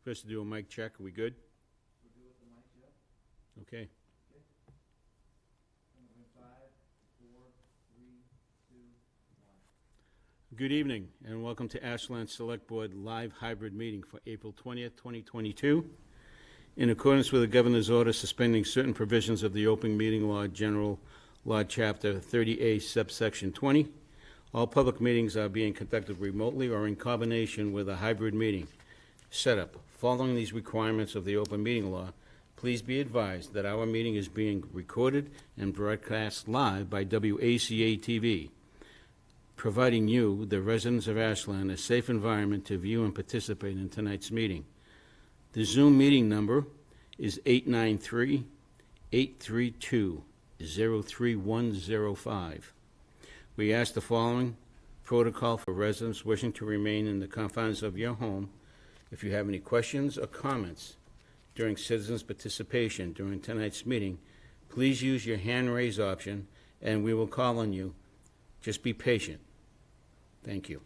First, do a mic check. Are we good? We're good with the mic, yeah? Okay. Okay. In 5, 4, 3, 2, 1. Good evening, and welcome to Ashland Select Board Live Hybrid Meeting for April 20th, 2022. In accordance with the Governor's Order suspending certain provisions of the Open Meeting Law, General Law, Chapter 30A, Subsection 20, all public meetings are being conducted remotely or in combination with a hybrid meeting setup. Following these requirements of the Open Meeting Law, please be advised that our meeting is being recorded and broadcast live by WACA-TV, providing you, the residents of Ashland, a safe environment to view and participate in tonight's meeting. The Zoom meeting number is 893-832-03105. We ask the following protocol for residents wishing to remain in the confines of your home. If you have any questions or comments during citizens' participation during tonight's meeting, please use your hand raise option and we will call on you. Just be patient. Thank you.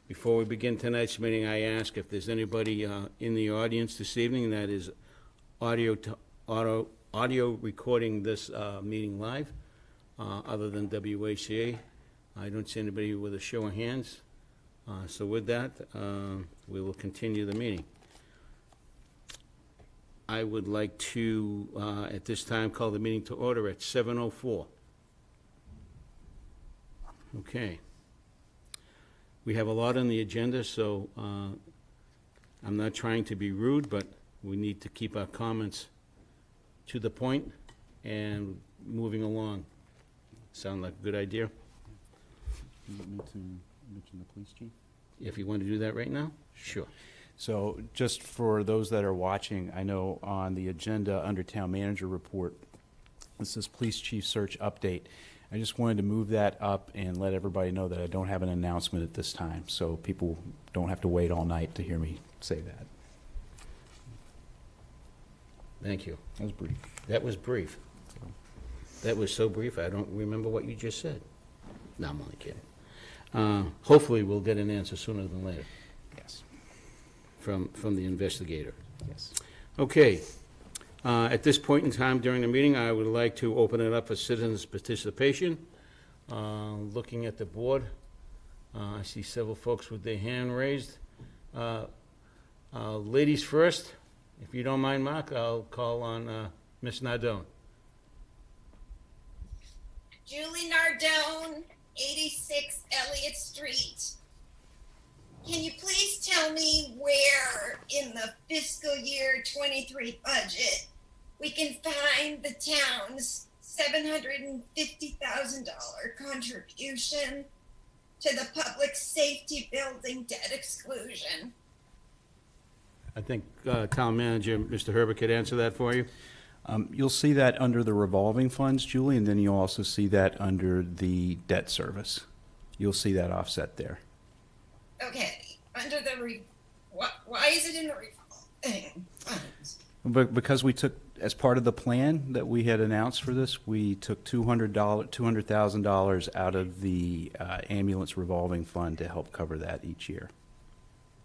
Before we begin tonight's meeting, I ask if there's anybody in the audience this evening that is audio recording this meeting live, other than WACA. I don't see anybody with a show of hands. So with that, we will continue the meeting. I would like to, at this time, call the meeting to order at 7:04. Okay. We have a lot on the agenda, so I'm not trying to be rude, but we need to keep our comments to the point and moving along. Sound like a good idea? You want me to mention the police chief? If you want to do that right now? Sure. So just for those that are watching, I know on the agenda under town manager report, this says police chief search update. I just wanted to move that up and let everybody know that I don't have an announcement at this time, so people don't have to wait all night to hear me say that. Thank you. That was brief. That was brief. That was so brief, I don't remember what you just said. No, I'm only kidding. Hopefully, we'll get an answer sooner than later. Yes. From the investigator. Yes. Okay. At this point in time during the meeting, I would like to open it up for citizens' participation. Looking at the board, I see several folks with their hand raised. Ladies first. If you don't mind, Mark, I'll call on Ms. Nardone. Julie Nardone, 86 Elliott Street. Can you please tell me where in the fiscal year 23 budget we can find the town's $750,000 contribution to the public safety building debt exclusion? I think Town Manager Mr. Herbert could answer that for you. You'll see that under the revolving funds, Julie, and then you'll also see that under the debt service. You'll see that offset there. Okay, under the why is it in the revolving funds? But because we took, as part of the plan that we had announced for this, we took $200,000 out of the ambulance revolving fund to help cover that each year.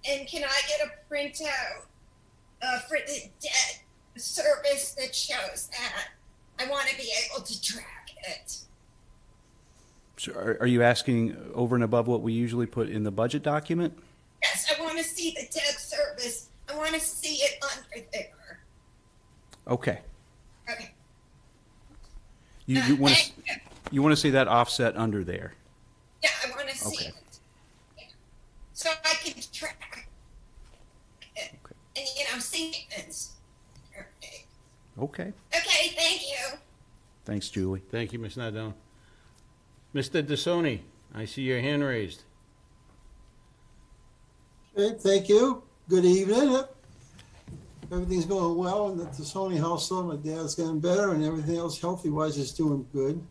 And can I get a printout for the debt service that shows that? I want to be able to track it. So are you asking over and above what we usually put in the budget document? Yes, I want to see the debt service. I want to see it under there. Okay. Okay. You want to see that offset under there? Yeah, I want to see Okay. it. Yeah. So I can track it. Okay. And, see it. Okay. Okay, thank you. Thanks, Julie. Thank you, Ms. Nardone. Mr. DeSoni, I see your hand raised. Okay, thank you. Good evening. Everything's going well in the Sony household. My dad's getting better and everything else healthy-wise is doing good.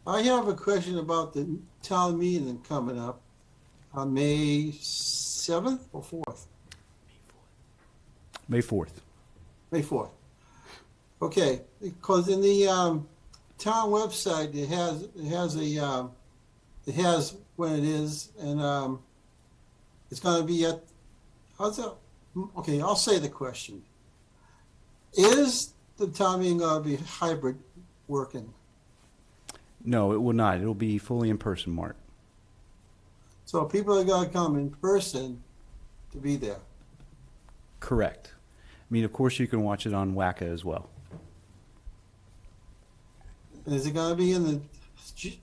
I have a question about the town meeting coming up on May 7th or 4th? May 4th. May 4th. Okay, because in the town website, it has it has when it is, and it's going to be at, how's that? Okay, I'll say the question. Is the town meeting going to be hybrid working? No, it will not. It'll be fully in person, Mark. So people are going to come in person to be there. Correct. I mean, of course, you can watch it on WACA as well. And is it going to be in the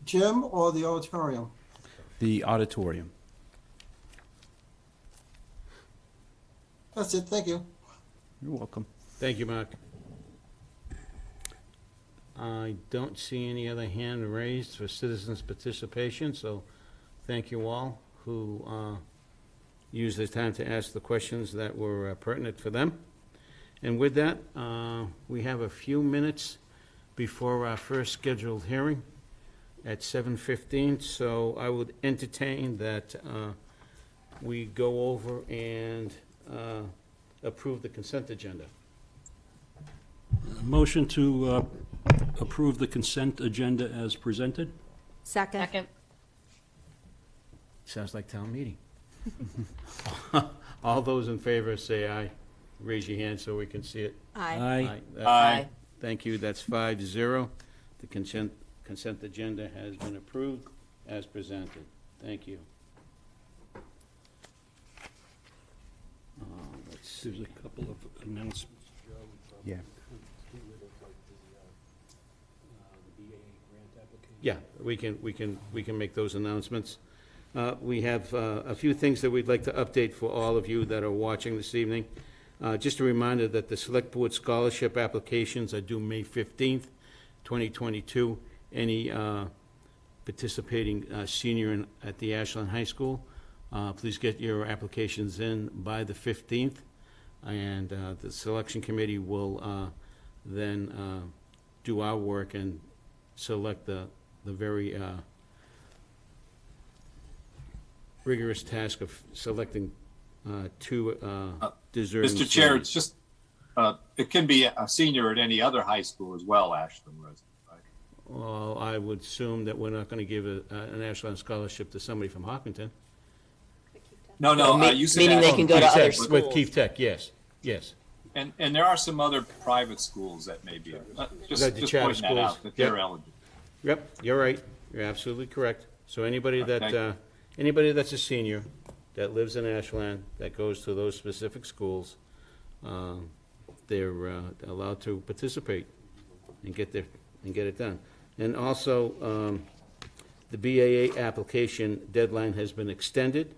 gym or the auditorium? The auditorium. That's it. Thank you. You're welcome. Thank you, Mark. I don't see any other hand raised for citizens' participation, so thank you all who used the time to ask the questions that were pertinent for them. And with that, we have a few minutes before our first scheduled hearing at 7:15, so I would entertain that we go over and approve the consent agenda. Motion to approve the consent agenda as presented? Second. Sounds like town meeting. All those in favor say aye. Raise your hand so we can see it. Aye. Aye. Thank you, that's 5-0. The consent agenda has been approved as presented. Thank you. Let's see. There's a couple of announcements, Joe. Yeah. Yeah, we can make those announcements. We have a few things that we'd like to update for all of you that are watching this evening. Just a reminder that the Select Board Scholarship applications are due May 15th, 2022. Any participating senior at the Ashland High School, please get your applications in by the 15th, and the selection committee will then do our work and select the very rigorous task of selecting two deserving Mr. Chair, seniors. it's just, it can be a senior at any other high school as well, Ashland resident, right? Well, I would assume that we're not going to give an Ashland scholarship to somebody from Hopkinton. No, you said Meaning they Ashland. can go to Keith other Tech, With schools. Keith Tech, yes, yes. And there are some other private schools that may be, just Like the charter pointing that out, schools. that they're Yep. eligible. Yep, you're right. You're absolutely correct. So anybody Okay. that, anybody that's a senior that lives in Ashland, that goes to those specific schools, they're allowed to participate and get it done. And also, the BAA application deadline has been extended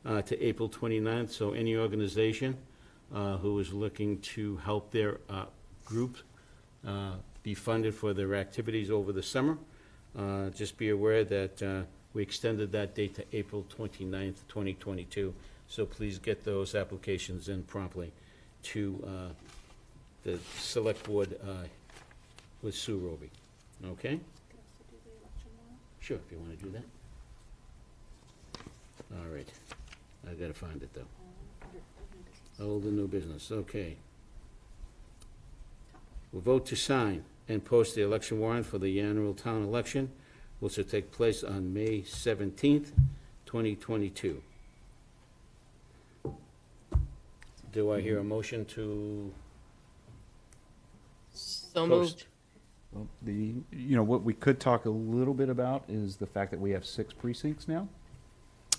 to April 29th, so any organization who is looking to help their group be funded for their activities over the summer, just be aware that we extended that date to April 29th, 2022. So please get those applications in promptly to the Select Board with Sue Roby. Okay? Sure, if you want to do that. All right. I gotta find it, though. Old and new business, okay. We'll vote to sign and post the election warrant for the annual town election, which will take place on May 17th, 2022. Do I hear a motion to So post? moved. Well, what we could talk a little bit about is the fact that we have 6 precincts now.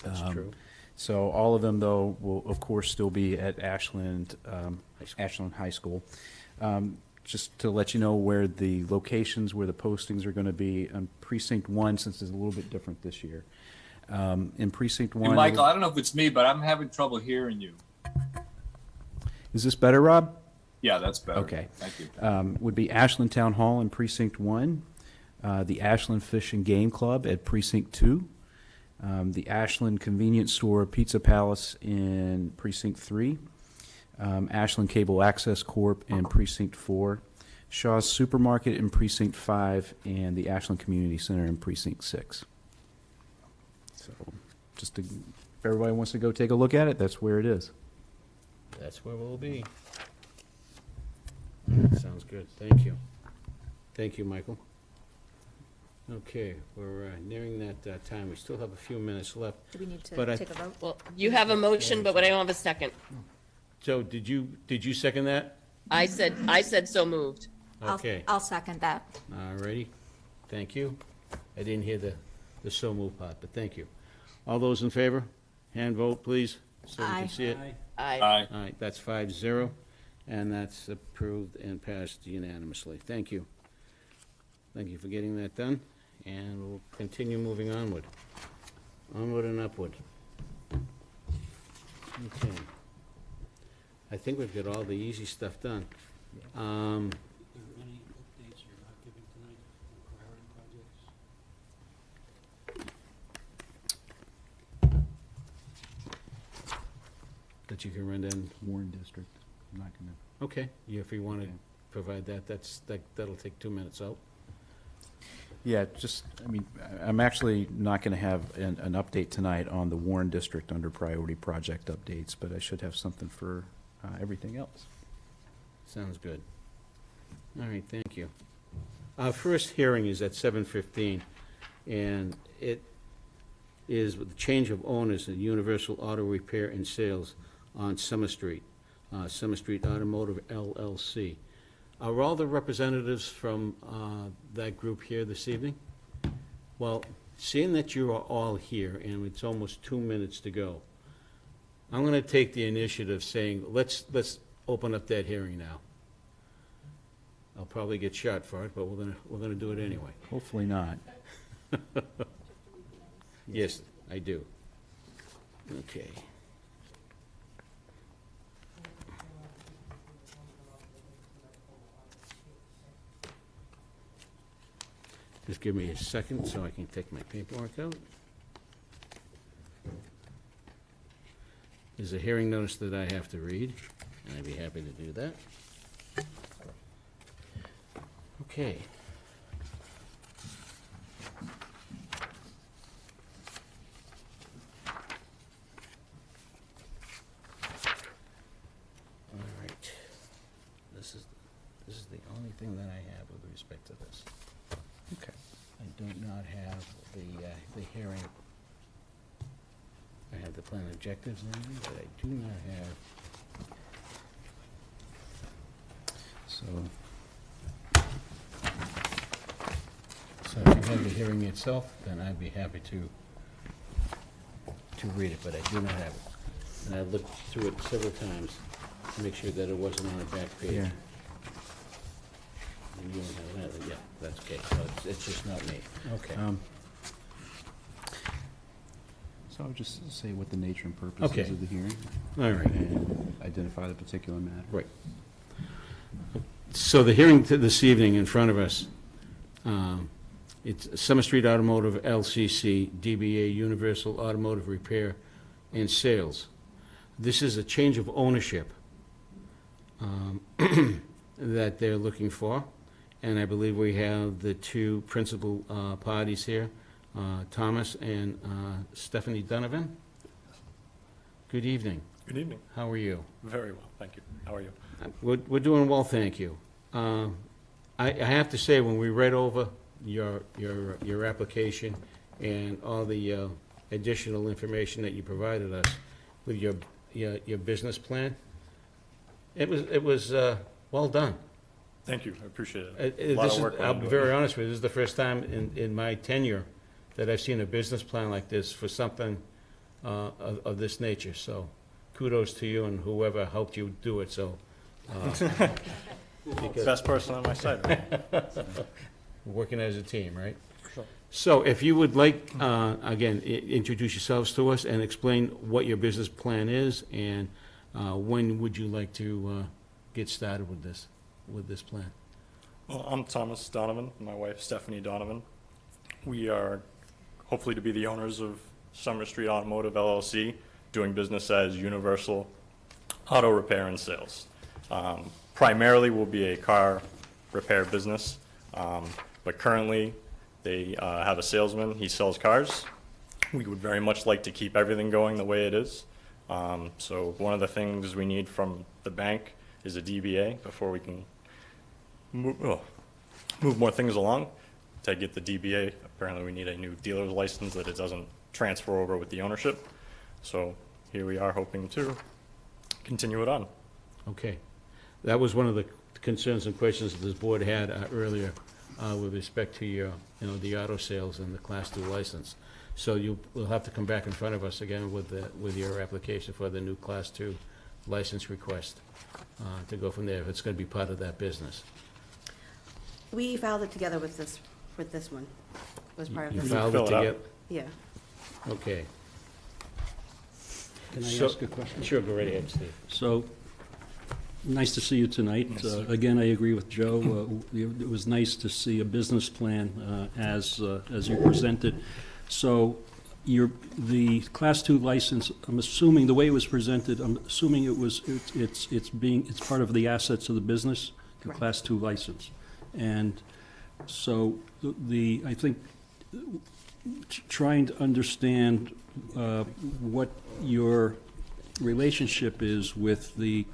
That's true. So all of them, though, will of course still be at Ashland, Ashland High School. Just to let you know where the locations, where the postings are going to be on Precinct 1, since it's a little bit different this year. In Precinct 1... Hey, Michael, I don't know if it's me, but I'm having trouble hearing you. Is this better, Rob? Yeah, that's better. Okay. Thank you. Would be Ashland Town Hall in Precinct 1, the Ashland Fish and Game Club at Precinct 2, the Ashland Convenience Store Pizza Palace in Precinct 3, Ashland Cable Access Corp. in Precinct 4, Shaw's Supermarket in Precinct 5, and the Ashland Community Center in Precinct 6. So just to, if everybody wants to go take a look at it, that's where it is. That's where we'll be. Sounds good. Thank you. Thank you, Michael. Okay, we're nearing that time. We still have a few minutes left. Do we need But I- to take a vote? Well, you have a motion, but I don't have a second. Joe, did you second that? I said so moved. Okay, I'll second that. all righty. Thank you. I didn't hear the so move part, but thank you. All those in favor? Hand vote, please, so we Aye. can see it. Aye. Aye. All right, that's 5-0, and that's approved and passed unanimously. Thank you. Thank you for getting that done, and we'll continue moving onward. Onward and upward. Okay. I think we've got all the easy stuff done. Are there any updates you're not giving tonight on priority projects? That you can run in. Warren District, I'm not gonna. Okay, yeah, if you want to Okay. provide that, that'll take 2 minutes out. Yeah, just, I mean, I'm actually not going to have an update tonight on the Warren District under priority project updates, but I should have something for everything else. Sounds good. All right, thank you. Our first hearing is at 7:15, and it is with the change of owners in Universal Auto Repair and Sales on Summer Street, Summer Street Automotive LLC. Are all the representatives from that group here this evening? Well, seeing that you are all here, and it's almost 2 minutes to go, I'm going to take the initiative saying, let's open up that hearing now. I'll probably get shot for it, but we're gonna do it anyway. Hopefully not. Yes, I do. Okay. Just give me a second so I can take my paperwork out. There's a hearing notice that I have to read, and I'd be happy to do that. Okay. All right. This is the only thing that I have with respect to this. Okay. I do not have the hearing. I have the plan objectives and everything, but I do not have. So, So if you have the hearing itself, then I'd be happy to read it, but I do not have it. And I've looked through it several times to make sure that it wasn't on the back page. here, And you don't have that, yeah, that's okay, so it's just not me. Okay. so I'll just say what the nature and purposes Okay. of the hearing All right. and identify the particular matter. Right. So the hearing this evening in front of us, it's Summer Street Automotive LCC, DBA Universal Automotive Repair and Sales. This is a change of ownership that they're looking for, and I believe we have the two principal parties here, Thomas and Stephanie Donovan. Good evening. Good evening. How are you? Very well, thank you. How are you? We're doing well, thank you. I have to say, when we read over your application and all the additional information that you provided us with your business plan, it was well done. Thank you, I appreciate it. A lot This of is, work went I'll into be it. very honest with you, this is the first time in my tenure that I've seen a business plan like this for something of this nature, so kudos to you and whoever helped you do it, so. because- Best person on my side, right? Working as a team, right? Sure. So if you would like, again, introduce yourselves to us and explain what your business plan is, and when would you like to get started with this plan? Well, I'm Thomas Donovan, and my wife Stephanie Donovan. We are hopefully to be the owners of Summer Street Automotive LLC, doing business as Universal Auto Repair and Sales. Primarily will be a car repair business, but currently they have a salesman. He sells cars. We would very much like to keep everything going the way it is. So one of the things we need from the bank is a DBA before we can move more things along. to get the DBA. Apparently, we need a new dealer's license that it doesn't transfer over with the ownership. So here we are hoping to continue it on. Okay. That was one of the concerns and questions that this board had earlier with respect to your, the auto sales and the Class 2 license. So you will have to come back in front of us again with your application for the new Class 2 license request to go from there, if it's going to be part of that business. We filed it together with this one. Was part of You this. filed it fill it out? together? Yeah. Okay. Can I So- ask a question? Sure, go right ahead, Steve. So, nice to see you tonight. Again, I agree with Joe. It was nice to see a business plan as you presented. So, the Class 2 license, I'm assuming, the way it was presented, I'm assuming it's part of the assets of the business, the Correct. Class 2 license. And so, I think, trying to understand what your relationship is with the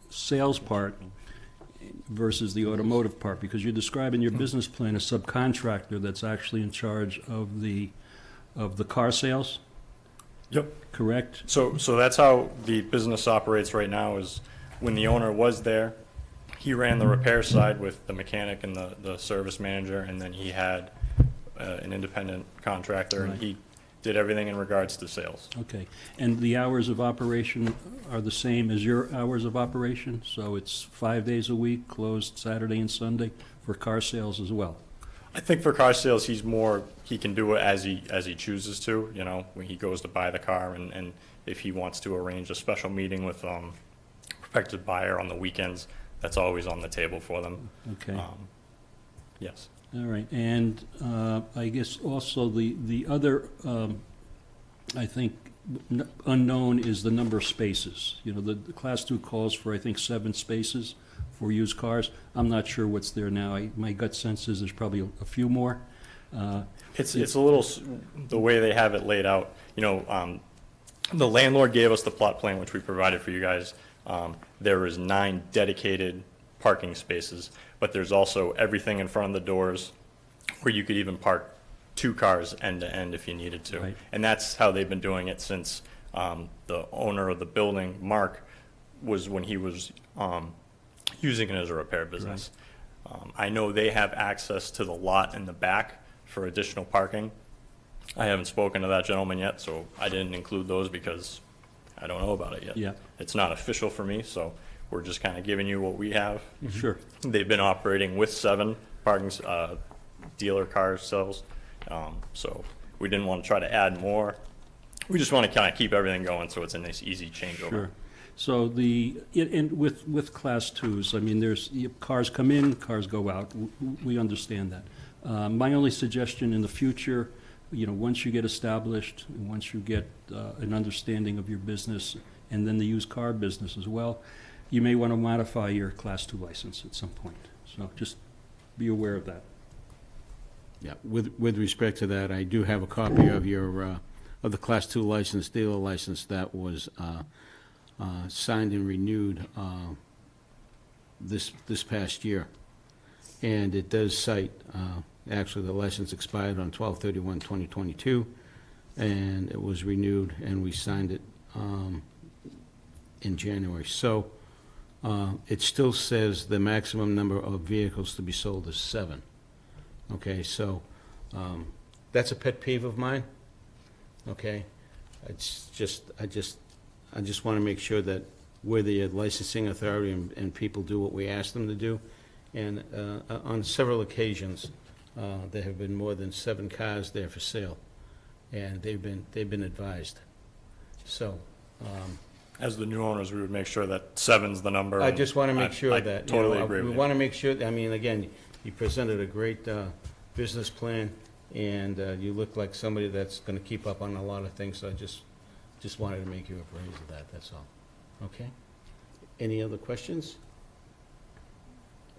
sales part versus the automotive part, because you describe in your business plan a subcontractor that's actually in charge of the car sales, Yep. correct? So that's how the business operates right now, is when the owner was there, he ran the repair side with the mechanic and the service manager, and then he had an independent contractor, and Right. he did everything in regards to sales. Okay. And the hours of operation are the same as your hours of operation? So it's 5 days a week, closed Saturday and Sunday for car sales as well? I think for car sales, he can do it as he chooses to, when he goes to buy the car, and if he wants to arrange a special meeting with prospective buyer on the weekends, that's always on the table for them. Okay. Yes. All right, and I guess also the other, I think, unknown is the number of spaces. The Class 2 calls for, I think, 7 spaces for used cars. I'm not sure what's there now. My gut sense is there's probably a few more. It's a little, the way they have it laid out, the landlord gave us the plot plan, which we provided for you guys. There is 9 dedicated parking spaces, but there's also everything in front of the doors where you could even park 2 cars end to end if you needed to. Right. And that's how they've been doing it since the owner of the building, Mark, was when he was using it as a repair business. I know they have access to the lot in the back for additional parking. I haven't spoken to that gentleman yet, so I didn't include those because I don't know about it yet. Yeah. It's not official for me, so we're just kind of giving you what we have. Sure. They've been operating with 7 parking dealer car sales, so we didn't want to try to add more. We just want to kind of keep everything going so it's a nice, easy changeover. Sure. So with Class 2s, I mean, cars come in, cars go out. We understand that. My only suggestion in the future, once you get established, once you get an understanding of your business, and then the used car business as well, you may want to modify your Class 2 license at some point. So just be aware of that. Yeah, with respect to that, I do have a copy of your, of the Class 2 license, dealer license that was signed and renewed this past year. And it does cite, actually, the license expired on 12/31/2022, and it was renewed, and we signed it in January. So it still says the maximum number of vehicles to be sold is 7. Okay, so that's a pet peeve of mine. Okay, it's just, I just want to make sure that we're the licensing authority and people do what we ask them to do. And on several occasions, there have been more than 7 cars there for sale, and they've been advised. So. As the new owners, we would make sure that 7's the number. I just want to make sure I that. totally agree with We you. want to make sure, I mean, again, you presented a great business plan, and you look like somebody that's going to keep up on a lot of things, so I just wanted to make you appraised of that, that's all. Okay? Any other questions?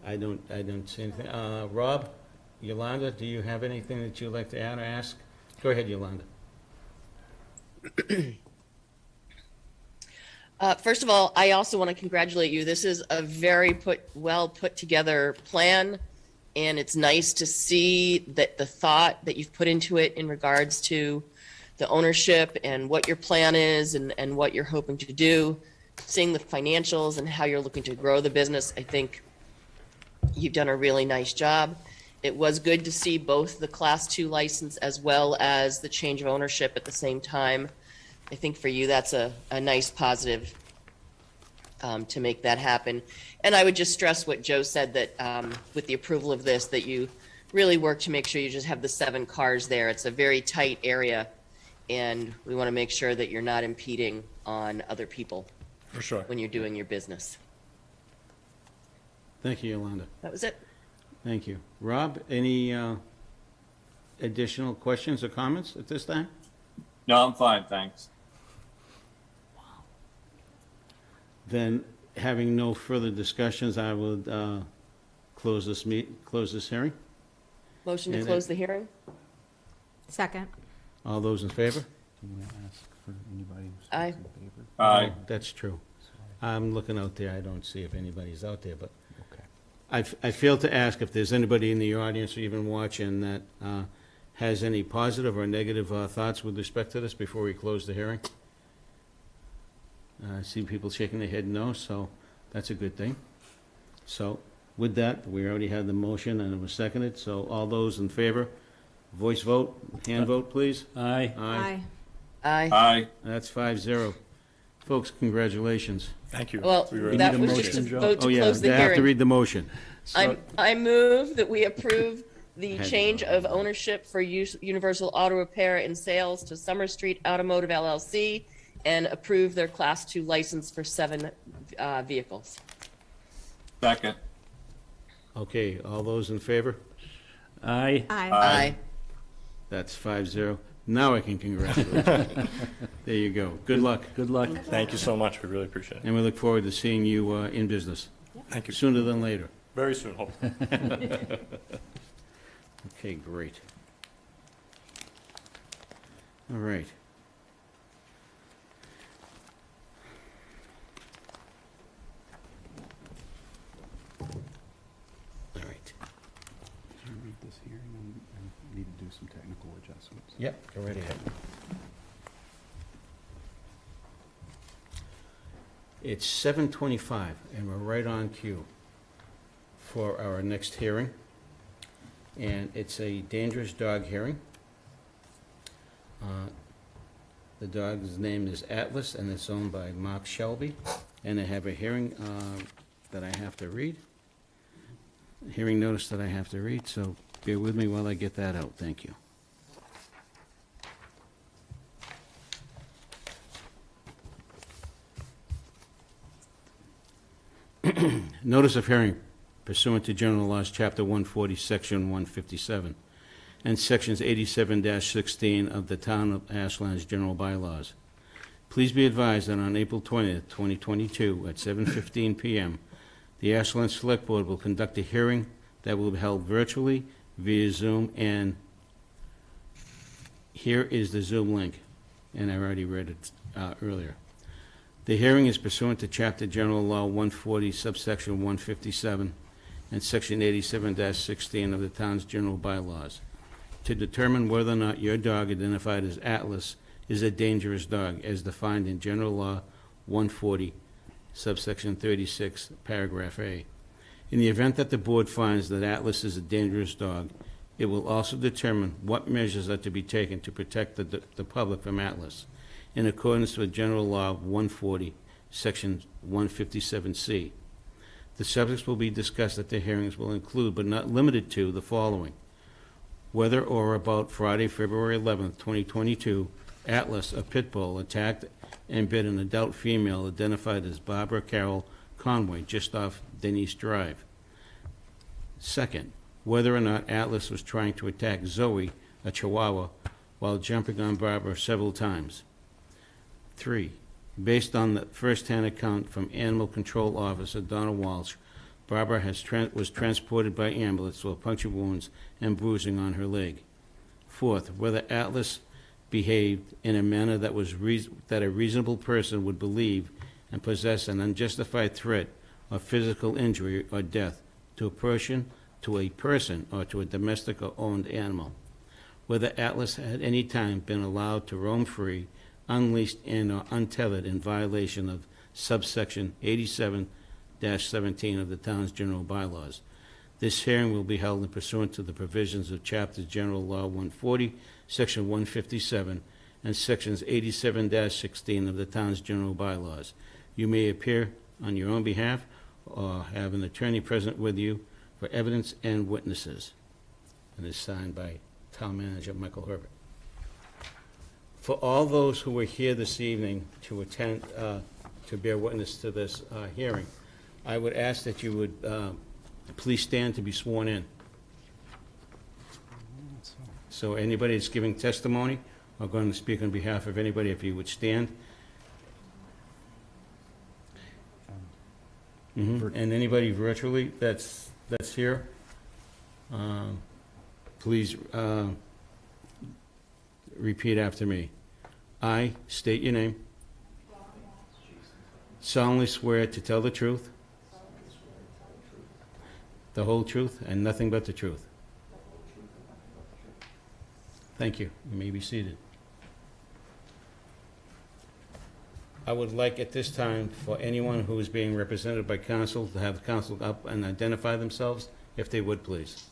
I don't see anything. Rob, Yolanda, do you have anything that you'd like to add or ask? Go ahead, Yolanda. First of all, I also want to congratulate you. This is a very well put together plan. And it's nice to see that the thought that you've put into it in regards to the ownership and what your plan is and what you're hoping to do, seeing the financials and how you're looking to grow the business. I think you've done a really nice job. It was good to see both the Class 2 license as well as the change of ownership at the same time. I think for you, that's a nice positive to make that happen. And I would just stress what Joe said, that with the approval of this, that you really work to make sure you just have the 7 cars there. It's a very tight area, and we want to make sure that you're not impeding on other people For sure. when you're doing your business. Thank you, Yolanda. That was it. Thank you. Rob, any additional questions or comments at this time? No, I'm fine, thanks. Then, having no further discussions, I would close this hearing. Motion to And close the hearing? Second. All those in favor? Can we ask for anybody who's Aye. in favor? Aye. Oh, that's true. I'm looking out there, I don't see if anybody's out there, but Okay. I failed to ask if there's anybody in the audience or even watching that has any positive or negative thoughts with respect to this before we close the hearing. I see people shaking their head no, so that's a good thing. So with that, we already had the motion and it was seconded, so all those in favor, voice vote, hand vote, please. Aye. Aye. Aye. Aye. That's 5-0. Folks, congratulations. Thank you. Well, We were- that need a was just a motion, Joe? vote Oh, to yeah, close the I have to hearing. read the motion. I move that we approve the Had- change of ownership for Universal Auto Repair and Sales to Summer Street Automotive LLC and approve their Class 2 license for 7 vehicles. Second. Okay, all those in favor? Aye. Aye. Aye. That's 5-0. Now I can congratulate you. There you go. Good luck. Good luck. Thank you so much. We really appreciate it. And we look forward to seeing you in business Thank you. sooner than later. Very soon, hopefully. Okay, great. All right. All right. Can you read this hearing? I need to do some technical adjustments. Yep, go right ahead. It's 7:25, and we're right on cue for our next hearing. And it's a dangerous dog hearing. The dog's name is Atlas, and it's owned by Mark Shelby. And I have a hearing that I have to read. Hearing notice that I have to read, so bear with me while I get that out. Thank you. Notice of hearing pursuant to General Laws, Chapter 140, Section 157, and Sections 87-16 of the Town of Ashland's General Bylaws. Please be advised that on April 20th, 2022, at 7:15 p.m., the Ashland Select Board will conduct a hearing that will be held virtually via Zoom, and here is the Zoom link, and I already read it earlier. The hearing is pursuant to Chapter General Law 140, subsection 157, and Section 87-16 of the town's general bylaws, to determine whether or not your dog identified as Atlas is a dangerous dog, as defined in General Law 140, subsection 36, paragraph A. In the event that the board finds that Atlas is a dangerous dog, it will also determine what measures are to be taken to protect the public from Atlas, in accordance with General Law 140, Section 157C. The subjects will be discussed at the hearings will include, but not limited to, the following: whether or about Friday, February 11th, 2022, Atlas, a pit bull, attacked and bit an adult female identified as Barbara Carol Conway, just off Denise Drive. Second, whether or not Atlas was trying to attack Zoe, a Chihuahua, while jumping on Barbara several times. 3, based on the first-hand account from Animal Control Officer Donna Walsh, Barbara was transported by ambulance with puncture wounds and bruising on her leg. 4th, whether Atlas behaved in a manner that a reasonable person would believe and possess an unjustified threat of physical injury or death to a person, to a person or to a domestic or owned animal. Whether Atlas had at any time been allowed to roam free, unleashed and or untethered in violation of subsection 87-17 of the town's general bylaws. This hearing will be held in pursuant to the provisions of Chapter General Law 140, Section 157, and Sections 87-16 of the town's general bylaws. You may appear on your own behalf or have an attorney present with you for evidence and witnesses. And is signed by Town Manager Michael Herbert. For all those who are here this evening to attend, to bear witness to this hearing, I would ask that you would please stand to be sworn in. So anybody that's giving testimony or going to speak on behalf of anybody, if you would stand. And anybody virtually that's here, please repeat after me. I state your name. Solemnly swear to tell the truth, the whole truth, and nothing but the truth. Thank you. You may be seated. I would like at this time for anyone who is being represented by counsel to have counsel up and identify themselves, if they would, please.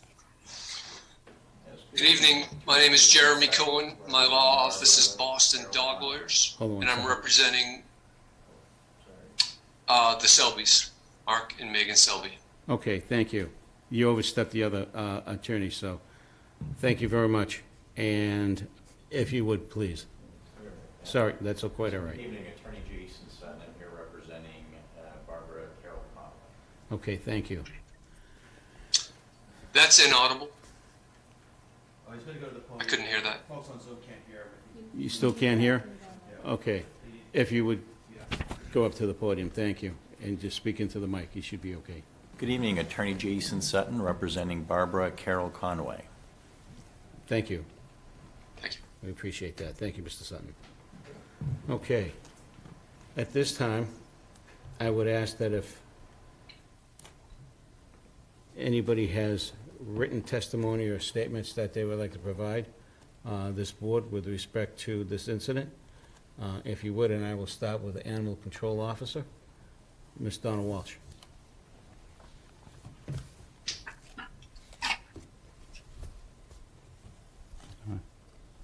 Good evening. My name is Jeremy Cohen. My law office is Boston Dog Lawyers, and I'm representing the Selbys, Mark and Megan Selby. Okay, thank you. You overstepped the other attorney, so thank you very much. And if you would, please. Sorry, that's quite all right. Good evening, Attorney Jason Sutton. I'm here representing Barbara Carroll Conway. Okay, thank you. That's inaudible. Oh, he's gonna go to the podium. I couldn't hear that. Folks on Zoom can't hear everything. You still can't hear? Okay. If you would go up to the podium, thank you, and just speak into the mic, you should be okay. Good evening, Attorney Jason Sutton, representing Barbara Carroll Conway. Thank you. Thank you. We appreciate that. Thank you, Mr. Sutton. Okay. At this time, I would ask that if anybody has written testimony or statements that they would like to provide this board with respect to this incident, if you would, and I will start with the Animal Control Officer, Ms. Donna Walsh.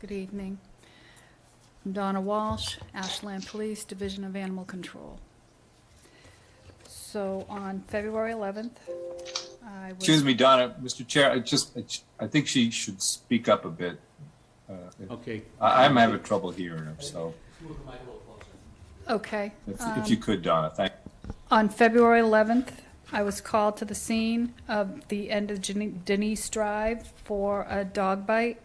Good evening. I'm Donna Walsh, Ashland Police, Division of Animal Control. So on February 11th, I was... Excuse me, Donna, Mr. Chair, I think she should speak up a bit. Okay. I'm having trouble hearing her, so Okay. if you could, Donna, thank you. On February 11th, I was called to the scene of the end of Denise Drive for a dog bite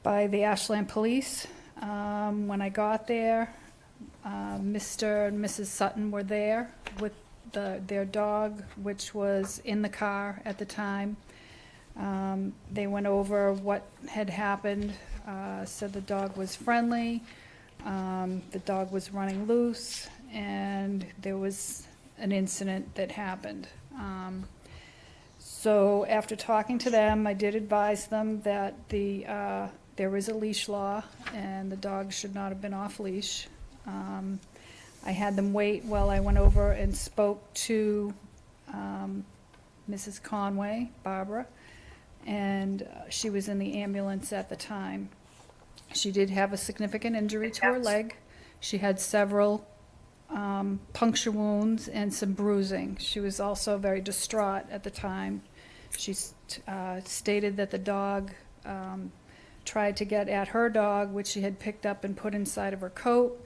by the Ashland Police. When I got there, Mr. and Mrs. Sutton were there with their dog, which was in the car at the time. They went over what had happened, said the dog was friendly, the dog was running loose, and there was an incident that happened. So after talking to them, I did advise them that there is a leash law and the dog should not have been off leash. I had them wait while I went over and spoke to Mrs. Conway, Barbara, and she was in the ambulance at the time. She did have a significant injury to her leg. She had several puncture wounds and some bruising. She was also very distraught at the time. She stated that the dog tried to get at her dog, which she had picked up and put inside of her coat,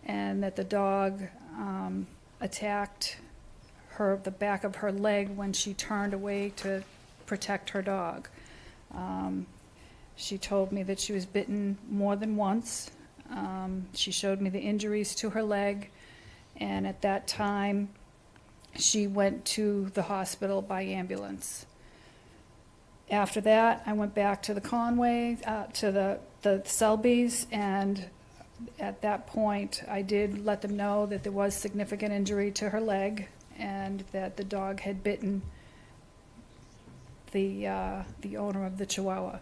and that the dog attacked the back of her leg when she turned away to protect her dog. She told me that she was bitten more than once. She showed me the injuries to her leg, and at that time, she went to the hospital by ambulance. After that, I went back to the Conway, to the Selbys, and at that point, I did let them know that there was significant injury to her leg and that the dog had bitten the owner of the Chihuahua.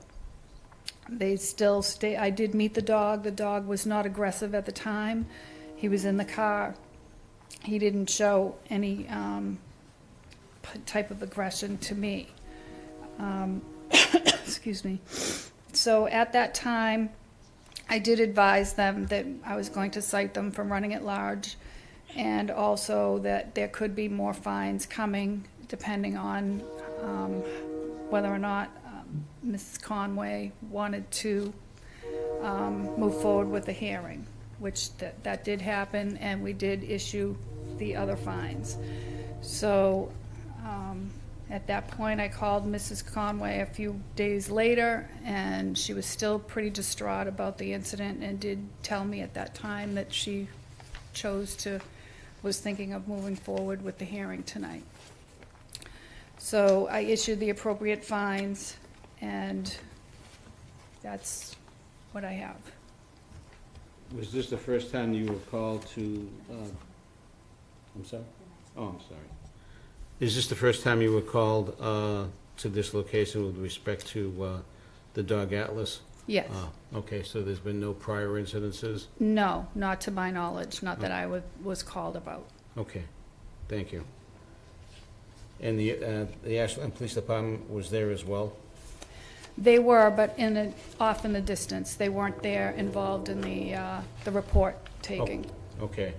They still stay. I did meet the dog. The dog was not aggressive at the time. He was in the car. He didn't show any type of aggression to me. Excuse me. So at that time, I did advise them that I was going to cite them for running at large, and also that there could be more fines coming depending on whether or not Mrs. Conway wanted to move forward with the hearing, which that did happen, and we did issue the other fines. So at that point, I called Mrs. Conway a few days later, and she was still pretty distraught about the incident and did tell me at that time that she was thinking of moving forward with the hearing tonight. So I issued the appropriate fines, and that's what I have. Was this the first time you were called to, I'm sorry? Oh, I'm sorry. Is this the first time you were called to this location with respect to the dog Atlas? Yes. Okay, so there's been no prior incidences? No, not to my knowledge, not that I was called about. Okay, thank you. And the Ashland Police Department was there as well? They were, but off in the distance. They weren't there involved in the report taking. Oh, okay.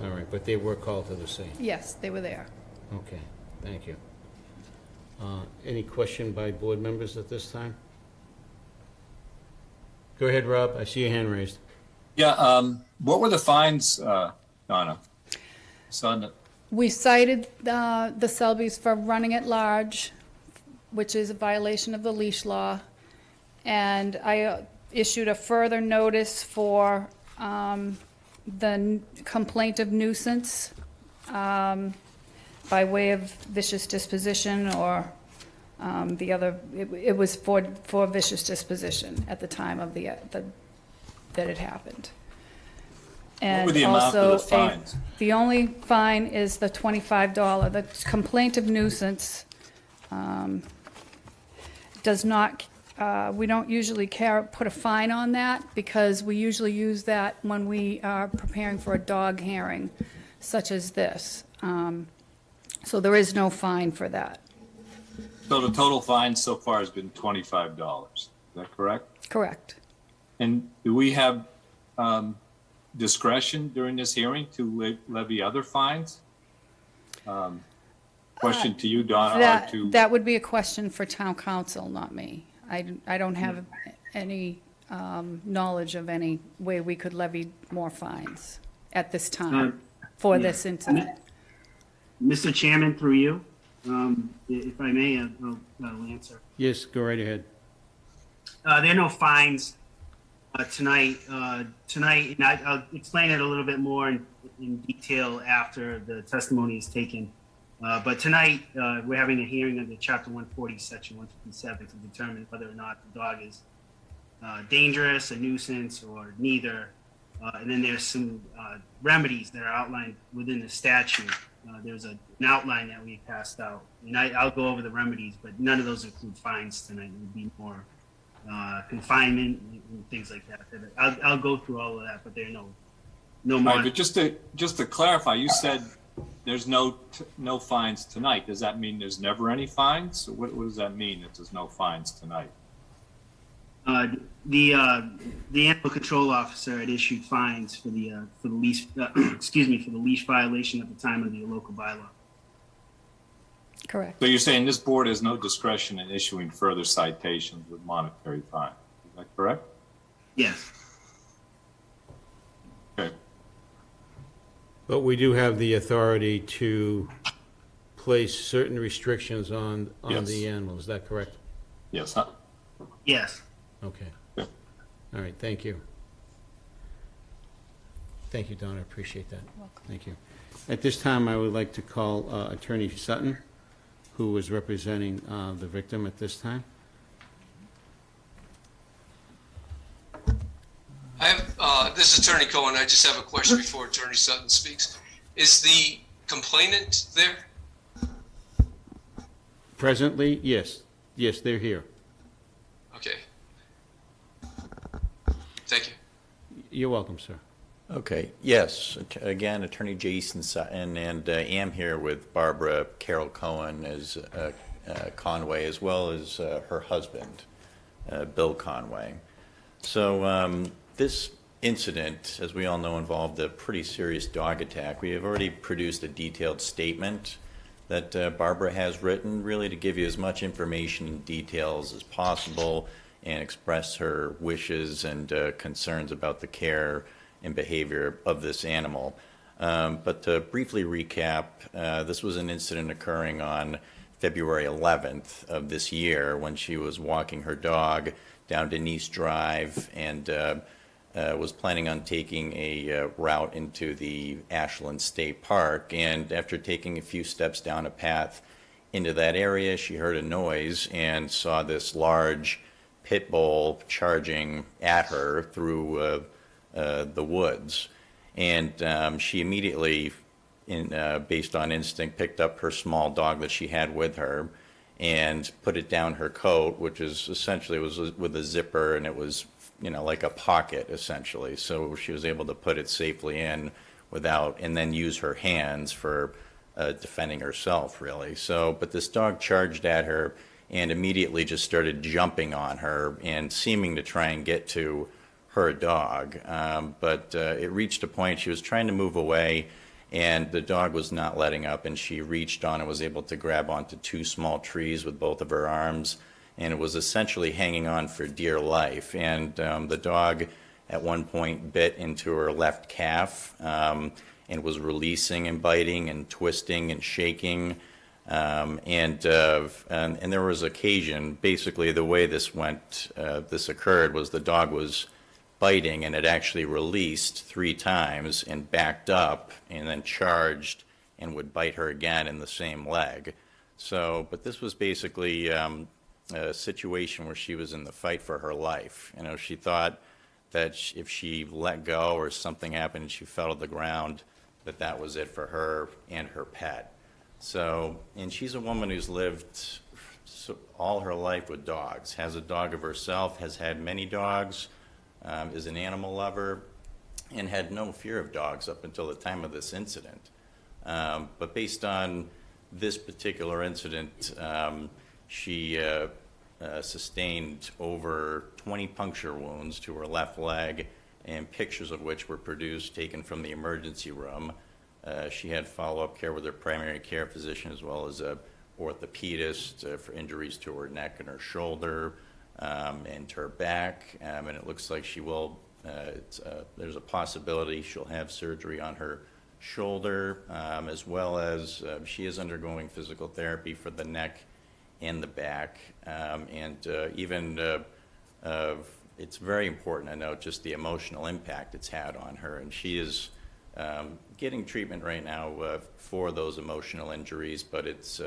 All right, but they were called to the scene? Yes, they were there. Okay, thank you. Any question by board members at this time? Go ahead, Rob. I see your hand raised. Yeah, what were the fines, Donna? We cited the Selbys for running at large, which is a violation of the leash law, and I issued a further notice for the complaint of nuisance by way of vicious disposition, or the other, it was for vicious disposition at the time of that it happened. And what were the amount of the fines? The only fine is the $25. The complaint of nuisance does not, we don't usually put a fine on that, because we usually use that when we are preparing for a dog hearing, such as this. So there is no fine for that. So the total fine so far has been $25. Is that correct? Correct. And do we have discretion during this hearing to levy other fines? Question to you, Donna. That would be a question for town council, not me. I don't have any knowledge of any way we could levy more fines at this time for this incident. Mr. Chairman, through you, if I may, I'll answer. Yes, go right ahead. There are no fines tonight, and I'll explain it a little bit more in detail after the testimony is taken. But tonight, we're having a hearing under Chapter 140, Section 157, to determine whether or not the dog is dangerous, a nuisance, or neither. And then there's some remedies that are outlined within the statute. There's an outline that we passed out, and I'll go over the remedies, but none of those include fines tonight. It would be more confinement and things like that. I'll go through all of that, but there are no more. Right, but just to clarify, you said there's no fines tonight. Does that mean there's never any fines? So what does that mean if there's no fines tonight? The animal control officer had issued fines for the leash for the leash violation at the time of the local bylaw. Correct. So you're saying this board has no discretion in issuing further citations with monetary fines. Is that correct? Yes. Okay. But we do have the authority to place certain restrictions on Yes. the animal. Is that correct? Yes. Yes. Okay. All right, thank you. Thank you, Donna, I appreciate that. Thank you. At this time, I would like to call Attorney Sutton, who is representing the victim at this time. This is Attorney Cohen. I just have a question before Attorney Sutton speaks. Is the complainant there? Presently, yes. Yes, they're here. Okay. Thank you. You're welcome, sir. Okay, yes, again, Attorney Jason Sutton, and am here with Barbara Carol Cohen as Conway, as well as her husband, Bill Conway. So this incident, as we all know, involved a pretty serious dog attack. We have already produced a detailed statement that Barbara has written, really to give you as much information and details as possible and express her wishes and concerns about the care and behavior of this animal. But to briefly recap, this was an incident occurring on February 11th of this year when she was walking her dog down Denise Drive and was planning on taking a route into the Ashland State Park. And after taking a few steps down a path into that area, she heard a noise and saw this large pit bull charging at her through the woods. And she immediately, based on instinct, picked up her small dog that she had with her and put it down her coat, which is essentially was with a zipper, and it was, you know, like a pocket essentially. So she was able to put it safely in without, and then use her hands for defending herself, really. So, but this dog charged at her and immediately just started jumping on her and seeming to try and get to her dog. But it reached a point, she was trying to move away, and the dog was not letting up, and she reached on and was able to grab onto two small trees with both of her arms, and it was essentially hanging on for dear life. And the dog at one point bit into her left calf and was releasing and biting and twisting and shaking. And there was occasion, basically the way this went, this occurred was the dog was biting, and it actually released 3 times and backed up and then charged and would bite her again in the same leg. So, but this was basically a situation where she was in the fight for her life. You know, she thought that if she let go or something happened and she fell to the ground, that was it for her and her pet. So, and she's a woman who's lived all her life with dogs, has a dog of herself, has had many dogs, is an animal lover, and had no fear of dogs up until the time of this incident. But based on this particular incident, she sustained over 20 puncture wounds to her left leg, and pictures of which were produced, taken from the emergency room. She had follow-up care with her primary care physician as well as a orthopedist for injuries to her neck and her shoulder and her back. And it looks like she will, there's a possibility she'll have surgery on her shoulder, as well as she is undergoing physical therapy for the neck and the back. It's very important to note just the emotional impact it's had on her, and she is getting treatment right now for those emotional injuries, but it's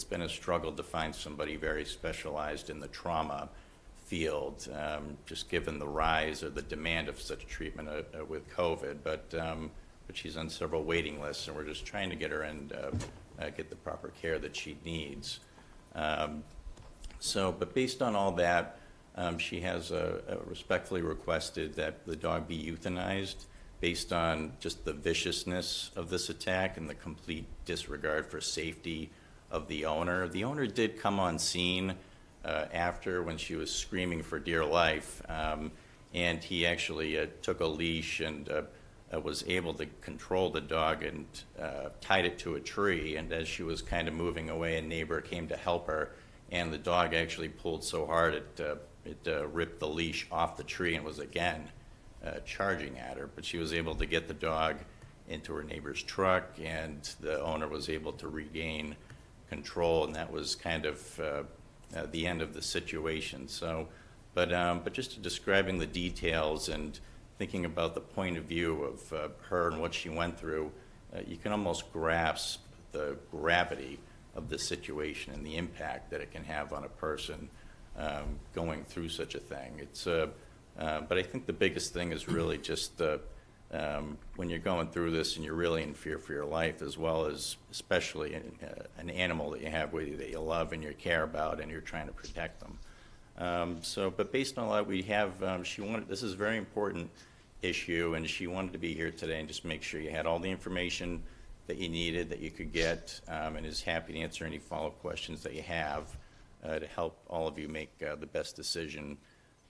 been a struggle to find somebody very specialized in the trauma field, just given the rise or the demand of such treatment with COVID. But she's on several waiting lists, and we're just trying to get her in, get the proper care that she needs. But based on all that, she has respectfully requested that the dog be euthanized based on just the viciousness of this attack and the complete disregard for safety of the owner. The owner did come on scene after, when she was screaming for dear life, and he actually took a leash and was able to control the dog and tied it to a tree. And as she was kind of moving away, a neighbor came to help her, and the dog actually pulled so hard it ripped the leash off the tree and was again charging at her. But she was able to get the dog into her neighbor's truck, and the owner was able to regain control, and that was kind of the end of the situation. So, but just describing the details and thinking about the point of view of her and what she went through, you can almost grasp the gravity of the situation and the impact that it can have on a person going through such a thing. But I think the biggest thing is really just when you're going through this and you're really in fear for your life, as well as especially an animal that you have with you that you love and you care about and you're trying to protect them. But based on all that, we have, this is a very important issue, and she wanted to be here today and just make sure you had all the information that you needed, that you could get, and is happy to answer any follow-up questions that you have to help all of you make the best decision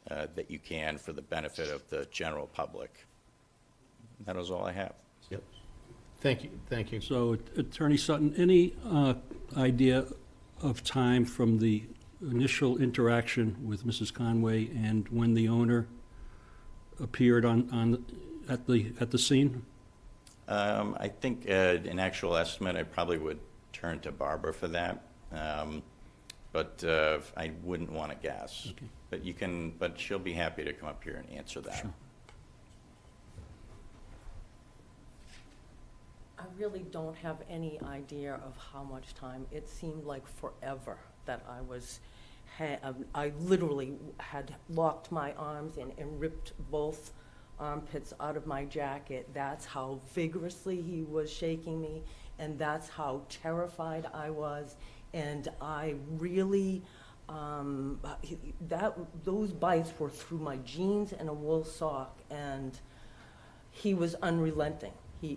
that you can for the benefit of the general public. That was all I have. Yep. Thank you, thank you. So, Attorney Sutton, any idea of time from the initial interaction with Mrs. Conway and when the owner appeared at the scene? I think an actual estimate, I probably would turn to Barbara for that, but I wouldn't want to guess. Okay. But she'll be happy to come up here and answer that. Sure. I really don't have any idea of how much time. It seemed like forever that I literally had locked my arms in and ripped both armpits out of my jacket. That's how vigorously he was shaking me, and that's how terrified I was. And I really, those bites were through my jeans and a wool sock, and he was unrelenting.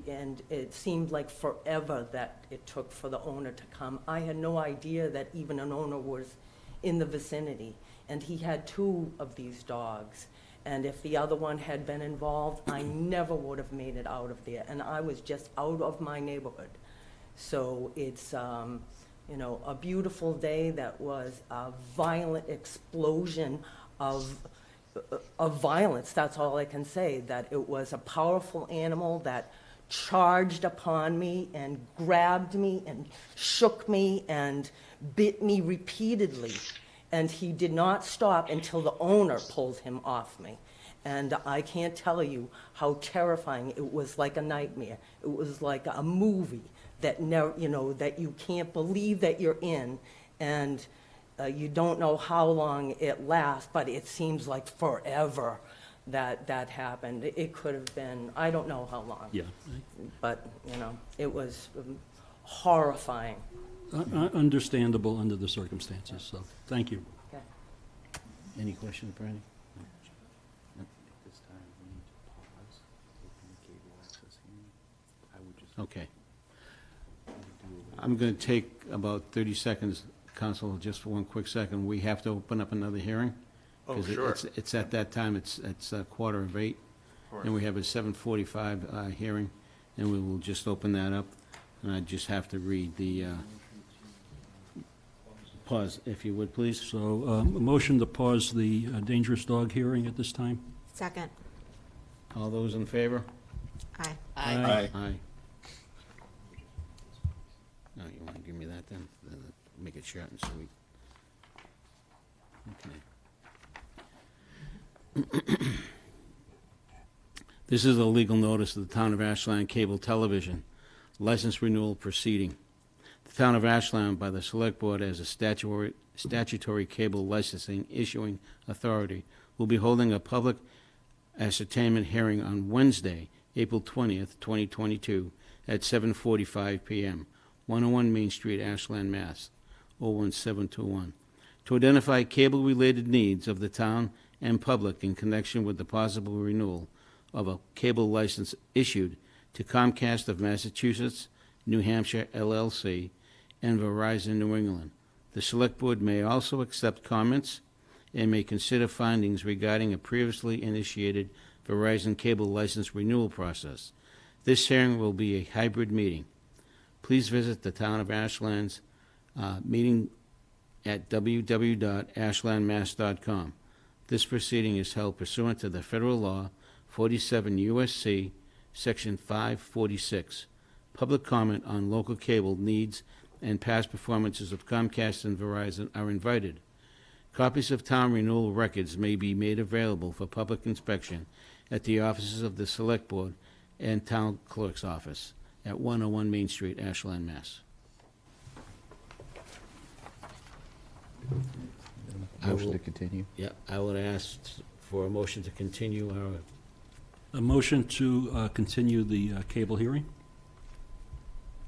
And it seemed like forever that it took for the owner to come. I had no idea that even an owner was in the vicinity, and he had 2 of these dogs. And if the other one had been involved, I never would have made it out of there, and I was just out of my neighborhood. So it's, a beautiful day that was a violent explosion of violence. That's all I can say, that it was a powerful animal that charged upon me and grabbed me and shook me and bit me repeatedly. And he did not stop until the owner pulled him off me. And I can't tell you how terrifying. It was like a nightmare. It was like a movie that never, that you can't believe that you're in, and you don't know how long it lasts, but it seems like forever that happened. It could have been, I don't know how long. Yeah. But, it was horrifying. Understandable under the circumstances, so thank you. Okay. Any questions, Brandy? Okay. I'm going to take about 30 seconds, Counsel, just for one quick second. We have to open up another hearing. Oh, sure. It's at that time, it's 7:15, and we have a 7:45 hearing, and we will just open that up. And I just have to read the, pause, if you would, please. So, a motion to pause the dangerous dog hearing at this time? Second. All those in favor? Aye. Aye. Aye. No, you want to give me that then? Make it short and sweet. Okay. This is a legal notice of the Town of Ashland Cable Television license renewal proceeding. The Town of Ashland, by the Select Board as a statutory cable licensing issuing authority, will be holding a public ascertainment hearing on Wednesday, April 20th, 2022, at 7:45 p.m., 101 Main Street, Ashland, Mass. 01721, to identify cable-related needs of the town and public in connection with the possible renewal of a cable license issued to Comcast of Massachusetts, New Hampshire, LLC, and Verizon New England. The Select Board may also accept comments and may consider findings regarding a previously initiated Verizon cable license renewal process. This hearing will be a hybrid meeting. Please visit the Town of Ashland's meeting at www.ashlandmass.com. This proceeding is held pursuant to the federal law 47 U.S.C. Section 546. Public comment on local cable needs and past performances of Comcast and Verizon are invited. Copies of town renewal records may be made available for public inspection at the offices of the Select Board and Town Clerk's Office at 101 Main Street, Ashland, Mass. Motion to continue? Yeah, I would ask for a motion to continue our A motion to continue the cable hearing?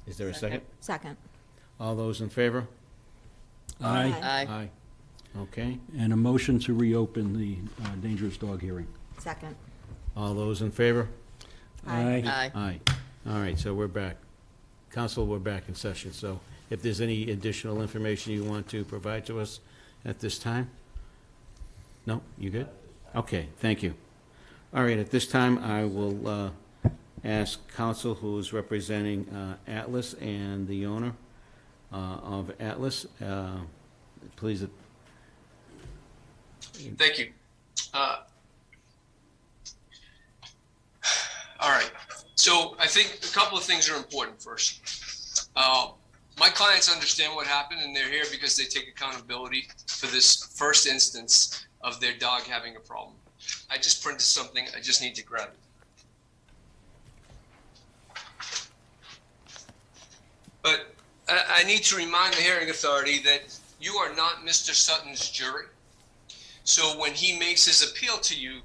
Is there a second? Second. All those in favor? Aye. Aye. Okay. And a motion to reopen the dangerous dog hearing? Second. All those in favor? Aye. Aye. Aye. All right, so we're back. Council, we're back in session, so if there's any additional information you want to provide to us at this time? No? You good? Okay, thank you. All right, at this time, I will ask counsel who is representing Atlas and the owner of Atlas, please. Thank you. All right. So I think a couple of things are important first. My clients understand what happened, and they're here because they take accountability for this first instance of their dog having a problem. I just printed something. I just need to grab it. But I need to remind the hearing authority that you are not Mr. Sutton's jury. So when he makes his appeal to you,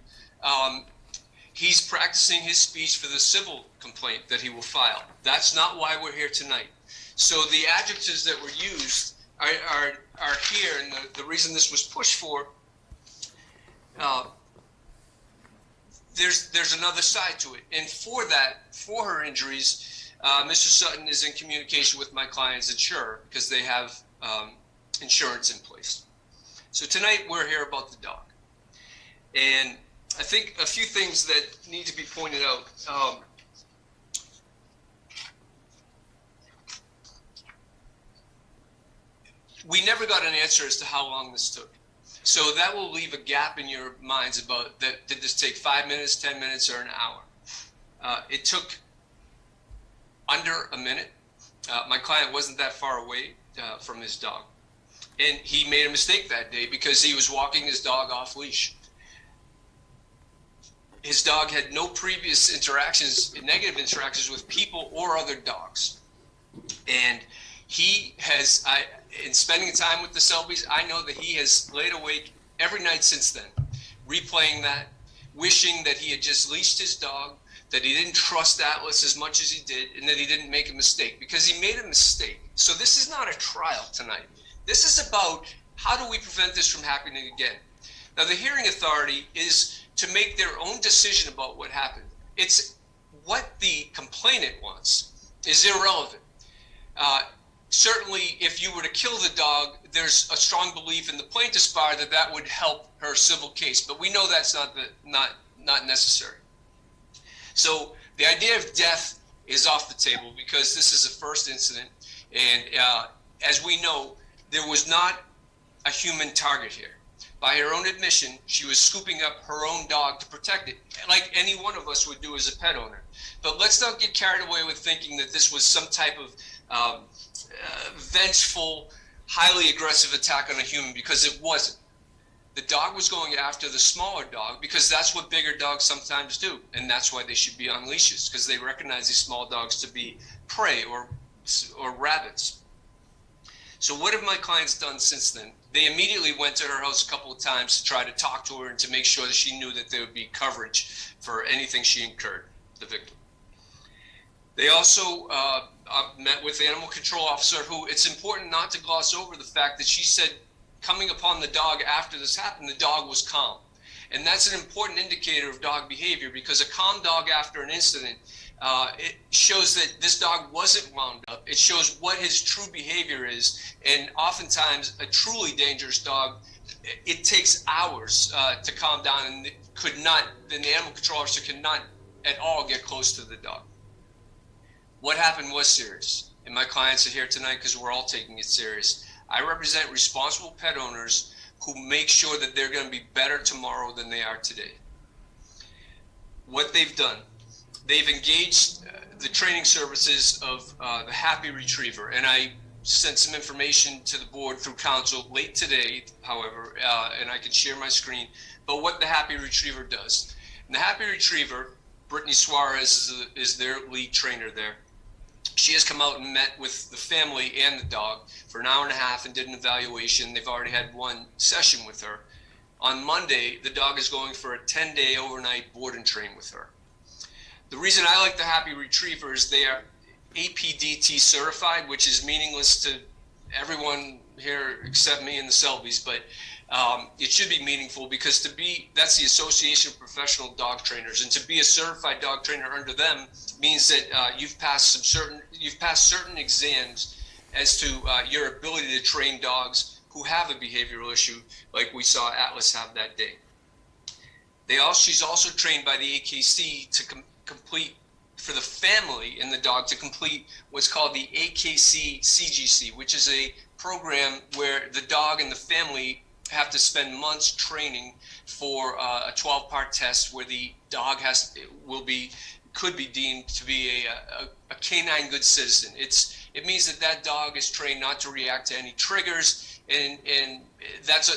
he's practicing his speech for the civil complaint that he will file. That's not why we're here tonight. So the adjectives that were used are here, and the reason this was pushed for, there's another side to it. And for that, for her injuries, Mr. Sutton is in communication with my client's insurer because they have insurance in place. So tonight we're here about the dog. And I think a few things that need to be pointed out. We never got an answer as to how long this took. So that will leave a gap in your minds about that. Did this take 5 minutes, 10 minutes, or an hour? It took under a minute. My client wasn't that far away from his dog. And he made a mistake that day because he was walking his dog off leash. His dog had no previous interactions, negative interactions with people or other dogs. And he has, in spending time with the Selbys, I know that he has laid awake every night since then, replaying that, wishing that he had just leashed his dog, that he didn't trust Atlas as much as he did, and that he didn't make a mistake, because he made a mistake. So this is not a trial tonight. This is about how do we prevent this from happening again. Now, the hearing authority is to make their own decision about what happened. It's what the complainant wants is irrelevant. Certainly, if you were to kill the dog, there's a strong belief in the plaintiff's bar that that would help her civil case, but we know that's not necessary. So the idea of death is off the table because this is a first incident, and as we know, there was not a human target here. By her own admission, she was scooping up her own dog to protect it, like any one of us would do as a pet owner. But let's not get carried away with thinking that this was some type of vengeful, highly aggressive attack on a human, because it wasn't. The dog was going after the smaller dog because that's what bigger dogs sometimes do, and that's why they should be on leashes, because they recognize these small dogs to be prey or rabbits. So what have my clients done since then? They immediately went to her house a couple of times to try to talk to her and to make sure that she knew that there would be coverage for anything she incurred, the victim. They also met with the animal control officer, who it's important not to gloss over the fact that she said, coming upon the dog after this happened, the dog was calm. And that's an important indicator of dog behavior, because a calm dog after an incident, it shows that this dog wasn't wound up. It shows what his true behavior is. And oftentimes a truly dangerous dog, it takes hours to calm down, and the animal control officer could not at all get close to the dog. What happened was serious. And my clients are here tonight because we're all taking it serious. I represent responsible pet owners who make sure that they're going to be better tomorrow than they are today. What they've done, they've engaged the training services of the Happy Retriever, and I sent some information to the board through council late today, however, and I can share my screen, but what the Happy Retriever does. And the Happy Retriever, Brittany Suarez is their lead trainer there. She has come out and met with the family and the dog for an hour and a half and did an evaluation. They've already had one session with her. On Monday, the dog is going for a 10-day overnight board and train with her. The reason I like the Happy Retriever is they are APDT certified, which is meaningless to everyone here except me and the Selby's, but it should be meaningful because that's the Association of Professional Dog Trainers, and to be a certified dog trainer under them means that you've passed certain exams as to your ability to train dogs who have a behavioral issue, like we saw Atlas have that day. She's also trained by the AKC to complete, for the family and the dog, to complete what's called the AKC CGC, which is a program where the dog and the family have to spend months training for a 12-part test where the dog could be deemed to be a canine good citizen. It means that dog is trained not to react to any triggers, and that's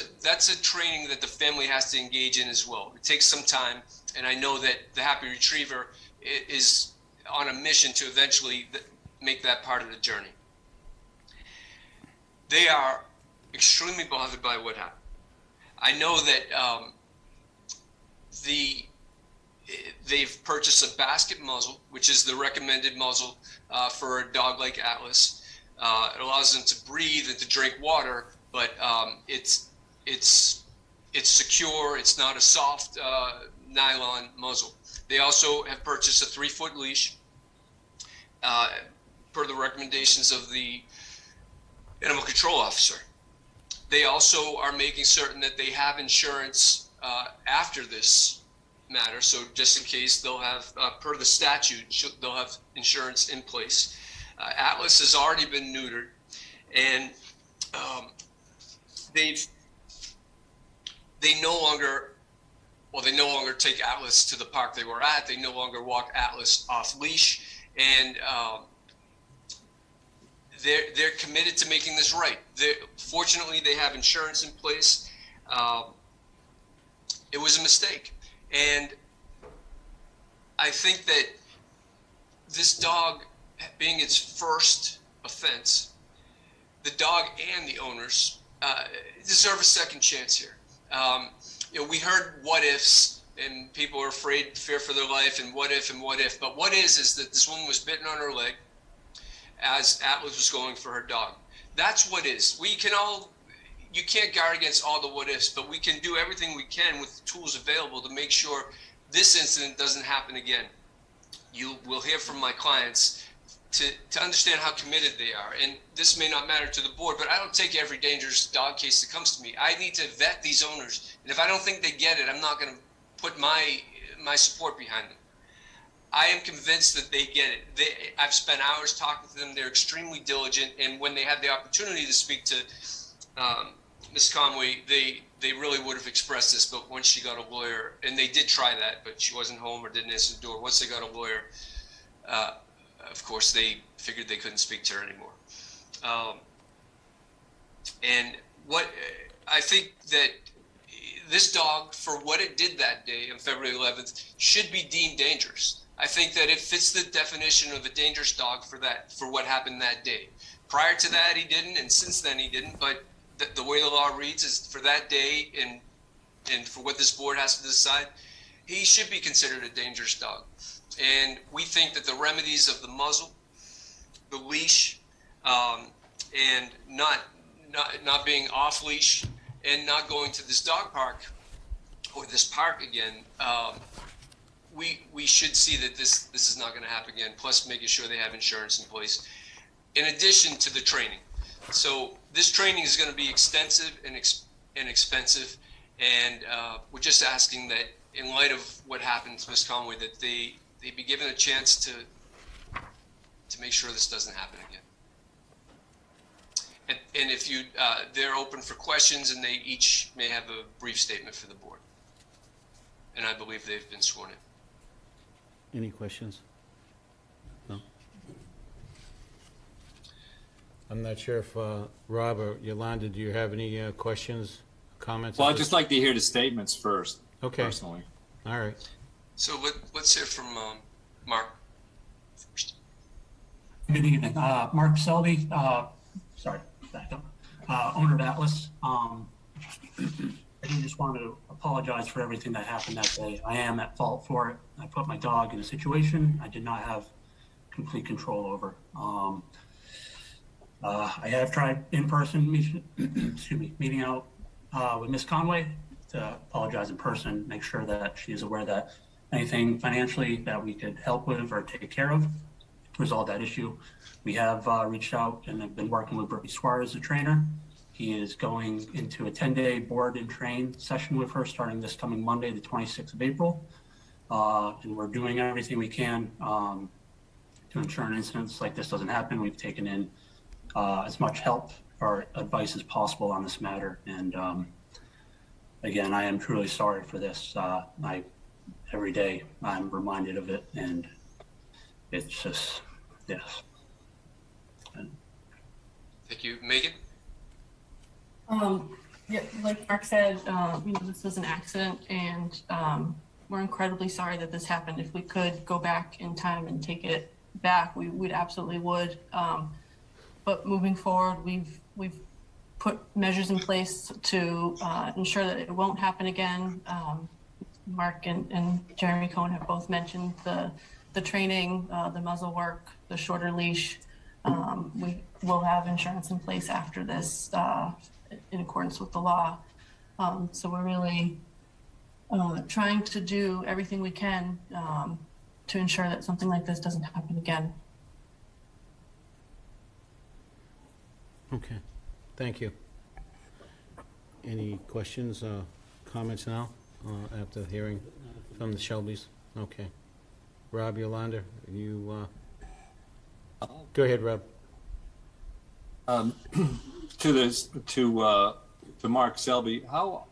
a training that the family has to engage in as well. It takes some time, and I know that the Happy Retriever is on a mission to eventually make that part of the journey. They are extremely bothered by what happened. I know that they've purchased a basket muzzle, which is the recommended muzzle for a dog like Atlas. It allows them to breathe and to drink water, but it's secure. It's not a soft nylon muzzle. They also have purchased a 3-foot leash per the recommendations of the animal control officer. They also are making certain that they have insurance after this matter. So just in case, they'll have, per the statute, they'll have insurance in place. Atlas has already been neutered, and they no longer take Atlas to the park they were at. They no longer walk Atlas off leash, and they're committed to making this right. Fortunately, they have insurance in place. It was a mistake, and I think that this dog, being its first offense, the dog and the owners deserve a second chance here. We heard what ifs, and people are fear for their life, and what if, but what is that this woman was bitten on her leg as Atlas was going for her dog. That's what is. You can't guard against all the what ifs, but we can do everything we can with the tools available to make sure this incident doesn't happen again. You will hear from my clients to understand how committed they are. And this may not matter to the board, but I don't take every dangerous dog case that comes to me. I need to vet these owners. And if I don't think they get it, I'm not going to put my support behind them. I am convinced that they get it. I've spent hours talking to them. They're extremely diligent. And when they had the opportunity to speak to Ms. Conway, they really would have expressed this, but once she got a lawyer, and they did try that, but she wasn't home or didn't answer the door. Once they got a lawyer, of course, they figured they couldn't speak to her anymore. And I think that this dog, for what it did that day on February 11th, should be deemed dangerous. I think that it fits the definition of a dangerous dog for what happened that day. Prior to that, he didn't, and since then he didn't, but the way the law reads is for that day and for what this board has to decide, he should be considered a dangerous dog. And we think that the remedies of the muzzle, the leash, and not being off leash, and not going to this dog park or this park again, we should see that this is not going to happen again. Plus, making sure they have insurance in place, in addition to the training. So this training is going to be extensive and expensive, and we're just asking that, in light of what happened to Ms. Conway, that they be given a chance to make sure this doesn't happen again. And if they're open for questions, and they each may have a brief statement for the board. And I believe they've been sworn in. Any questions? No? I'm not sure if Rob or Yolanda, do you have any questions, comments? Well, I'd just like to hear the statements first, okay. Personally. All right. So let's hear from Mark first. Good evening. Mark Selby, sorry, back up. Owner of Atlas. I do just just want to apologize for everything that happened that day. I am at fault for it. I put my dog in a situation I did not have complete control over. I have tried in-person meeting out with Ms. Conway to apologize in person, make sure that she is aware that anything financially that we could help with or take care of, resolve that issue. We have reached out and have been working with Bertie Suarez, the trainer. He is going into a 10-day board and train session with her starting this coming Monday, the 26th of April. And we're doing everything we can to ensure an incident like this doesn't happen. We've taken in as much help or advice as possible on this matter. And again, I am truly sorry for this. Every day I'm reminded of it, and it's just, yes. Thank you. Megan? Yeah, like Mark said, this was an accident, and we're incredibly sorry that this happened. If we could go back in time and take it back, we'd absolutely would. But moving forward, we've put measures in place to ensure that it won't happen again. Mark and Jeremy Cohen have both mentioned the training, the muzzle work, the shorter leash. We will have insurance in place after this in accordance with the law. So we're really trying to do everything we can to ensure that something like this doesn't happen again. Okay, thank you. Any questions, comments now, after hearing from the Shelbys? Okay. Rob Yolanda, you, go ahead, Rob. To Mark Selby, how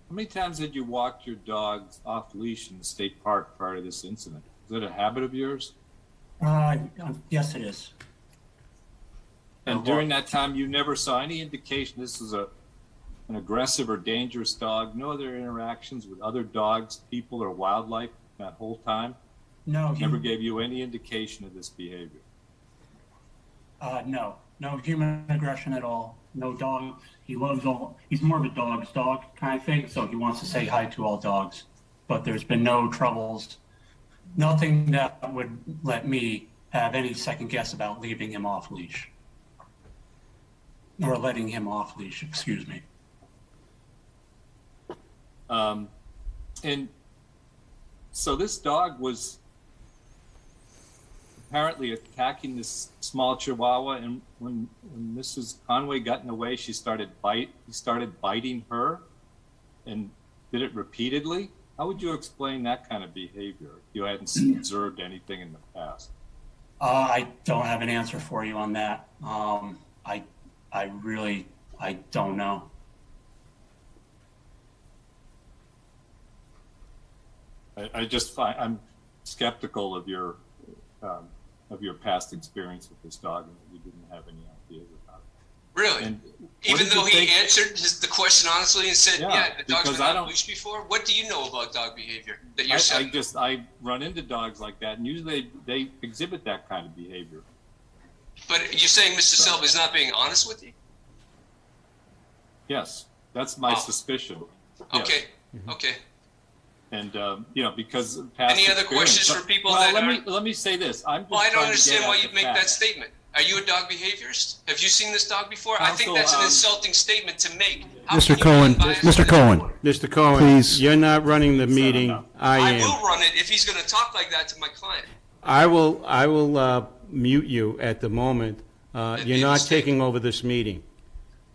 many times had you walked your dogs off leash in the state park prior to this incident? Is it a habit of yours? Yes, it is. And during that time, you never saw any indication this was an aggressive or dangerous dog? No other interactions with other dogs, people, or wildlife that whole time? No. Never gave you any indication of this behavior? No. No human aggression at all. No dog. He loves all. He's more of a dog's dog kind of thing, so he wants to say hi to all dogs. But there's been no troubles. Nothing that would let me have any second guess about leaving him off leash. Or letting him off leash, excuse me. And so this dog was apparently attacking this small Chihuahua, and when Mrs. Conway got in the way, he started biting her, and did it repeatedly. How would you explain that kind of behavior if you hadn't observed anything in the past? I don't have an answer for you on that. I really don't know. I'm skeptical of your past experience with this dog, and that you didn't have any ideas about it. Really? And even though he answered the question honestly and said, yeah the dog's been on leash before, what do you know about dog behavior that you're saying? I run into dogs like that, and usually they exhibit that kind of behavior. But you're saying Mr. Selby's not being honest with you? Yes, that's my suspicion. Okay, yes. Okay. And because past any other questions for people that let me say this. I don't understand why you make that statement. Are you a dog behaviorist? Have you seen this dog before? I think that's an insulting statement to make. Mr. Cohen, Mr. Cohen, please. You're not running the meeting. I am. will run it if he's going to talk like that to my client. I will mute you at the moment. You're not taking over this meeting.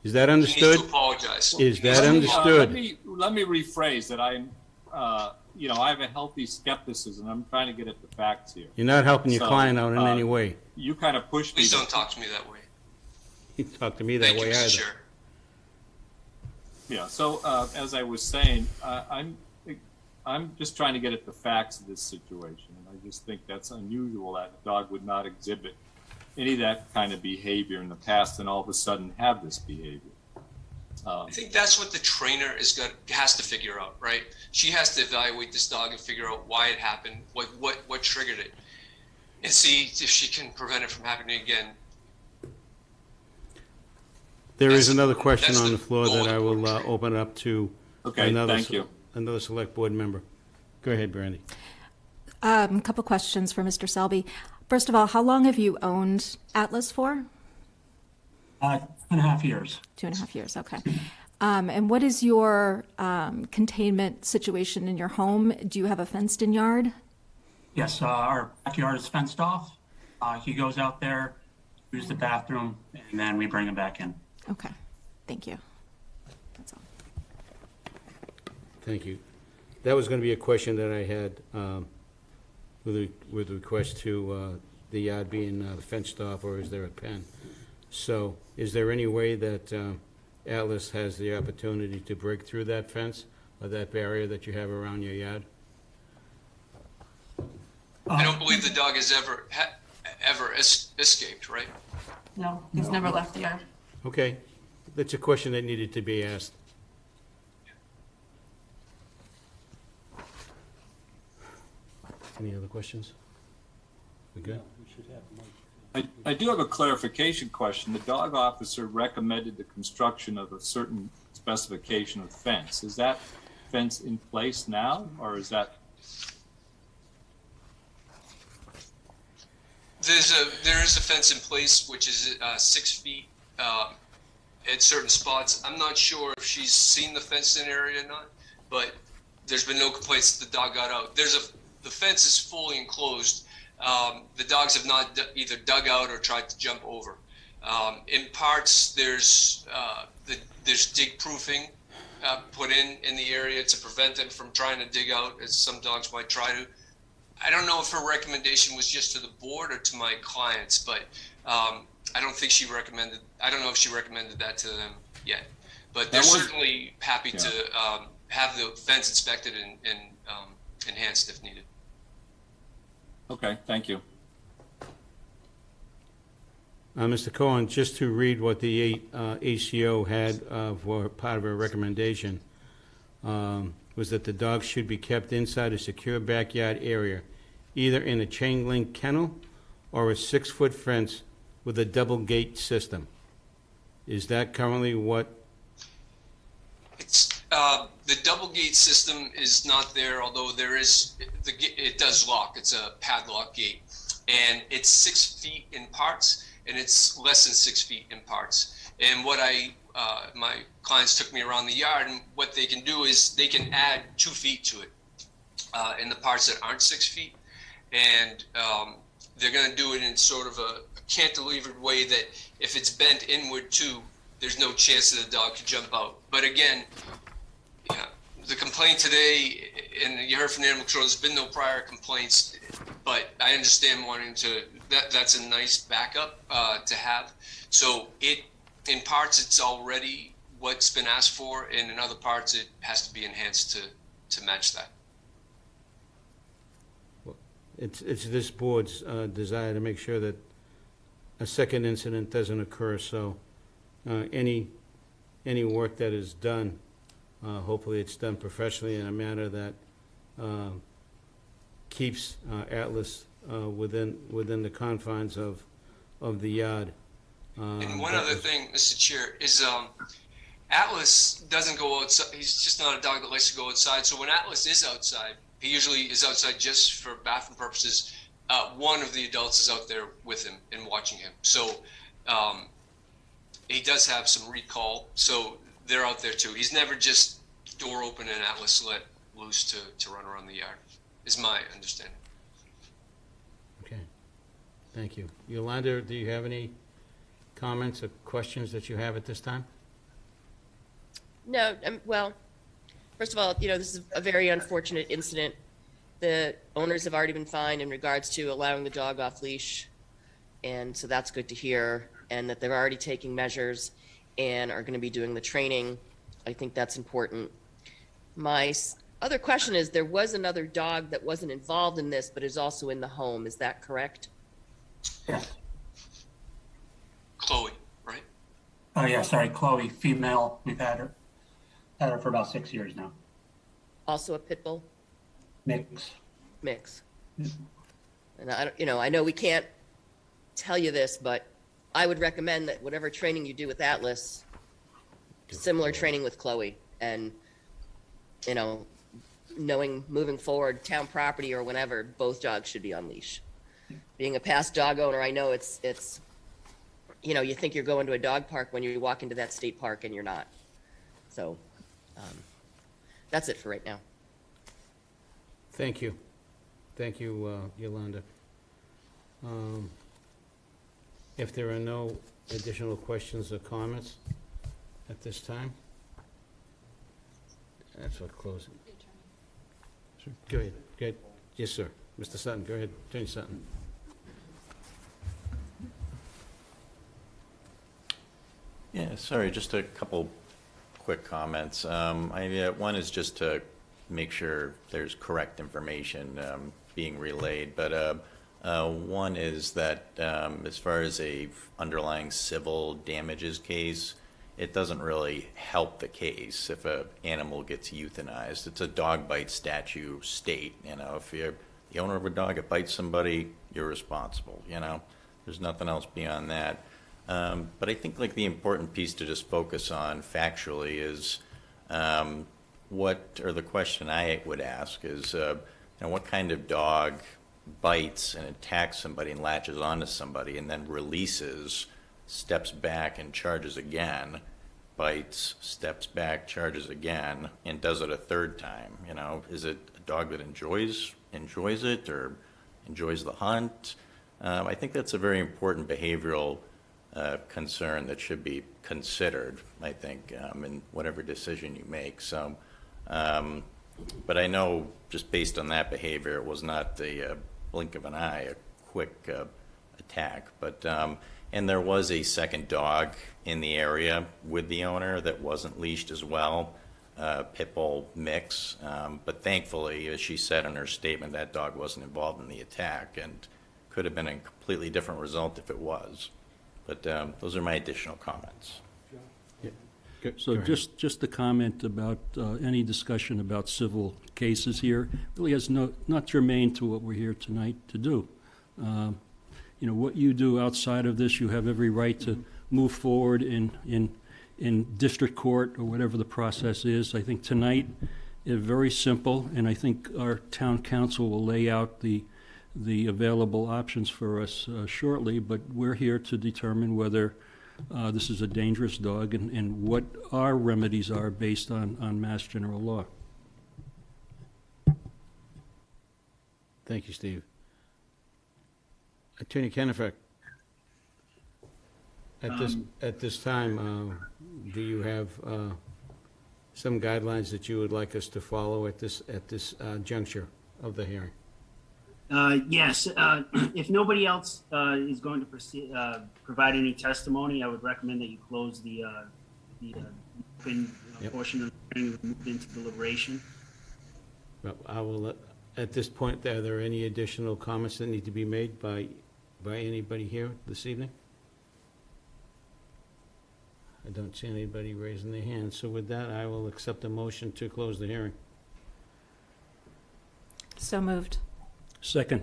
Is that understood? He needs to apologize. Is that understood? Let me rephrase that. I have a healthy skepticism. I'm trying to get at the facts here. You're not helping your client out in any way. You kind of pushed me. Please don't talk to me that way. You talk to me that way either. Sure. Yeah. So as I was saying, I'm just trying to get at the facts of this situation, and I just think that's unusual that a dog would not exhibit any of that kind of behavior in the past, and all of a sudden have this behavior. I think that's what the trainer has to figure out, right? She has to evaluate this dog and figure out why it happened, what triggered it, and see if she can prevent it from happening again. There is another question on the floor that I will open up to Okay, thank you. Another select board member. Go ahead, Brandy. A couple questions for Mr. Selby. First of all, how long have you owned Atlas for? 2.5 years. 2.5 years, okay. And what is your containment situation in your home? Do you have a fenced-in yard? Yes, our backyard is fenced off. He goes out there, uses the bathroom, and then we bring him back in. Okay, thank you. That's all. Thank you. That was going to be a question that I had with request to the yard being fenced off, or is there a pen? So is there any way that Atlas has the opportunity to break through that fence or that barrier that you have around your yard? I don't believe the dog has ever escaped, right? No, he's never left the yard. Okay, that's a question that needed to be asked. Any other questions? We good? I do have a clarification question. The dog officer recommended the construction of a certain specification of fence. Is that fence in place now, or is that? There is a fence in place, which is 6 feet at certain spots. I'm not sure if she's seen the fenced-in area or not, but there's been no complaints that the dog got out. The fence is fully enclosed. The dogs have not either dug out or tried to jump over. In parts, there's dig proofing put in the area to prevent them from trying to dig out, as some dogs might try to. I don't know if her recommendation was just to the board or to my clients, but I don't think she recommended. I don't know if she recommended that to them yet. But they're certainly happy to have the fence inspected and enhanced if needed. Okay, thank you. Mr. Cohen, just to read what the ACO had for part of her recommendation, was that the dog should be kept inside a secure backyard area, either in a chain link kennel or a 6-foot fence with a double gate system. Is that currently what? It's the double gate system is not there, although there is it does lock. It's a padlock gate, and it's 6 feet in parts, and it's less than 6 feet in parts. And what my clients took me around the yard, and what they can do is they can add 2 feet to it in the parts that aren't 6 feet, and they're going to do it in sort of a cantilevered way that if it's bent inward too, there's no chance that the dog could jump out. But again, the complaint today, and you heard from the animal control, there's been no prior complaints, but I understand wanting to, that's a nice backup to have. So in parts, it's already what's been asked for, and in other parts, it has to be enhanced to match that. It's this board's desire to make sure that a second incident doesn't occur, so any work that is done, hopefully it's done professionally in a manner that keeps Atlas within the confines of the yard. And one other thing, Mr. Chair, is Atlas doesn't go outside. He's just not a dog that likes to go outside. So when Atlas is outside, he usually is outside just for bathroom purposes. One of the adults is out there with him and watching him. So he does have some recall. So they're out there too. He's never just door open and Atlas let loose to run around the yard, is my understanding. Okay, thank you. Yolanda, do you have any comments or questions that you have at this time? No, well, first of all, this is a very unfortunate incident. The owners have already been fined in regards to allowing the dog off leash, and so that's good to hear, and that they're already taking measures and are going to be doing the training. I think that's important. My other question is, there was another dog that wasn't involved in this, but is also in the home. Is that correct? Yeah. Chloe, right? Oh, yeah, sorry, Chloe, female. We've had her for about 6 years now. Also a pit bull? Mix. And I know we can't tell you this, but I would recommend that whatever training you do with Atlas, similar training with Chloe. And you know, knowing moving forward, town property or whenever, both dogs should be on leash. Being a past dog owner, I know it's, you know, you think you're going to a dog park when you walk into that state park and you're not. So, that's it for right now. Thank you. Thank you, Yolanda. If there are no additional questions or comments at this time, that's what closing. Sure. Go ahead. Go ahead. Yes, sir. Mr. Sutton, go ahead. Attorney Sutton. Yeah, sorry, just a couple quick comments. One is just to make sure there's correct information being relayed, but one is that as far as a underlying civil damages case, it doesn't really help the case if an animal gets euthanized. It's a dog bite statute state, you know, if you're the owner of a dog that bites somebody, you're responsible, you know. There's nothing else beyond that. But I think like the important piece to just focus on factually is the question I would ask is, you know, what kind of dog bites and attacks somebody and latches onto somebody and then releases, steps back and charges again, bites, steps back, charges again, and does it a third time? You know, is it a dog that enjoys it or enjoys the hunt? I think that's a very important behavioral concern that should be considered, I think, in whatever decision you make. So, but I know just based on that behavior, it was not the blink of an eye, a quick attack. But and there was a second dog in the area with the owner that wasn't leashed as well, pit bull mix. But thankfully, as she said in her statement, that dog wasn't involved in the attack and could have been a completely different result if it was. But those are my additional comments. Yeah. So just a comment about any discussion about civil cases here really has not germane to what we're here tonight to do. You know, what you do outside of this, you have every right to move forward in district court or whatever the process is. I think tonight is very simple, and I think our town council will lay out the available options for us shortly, but we're here to determine whether this is a dangerous dog and what our remedies are based on Mass General Law. Thank you, Steve. Attorney Kennefer, at this time, do you have some guidelines that you would like us to follow at this juncture of the hearing? Yes, if nobody else is going to provide any testimony, I would recommend that you close the open portion of the hearing and move into deliberation. Well, I will. At this point, are there any additional comments that need to be made by anybody here this evening? I don't see anybody raising their hand. So with that, I will accept a motion to close the hearing. So moved. Second.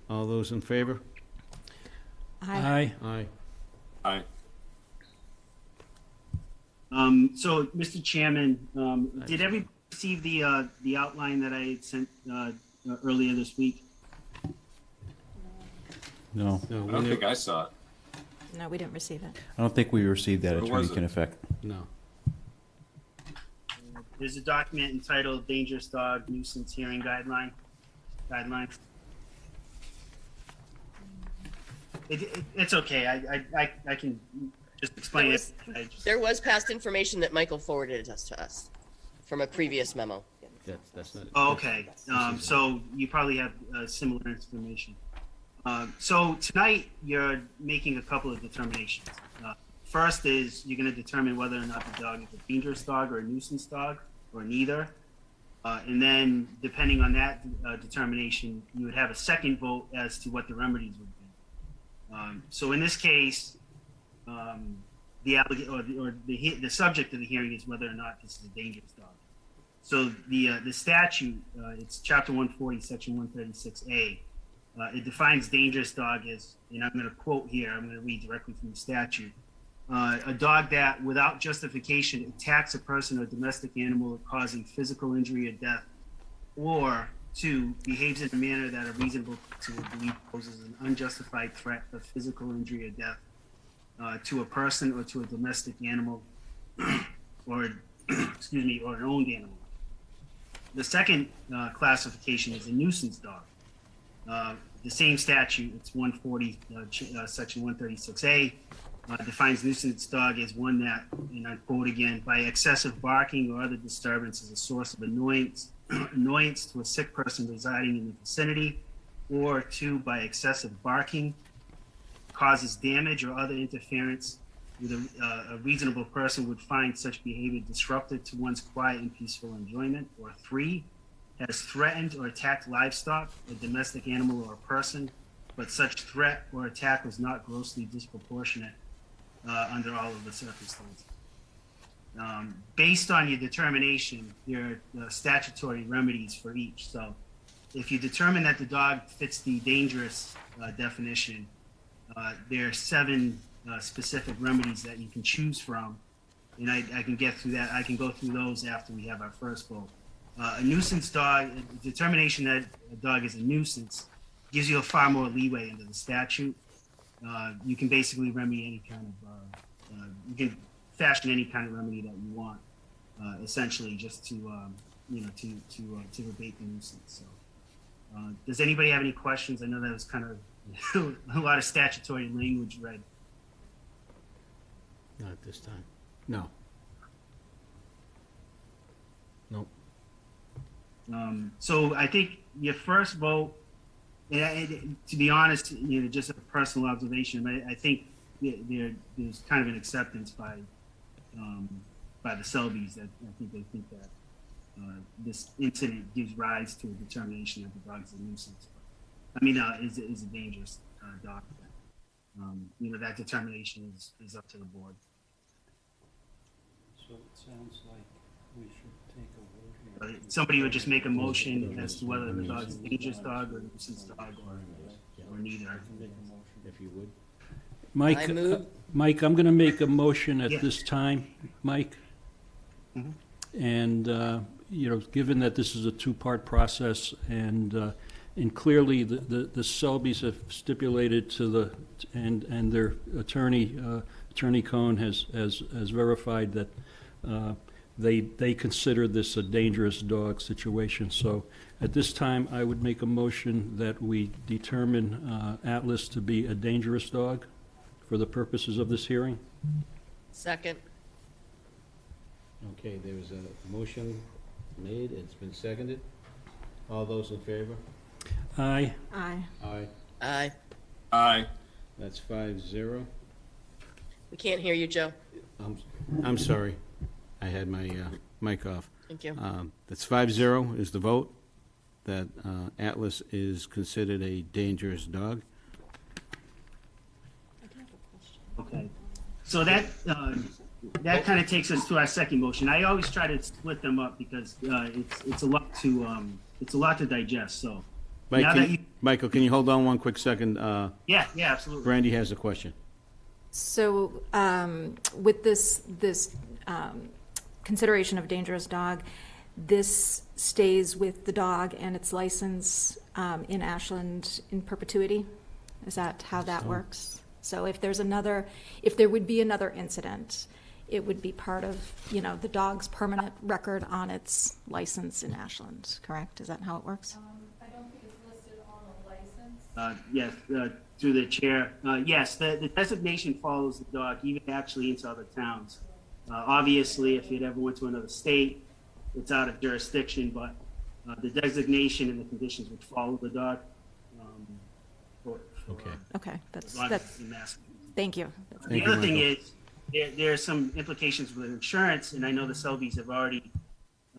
All those in favor? Aye. Aye. Aye. So, Mr. Chairman, did everybody receive the outline that I had sent earlier this week? No. I don't think I saw it. No, we didn't receive it. I don't think we received that, Where Attorney was it? Kennefer. No. There's a document entitled Dangerous Dog Nuisance Hearing Guidelines. It's okay. I can just explain it. There was past information that Michael forwarded to us from a previous memo. That's not. Oh, okay. So you probably have similar information. So tonight you're making a couple of determinations. First is you're going to determine whether or not the dog is a dangerous dog or a nuisance dog or neither. And then depending on that determination, you would have a second vote as to what the remedies would be. So in this case, the subject of the hearing is whether or not this is a dangerous dog. So the statute, it's Chapter 140, Section 136A. It defines dangerous dog as, and I'm going to quote here, I'm going to read directly from the statute. A dog that, without justification, attacks a person or domestic animal, causing physical injury or death, or 2, behaves in a manner that a reasonable person would believe poses an unjustified threat of physical injury or death to a person or to a domestic animal, or excuse me, or an owned animal. The second classification is a nuisance dog. The same statute, it's 140, section 136A, defines nuisance dog as one that, and I quote again, by excessive barking or other disturbance is a source of annoyance to a sick person residing in the vicinity, or 2, by excessive barking, causes damage or other interference with a reasonable person would find such behavior disruptive to one's quiet and peaceful enjoyment, or 3, has threatened or attacked livestock, a domestic animal or a person, but such threat or attack was not grossly disproportionate under all of the circumstances. Based on your determination, there are statutory remedies for each. So if you determine that the dog fits the dangerous definition, there are 7 specific remedies that you can choose from, and I can get through that. I can go through those after we have our first vote. A nuisance dog, determination that a dog is a nuisance gives you a far more leeway under the statute. You can basically remedy any kind of, you can fashion any kind of remedy that you want, essentially just to, to abate the nuisance. So, does anybody have any questions? I know that was kind of a lot of statutory language read. Not at this time. No. Nope. So I think your first vote, to be honest, just a personal observation, I think there's kind of an acceptance by the Selby's that I think they think that this incident gives rise to a determination that the dog is a nuisance. I mean, is a dangerous dog. That determination is up to the board. So it sounds like we should take a vote here. Somebody would just make a motion as to whether the dog is a dangerous dog or a nuisance dog or neither. If you would. Mike, I'm going to make a motion at this time, Mike. And, given that this is a 2-part process and clearly the Selby's have stipulated to and their attorney, Attorney Cohn has verified that they consider this a dangerous dog situation. So at this time, I would make a motion that we determine Atlas to be a dangerous dog for the purposes of this hearing. Second. Okay, there is a motion made. It's been seconded. All those in favor? Aye. Aye. Aye. Aye. Aye. That's 5-0. We can't hear you, Joe. I'm sorry. I had my mic off. Thank you. That's 5-0 is the vote, that Atlas is considered a dangerous dog. Okay. So that kind of takes us to our second motion. I always try to split them up because it's a lot to digest. So Michael, can you hold on one quick second? Yeah, absolutely. Brandy has a question. So with this consideration of dangerous dog, this stays with the dog and its license in Ashland in perpetuity? Is that how that works? So if there would be another incident, it would be part of, the dog's permanent record on its license in Ashland, correct? Is that how it works? I don't think it's listed on the license. Yes, through the chair. Yes, the designation follows the dog, even actually into other towns. Obviously, if it ever went to another state, it's out of jurisdiction, but the designation and the conditions would follow the dog. Okay, that's thank you. The other thing is, there are some implications with insurance, and I know the Selby's have already,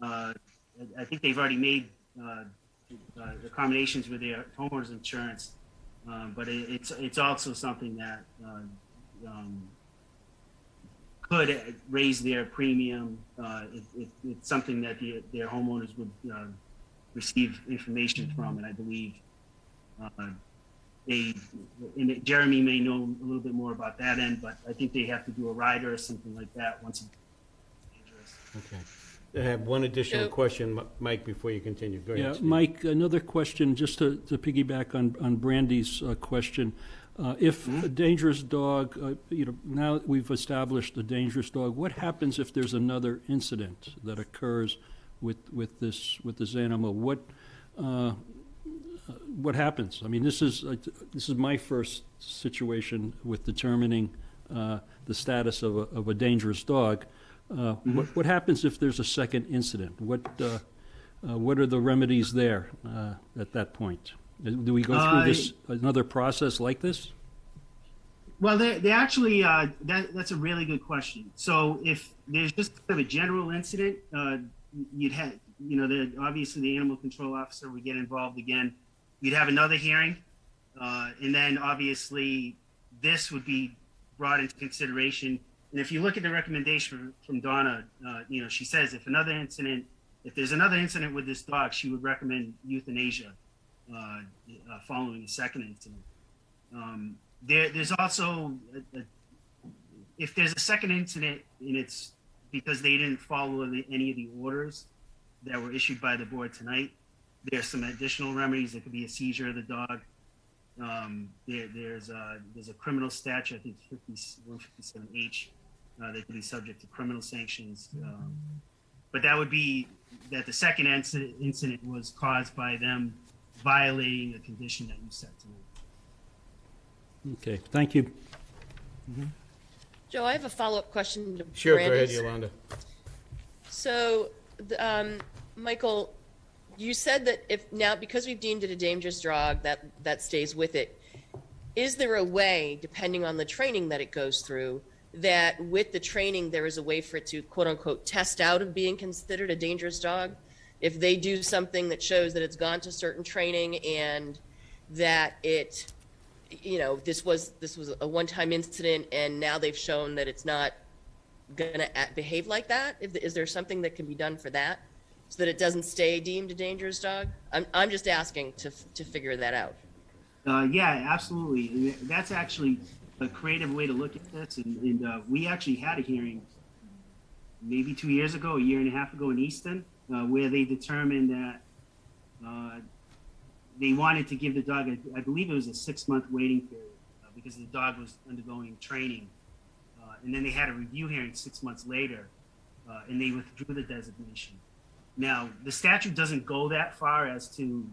I think they've already made accommodations with their homeowners insurance, but it's also something that could raise their premium. It's something that their homeowners would receive information from, and I believe Jeremy may know a little bit more about that end, but I think they have to do a rider or something like that once it's dangerous. Okay. I have one additional question, Mike, before you continue. Go ahead, Yeah, Steve. Mike, another question, just to piggyback on Brandy's question. If a dangerous dog, now we've established a dangerous dog, what happens if there's another incident that occurs with this animal? What happens? I mean, this is my first situation with determining the status of a dangerous dog. What happens if there's a second incident? What are the remedies there at that point? Do we go through another process like this? Well, they actually, that's a really good question. So if there's just kind of a general incident, you'd have, obviously the animal control officer would get involved again. You'd have another hearing, and then obviously this would be brought into consideration. And if you look at the recommendation from Donna, she says if there's another incident with this dog, she would recommend euthanasia following a second incident. There's also, if there's a second incident and it's because they didn't follow any of the orders that were issued by the board tonight, there's some additional remedies. There could be a seizure of the dog. There's a criminal statute, I think 157H, they could be subject to criminal sanctions. But that would be that the second incident was caused by them violating a condition that you set tonight. Okay, thank you. Joe, I have a follow-up question to Sure, go Brandy's. ahead, Yolanda. So, Michael, you said that because we've deemed it a dangerous dog, that stays with it. Is there a way, depending on the training that it goes through, that with the training there is a way for it to quote unquote test out of being considered a dangerous dog? If they do something that shows that it's gone to certain training and that it, this was a one-time incident and now they've shown that it's not gonna behave like that, is there something that can be done for that so that it doesn't stay deemed a dangerous dog? I'm just asking to figure that out. Yeah, absolutely. That's actually a creative way to look at this. And we actually had a hearing maybe 2 years ago, a year and a half ago in Easton, where they determined that they wanted to give the dog, I believe it was a 6-month waiting period because the dog was undergoing training. And then they had a review hearing 6 months later, and they withdrew the designation. Now, the statute doesn't go that far as to,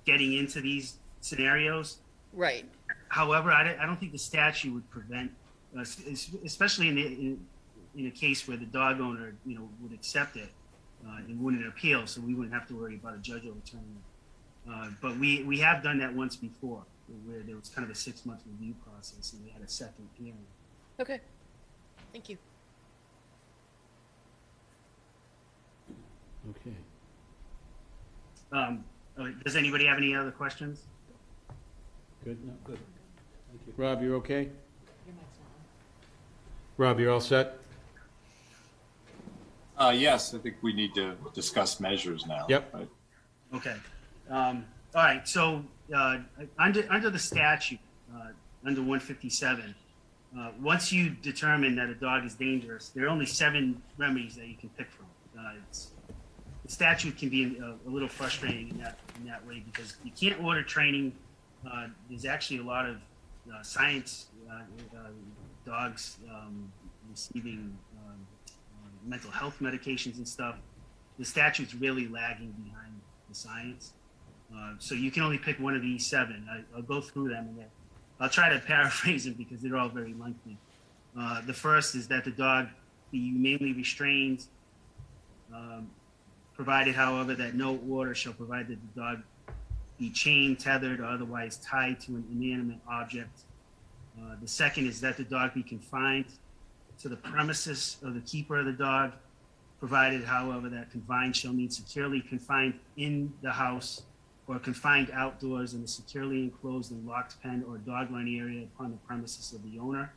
getting into these scenarios. Right. However, I don't think the statute would prevent, especially in a case where the dog owner, would accept it and wouldn't appeal, so we wouldn't have to worry about a judge overturning it. But we have done that once before, where there was kind of a 6-month review process, and we had a second hearing. Okay. Thank you. Okay. Does anybody have any other questions? Good? No, good. Thank you. Rob, you're okay? Rob, you're all set? Yes, I think we need to discuss measures now. Yep. Right? Okay. All right. So under the statute, under 157, once you determine that a dog is dangerous, there are only 7 remedies that you can pick from. The statute can be a little frustrating in that way because you can't order training. There's actually a lot of science dogs receiving mental health medications and stuff. The statute's really lagging behind the science. So you can only pick one of these 7. I'll go through them and I'll try to paraphrase them because they're all very lengthy. The first is that the dog be humanely restrained, provided, however, that no order shall provide that the dog be chained, tethered, or otherwise tied to an inanimate object. The second is that the dog be confined to the premises of the keeper of the dog, provided, however, that confined shall mean securely confined in the house or confined outdoors in a securely enclosed and locked pen or dog run area upon the premises of the owner.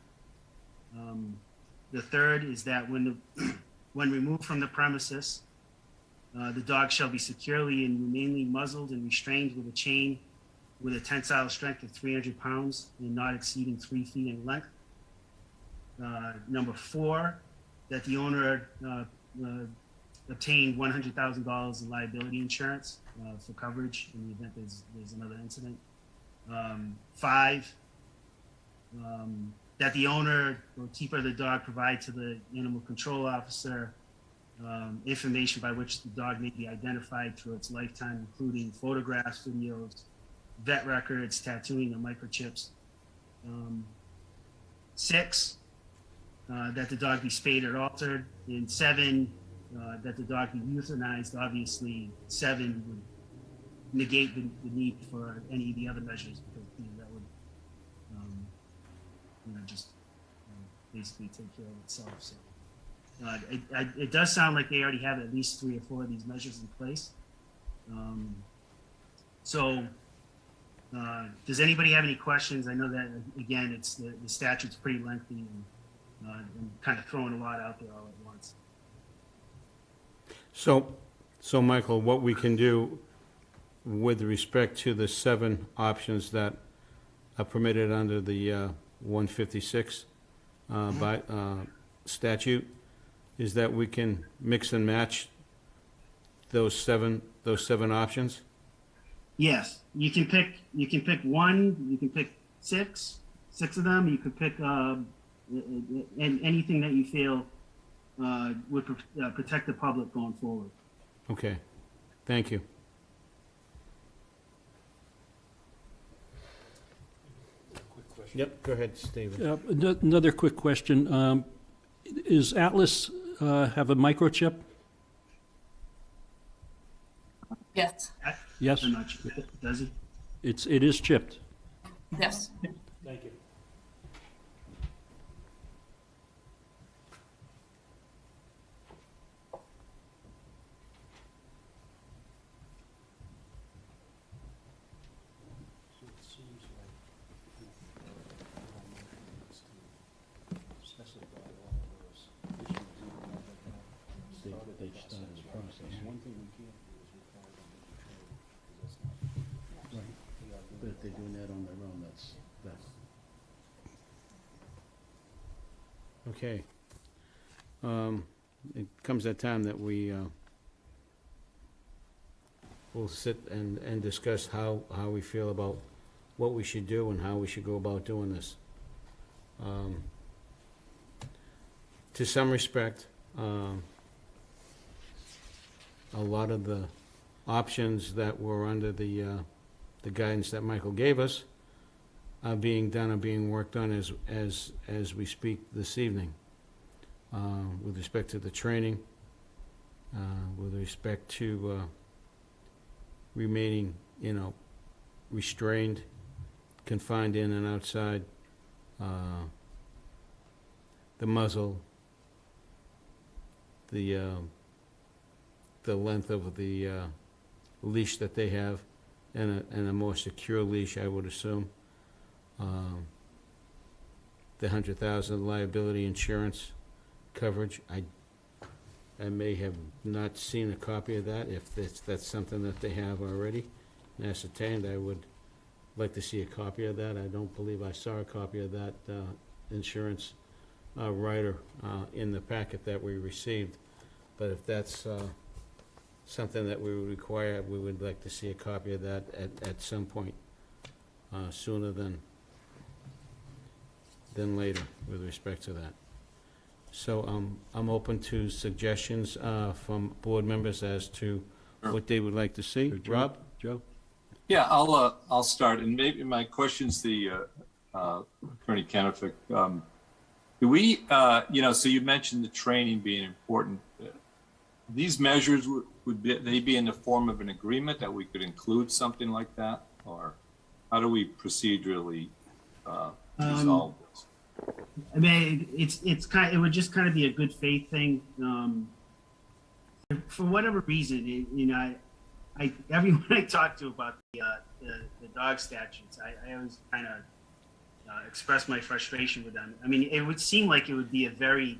The third is that when removed from the premises, the dog shall be securely and humanely muzzled and restrained with a chain with a tensile strength of 300 pounds and not exceeding 3 feet in length. Number 4, that the owner obtain $100,000 in liability insurance for coverage in the event there's another incident. 5, that the owner or keeper of the dog provide to the animal control officer information by which the dog may be identified through its lifetime, including photographs, videos, vet records, tattooing, and microchips. 6, that the dog be spayed or altered. And 7, that the dog be euthanized. Obviously, 7 would negate the need for any of the other measures, because that would just basically take care of itself. So it does sound like they already have at least 3 or 4 of these measures in place. Does anybody have any questions? I know that, again, it's the statute's pretty lengthy and kind of throwing a lot out there all at once. So Michael, what we can do with respect to the 7 options that are permitted under the 156 by statute is that we can mix and match those seven options? Yes, you can pick 1, you can pick 6 of them. You could pick anything that you feel would protect the public going forward. Okay, thank you. Yep, go ahead, Stephen. Another quick question. Is Atlas have a microchip? Yes. Yes? I'm not sure. Does it? It is chipped. Yes. Thank you. But if they're doing that on their own, that's. Okay. It comes that time that we will sit and discuss how we feel about what we should do and how we should go about doing this. To some respect, a lot of the options that were under the guidance that Michael gave us are being done, are being worked on as we speak this evening, with respect to the training, with respect to remaining, restrained, confined in and outside, the muzzle, the length of the leash that they have, and a more secure leash, I would assume. The $100,000 liability insurance coverage. I may have not seen a copy of that. If that's something that they have already and ascertained, I would like to see a copy of that. I don't believe I saw a copy of that insurance rider in the packet that we received. But if that's something that we would require, we would like to see a copy of that at some point, sooner than later with respect to that. So I'm open to suggestions from board members as to what they would like to see. Rob? Joe? Yeah, I'll start, and maybe my question's the Attorney Kennefic. Do we, so you mentioned the training being important. These measures would they be in the form of an agreement that we could include something like that, or how do we procedurally resolve this? I mean, it would just kind of be a good faith thing. For whatever reason, everyone I talk to about the dog statutes, I always kind of express my frustration with them. I mean, it would seem like it would be a very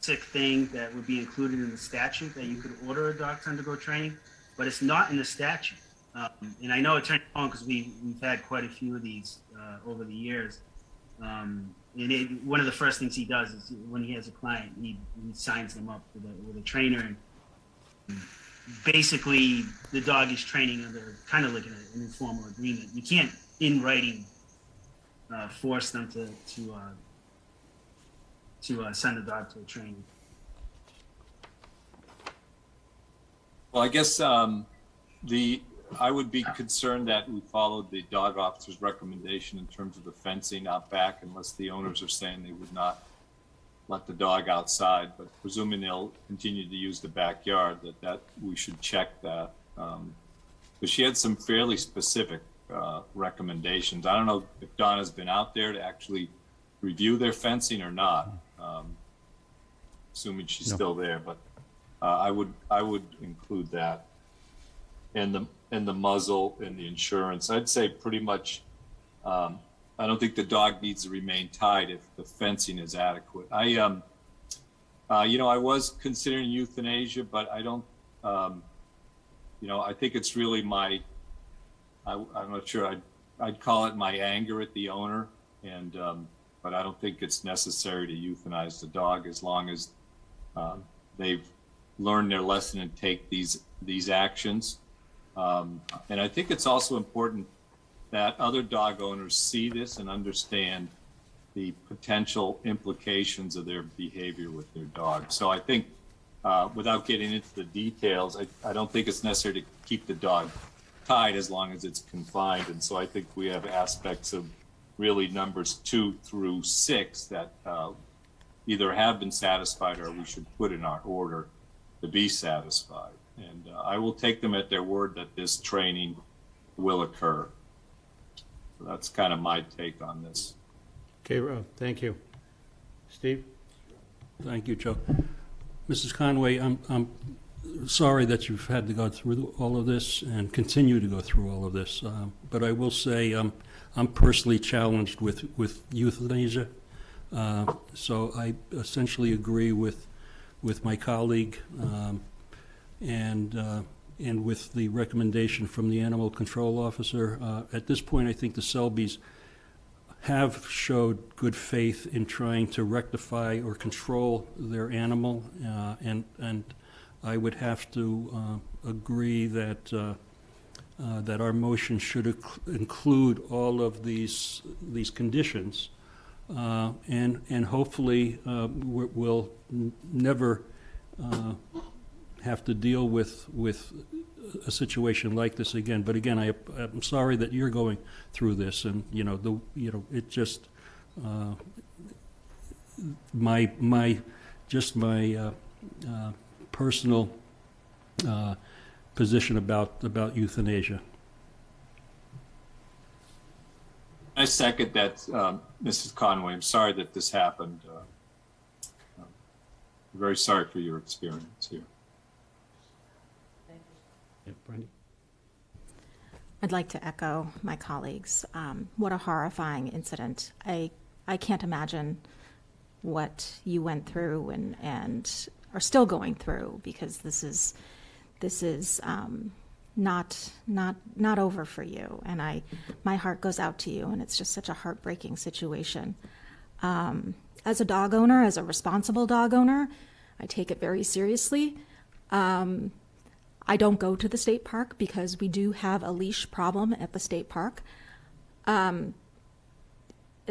sick thing that would be included in the statute, that you could order a dog to undergo training, but it's not in the statute. And I know Attorney Cohen because we've had quite a few of these over the years. And one of the first things he does is when he has a client, he signs them up with a trainer. And basically, the dog is training under kind of like an informal agreement. You can't, in writing, force them to send the dog to a trainer. Well, I guess I would be concerned that we followed the dog officer's recommendation in terms of the fencing out back, unless the owners are saying they would not let the dog outside. But presuming they'll continue to use the backyard, that we should check that. But she had some fairly specific recommendations. I don't know if Donna's been out there to actually review their fencing or not. Assuming she's still there, but I would include that. And the muzzle and the insurance. I'd say pretty much, I don't think the dog needs to remain tied if the fencing is adequate. I was considering euthanasia, but I don't, I think it's really I'm not sure, I'd call it my anger at the owner, and but I don't think it's necessary to euthanize the dog as long as they've learned their lesson and take these actions. And I think it's also important that other dog owners see this and understand the potential implications of their behavior with their dog. So I think, without getting into the details, I don't think it's necessary to keep the dog tied as long as it's confined. And so I think we have aspects of really numbers 2 through 6 that either have been satisfied or we should put in our order to be satisfied. And I will take them at their word that this training will occur. So that's kind of my take on this. Okay, Rob, thank you. Steve? Thank you, Joe. Mrs. Conway, I'm sorry that you've had to go through all of this and continue to go through all of this. But I will say I'm personally challenged with euthanasia. So I essentially agree with my colleague and with the recommendation from the animal control officer. At this point, I think the Selbys have showed good faith in trying to rectify or control their animal, and I would have to agree that that our motion should include all of these conditions, and hopefully we'll never have to deal with a situation like this again. But again, I'm sorry that you're going through this, and it just my personal position about euthanasia. I second that, Mrs. Conway. I'm sorry that this happened. I'm very sorry for your experience here. Yeah, Brandy? I'd like to echo my colleagues. What a horrifying incident. I can't imagine what you went through and are still going through, because this is not over for you. And my heart goes out to you, and it's just such a heartbreaking situation. As a dog owner, as a responsible dog owner, I take it very seriously. I don't go to the state park because we do have a leash problem at the state park. And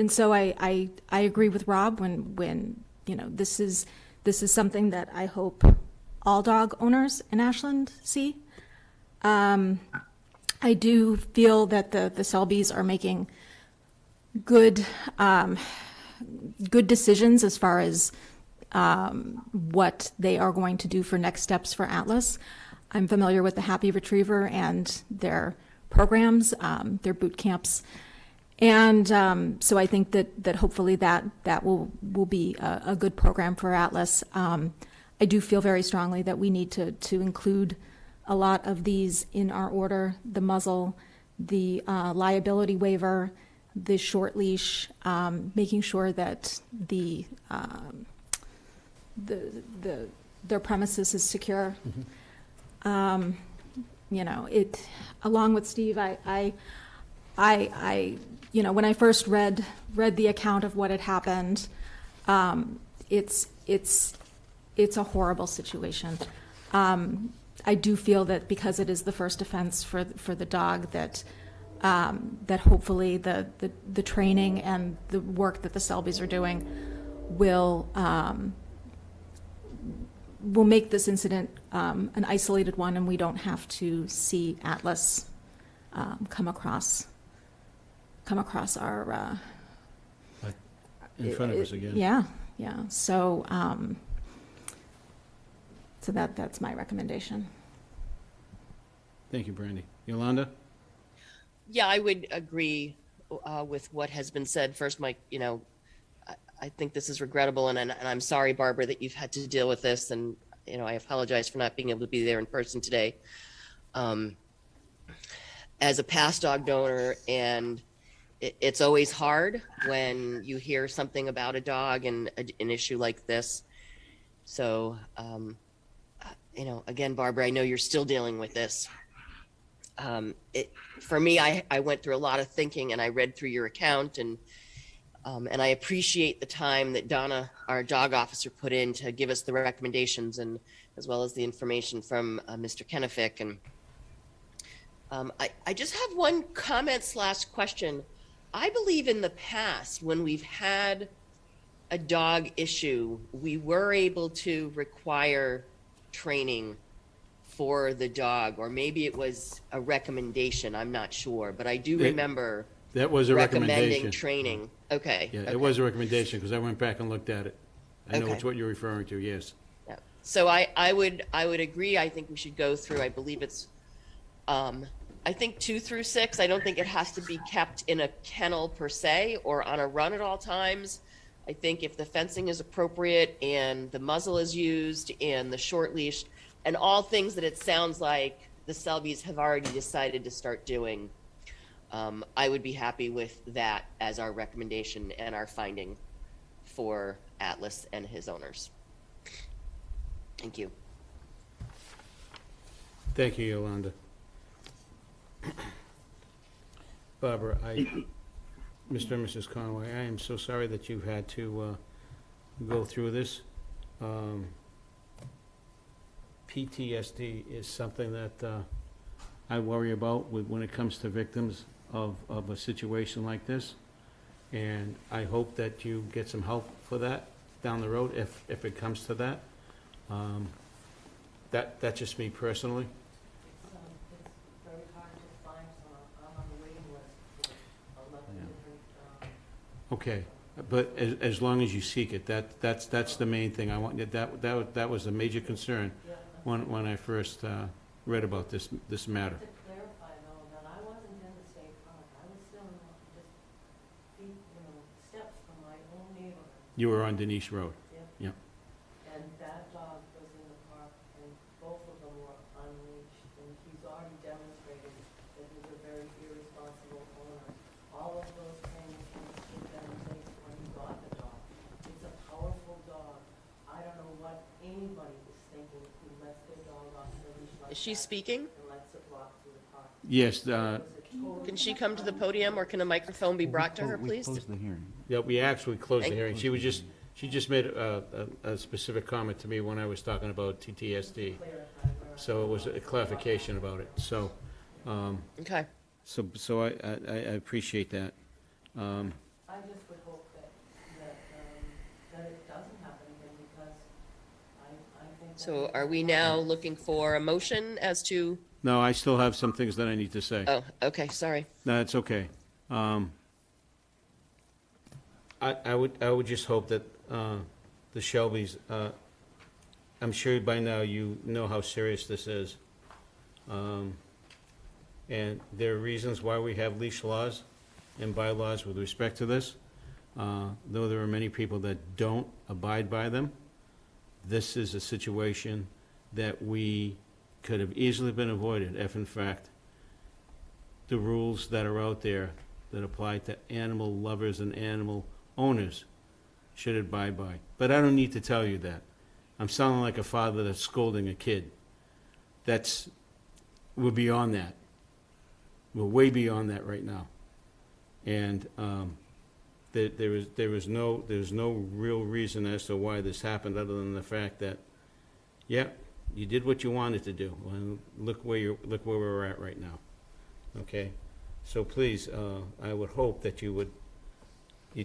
so I agree with Rob when this is something that I hope all dog owners in Ashland see. I do feel that the Selbys are making good decisions as far as what they are going to do for next steps for Atlas. I'm familiar with the Happy Retriever and their programs, their boot camps. And so I think that hopefully that will be a good program for Atlas. I do feel very strongly that we need to include a lot of these in our order: the muzzle, the liability waiver, the short leash, making sure that their premises is secure. Mm-hmm. you know, along with Steve, you know, when I first read the account of what had happened, it's a horrible situation. I do feel that because it is the first offense for the dog, that hopefully the training and the work that the Selbys are doing will make this incident an isolated one, and we don't have to see Atlas come across our in front of us again. Yeah. So that's my recommendation. Thank you, Brandy. Yolanda? Yeah, I would agree with what has been said. First, Mike, you know, I think this is regrettable, and I'm sorry, Barbara, that you've had to deal with this, and, you know, I apologize for not being able to be there in person today. As a past dog donor, and it's always hard when you hear something about a dog and an issue like this. So, you know, again, Barbara, I know you're still dealing with this. For me, I went through a lot of thinking, and I read through your account, and I appreciate the time that Donna, our dog officer, put in to give us the recommendations, and as well as the information from Mr. Kennefick. And I just have one comment / question. I believe in the past, when we've had a dog issue, we were able to require training for the dog, or maybe it was a recommendation, I'm not sure, but I do remember that was a recommending recommendation. Training. Okay. Yeah, okay. it was a recommendation, because I went back and looked at it. I know Okay. it's what you're referring to, yes. Yeah. So I would agree. I think we should go through, I believe it's, I think 2 through 6. I don't think it has to be kept in a kennel per se or on a run at all times. I think if the fencing is appropriate and the muzzle is used and the short leash and all things that it sounds like the Selbys have already decided to start doing, I would be happy with that as our recommendation and our finding for Atlas and his owners. Thank you. Thank you, Yolanda. Barbara, Mr. and Mrs. Conway, I am so sorry that you've had to go through this. PTSD is something that I worry about when it comes to victims of a situation like this. And I hope that you get some help for that down the road if it comes to that. That's just me personally. It's very hard to find someone. I'm on the waiting list for 11 different. Okay, but as long as you seek it, that's the main thing. I want that was a major concern when I first read about this matter. To clarify though, that I wasn't in the state park. I was still in just feet, steps from my own neighborhood. You were on Denise Road. Yep. And that dog was in the park, and both of them were unleashed. And he's already demonstrated that he's a very irresponsible owner. All of those trainings should have been in place when he got the dog. It's a powerful dog. I don't know what anybody is thinking who lets their dog off the leash like Is she that speaking? and lets it walk through the park. Yes. Can she come to the podium, or can a microphone be brought to her, please? We closed the hearing. Yeah, we actually closed the Thank- hearing. She just made a specific comment to me when I was talking about TTSD. So it was a clarification about it. So, Okay. so I appreciate that. I just would hope that it doesn't happen again, because I think. So are we now looking for a motion as to, No, I still have some things that I need to say. oh, okay, sorry. No, it's okay. I would just hope that the Shelbys, I'm sure by now you know how serious this is. And there are reasons why we have leash laws and bylaws with respect to this. Though there are many people that don't abide by them, this is a situation that we could have easily been avoided if, in fact, the rules that are out there that apply to animal lovers and animal owners should abide by. But I don't need to tell you that. I'm sounding like a father that's scolding a kid. we're beyond that. We're way beyond that right now. And there's no real reason as to why this happened, other than the fact that, yeah, you did what you wanted to do. Well, look where we're at right now. Okay, so please, I would hope that you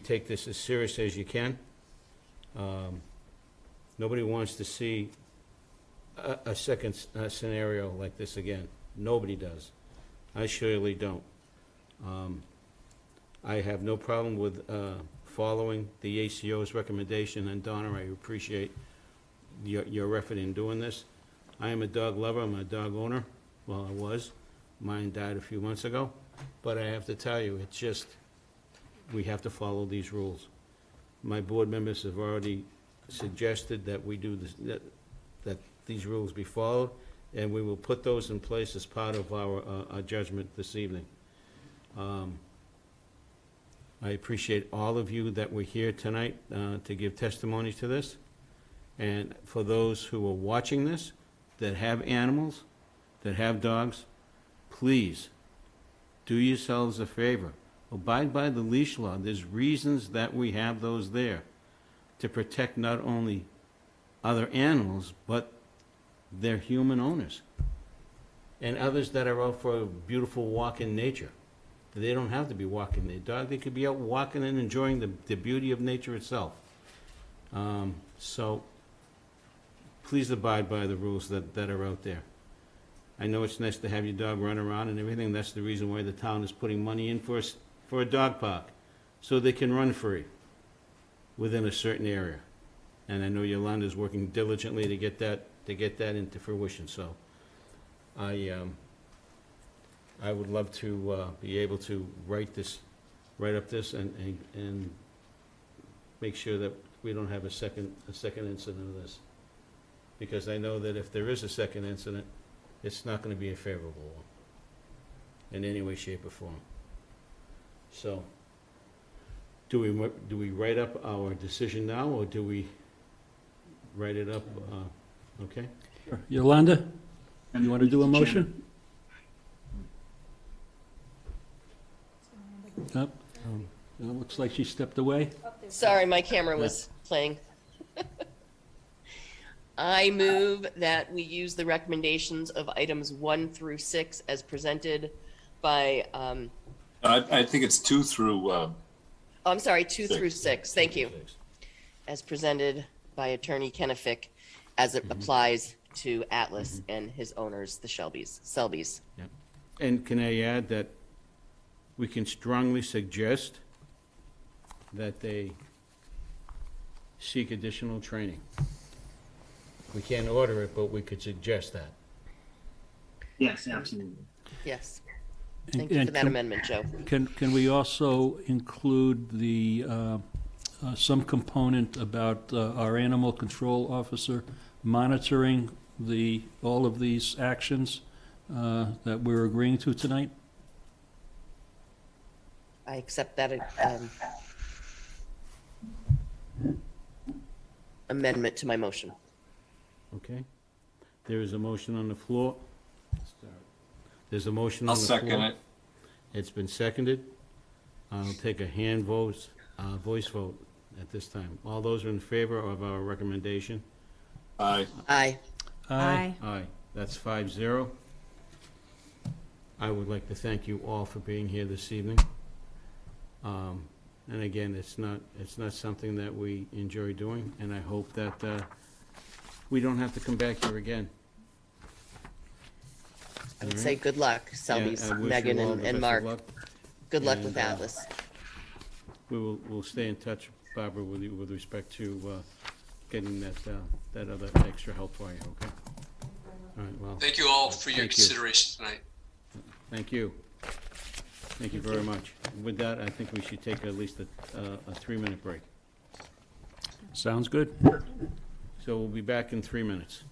take this as serious as you can. Nobody wants to see a second scenario like this again. Nobody does. I surely don't. I have no problem with following the ACO's recommendation, and Donna, I appreciate your effort in doing this. I am a dog lover. I'm a dog owner. Well, I was. Mine died a few months ago. But I have to tell you, it's just, we have to follow these rules. My board members have already suggested that we do this, that these rules be followed, and we will put those in place as part of our judgment this evening. I appreciate all of you that were here tonight to give testimony to this. And for those who are watching this, that have animals, that have dogs, please do yourselves a favor. Abide by the leash law. There's reasons that we have those there to protect not only other animals, but their human owners and others that are out for a beautiful walk in nature. They don't have to be walking their dog. They could be out walking and enjoying the beauty of nature itself. So please abide by the rules that are out there. I know it's nice to have your dog run around and everything. That's the reason why the town is putting money in for a dog park, so they can run free within a certain area. And I know Yolanda's working diligently to get that into fruition. So I would love to be able to write up this and make sure that we don't have a second incident of this. Because I know that if there is a second incident, it's not going to be a favorable one in any way, shape, or form. So, do we write up our decision now, or do we write it up? Okay. Sure. Yolanda, you want to do a motion? It looks like she stepped away. Sorry, my camera was playing. I move that we use the recommendations of items 1 through 6 as presented by, I think it's 2 through, I'm sorry, 2 through 6, thank you. As presented by Attorney Kennefic as it applies to Atlas and his owners, the Selby's. Yep. And can I add that we can strongly suggest that they seek additional training. We can't order it, but we could suggest that. Yes, absolutely. Yes. Thank you for that amendment, Joe. Can we also include the, some component about our animal control officer monitoring all of these actions that we're agreeing to tonight? I accept that amendment to my motion. Okay. There is a motion on the floor. There's a motion on the floor. I'll second it. It's been seconded. I'll take a voice vote at this time. All those in favor of our recommendation? Aye. Aye. Aye. Aye. That's 5-0. I would like to thank you all for being here this evening. And again, it's not something that we enjoy doing, and I hope that we don't have to come back here again. I would say good luck, Selby's, Megan, and Mark. Good luck with Atlas. We'll stay in touch, Barbara, with you with respect to getting that other extra help for you. Okay. All right. Well. Thank you all for your consideration tonight. Thank you. Thank you very much. With that, I think we should take at least a 3-minute break. Sounds good. So we'll be back in 3 minutes.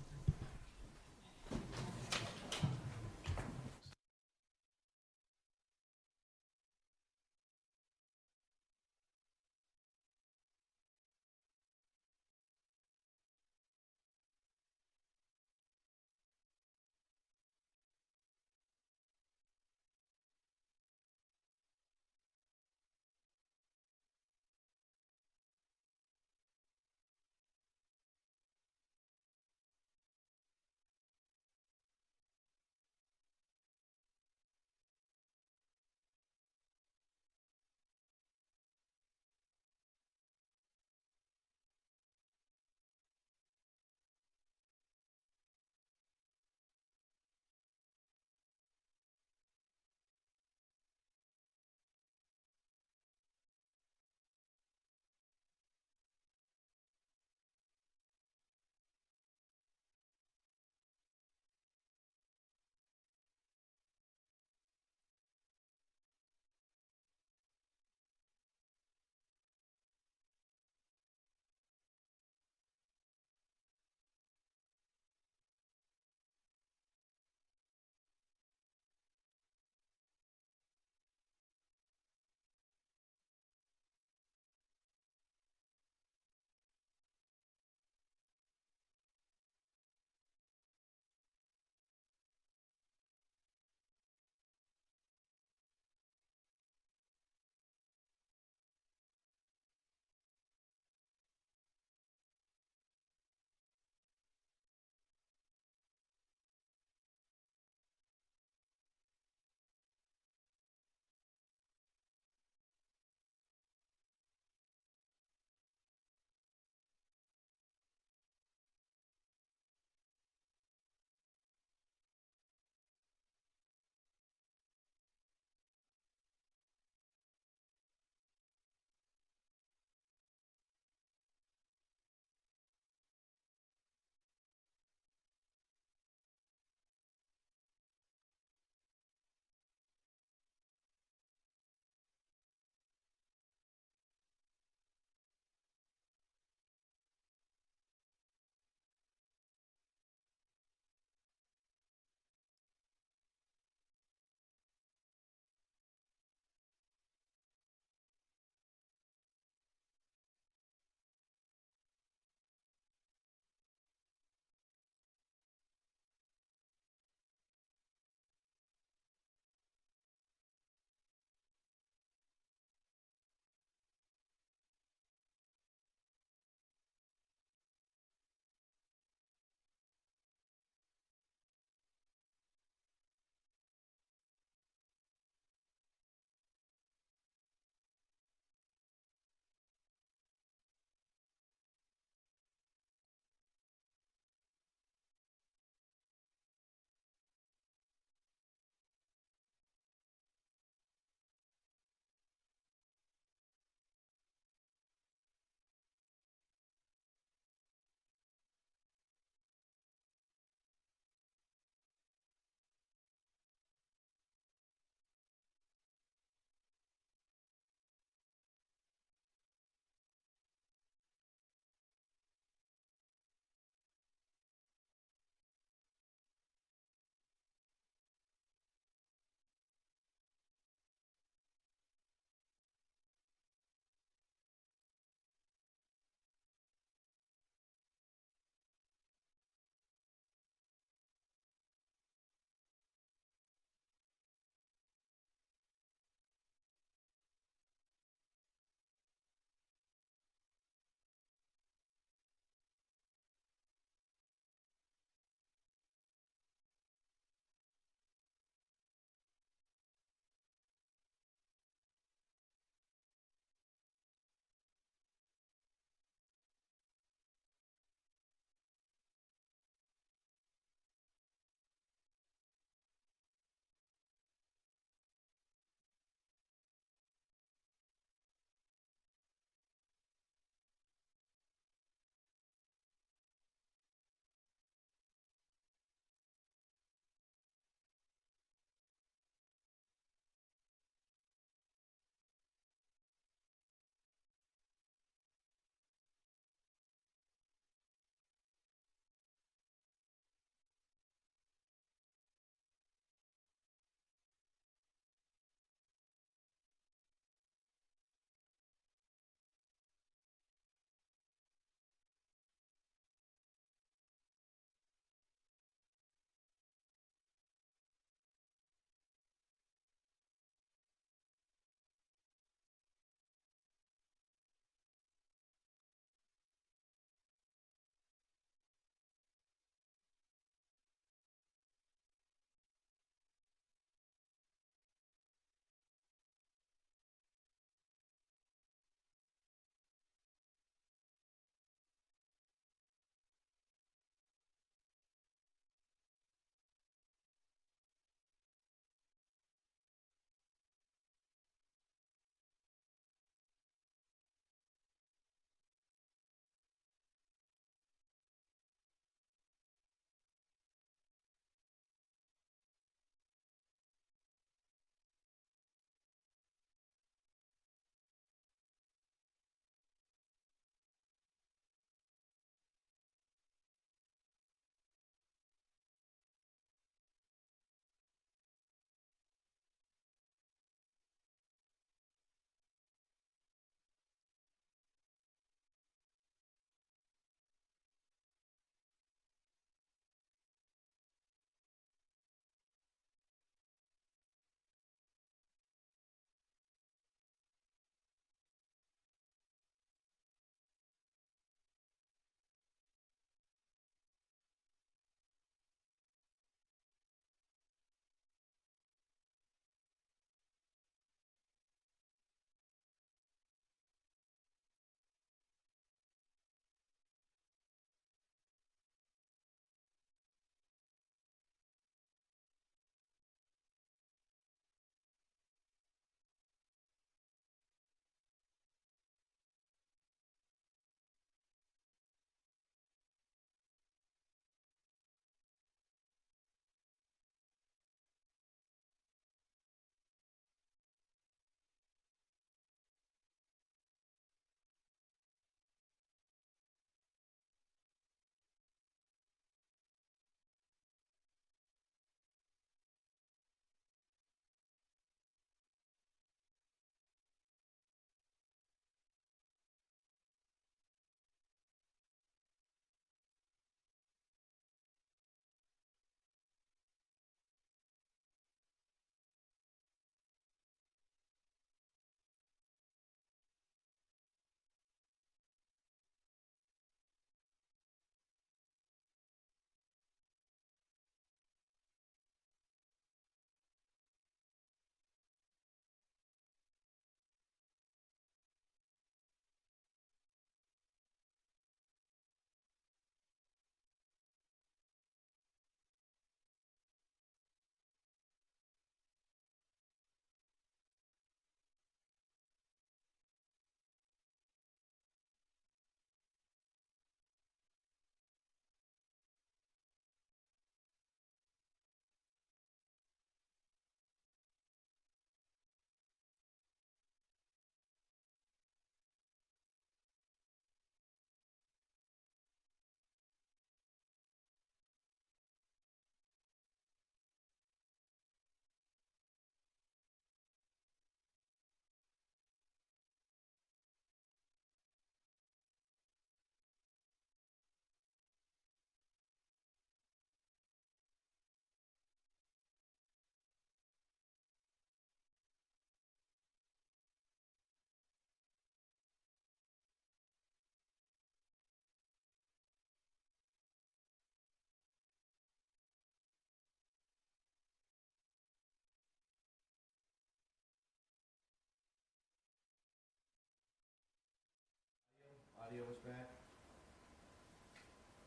audio is back.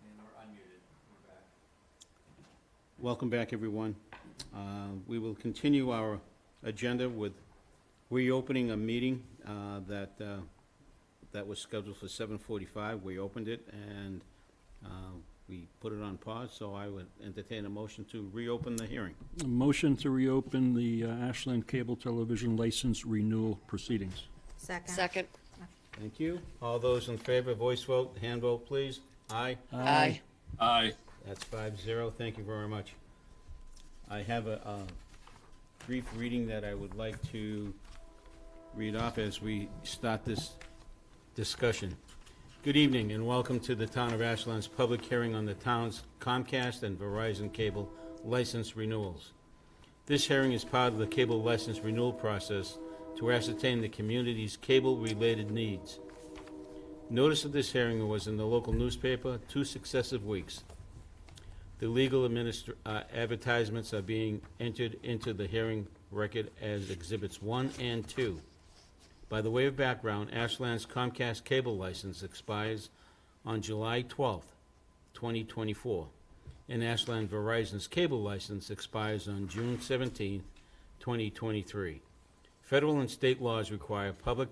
And we're unmuted. We're back. Welcome back, everyone. We will continue our agenda with reopening a meeting that was scheduled for 7:45. We opened it and we put it on pause, so I would entertain a motion to reopen the hearing. A motion to reopen the Ashland Cable Television License Renewal Proceedings. Second. Thank you. All those in favor, voice vote, hand vote, please. Aye. Aye. Aye. That's 5-0. Thank you very much. I have a brief reading that I would like to read off as we start this discussion. Good evening and welcome to the Town of Ashland's public hearing on the town's Comcast and Verizon cable license renewals. This hearing is part of the cable license renewal process to ascertain the community's cable-related needs. Notice of this hearing was in the local newspaper 2 successive weeks. The legal advertisements are being entered into the hearing record as Exhibits 1 and 2. By the way of background, Ashland's Comcast cable license expires on July 12th, 2024, and Ashland Verizon's cable license expires on June 17th, 2023. Federal and state laws require public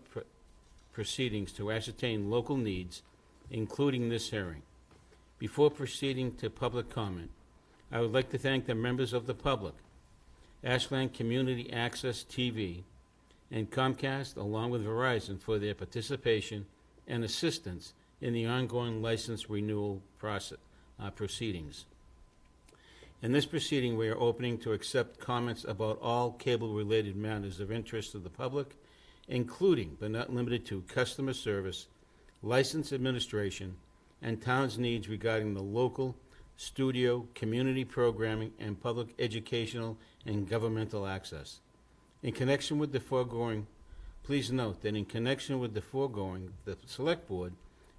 proceedings to ascertain local needs, including this hearing. Before proceeding to public comment, I would like to thank the members of the public, Ashland Community Access TV, and Comcast, along with Verizon, for their participation and assistance in the ongoing license renewal proceedings. In this proceeding, we are opening to accept comments about all cable-related matters of interest to the public, including, but not limited to, customer service, license administration, and town's needs regarding the local, studio, community programming, and public educational and governmental access. In connection with the foregoing, please note that in connection with the foregoing, the Select Board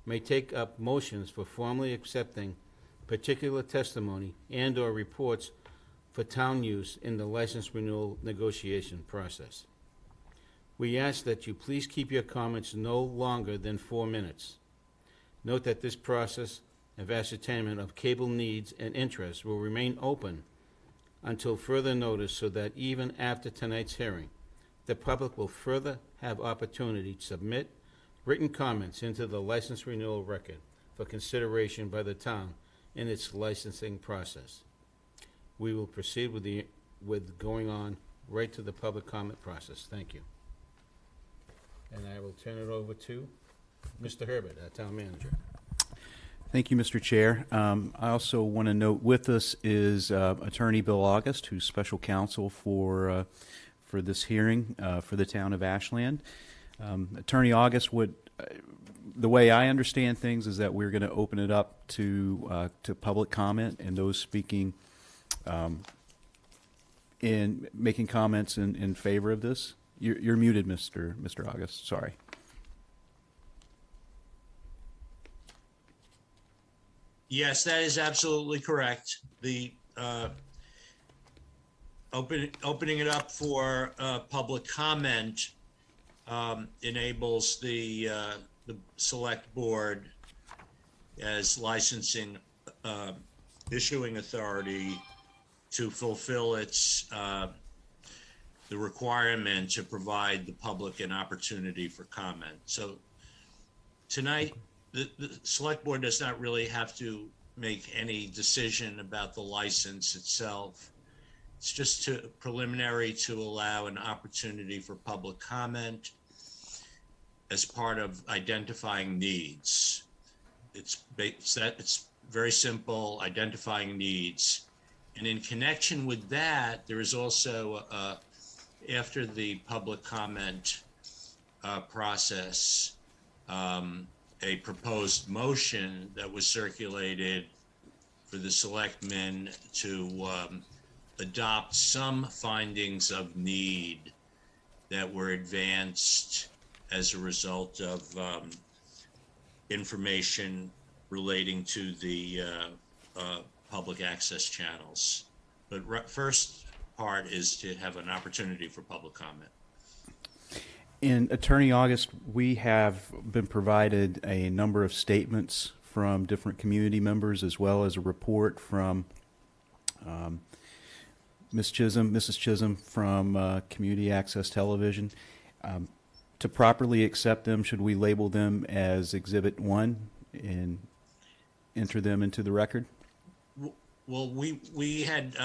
may take up motions for formally accepting particular testimony and/or reports for town use in the license renewal negotiation process. We ask that you please keep your comments no longer than 4 minutes. Note that this process of ascertainment of cable needs and interests will remain open until further notice, so that even after tonight's hearing, the public will further have opportunity to submit written comments into the license renewal record for consideration by the town in its licensing process. We will proceed with going on right to the public comment process. Thank you. And I will turn it over to Mr. Herbert, our town manager. Thank you, Mr. Chair. I also want to note with us is Attorney Bill August, who's special counsel for this hearing for the town of Ashland. Attorney August the way I understand things is that we're going to open it up to public comment, and those speaking in making comments in favor of this. You're muted, Mr. August. Sorry. Yes, that is absolutely correct. The opening it up for public comment enables the select board as licensing issuing authority to fulfill its the requirement to provide the public an opportunity for comment. So tonight, the select board does not really have to make any decision about the license itself. It's just preliminary to allow an opportunity for public comment as part of identifying needs. It's very simple, identifying needs. And in connection with that, there is also, after the public comment process, a proposed motion that was circulated for the selectmen to adopt some findings of need that were advanced as a result of information relating to the public access channels. But first part is to have an opportunity for public comment. In Attorney August, we have been provided a number of statements from different community members, as well as a report from Mrs. Chisholm from Community Access Television. To properly accept them, should we label them as Exhibit 1 and enter them into the record? Well, we had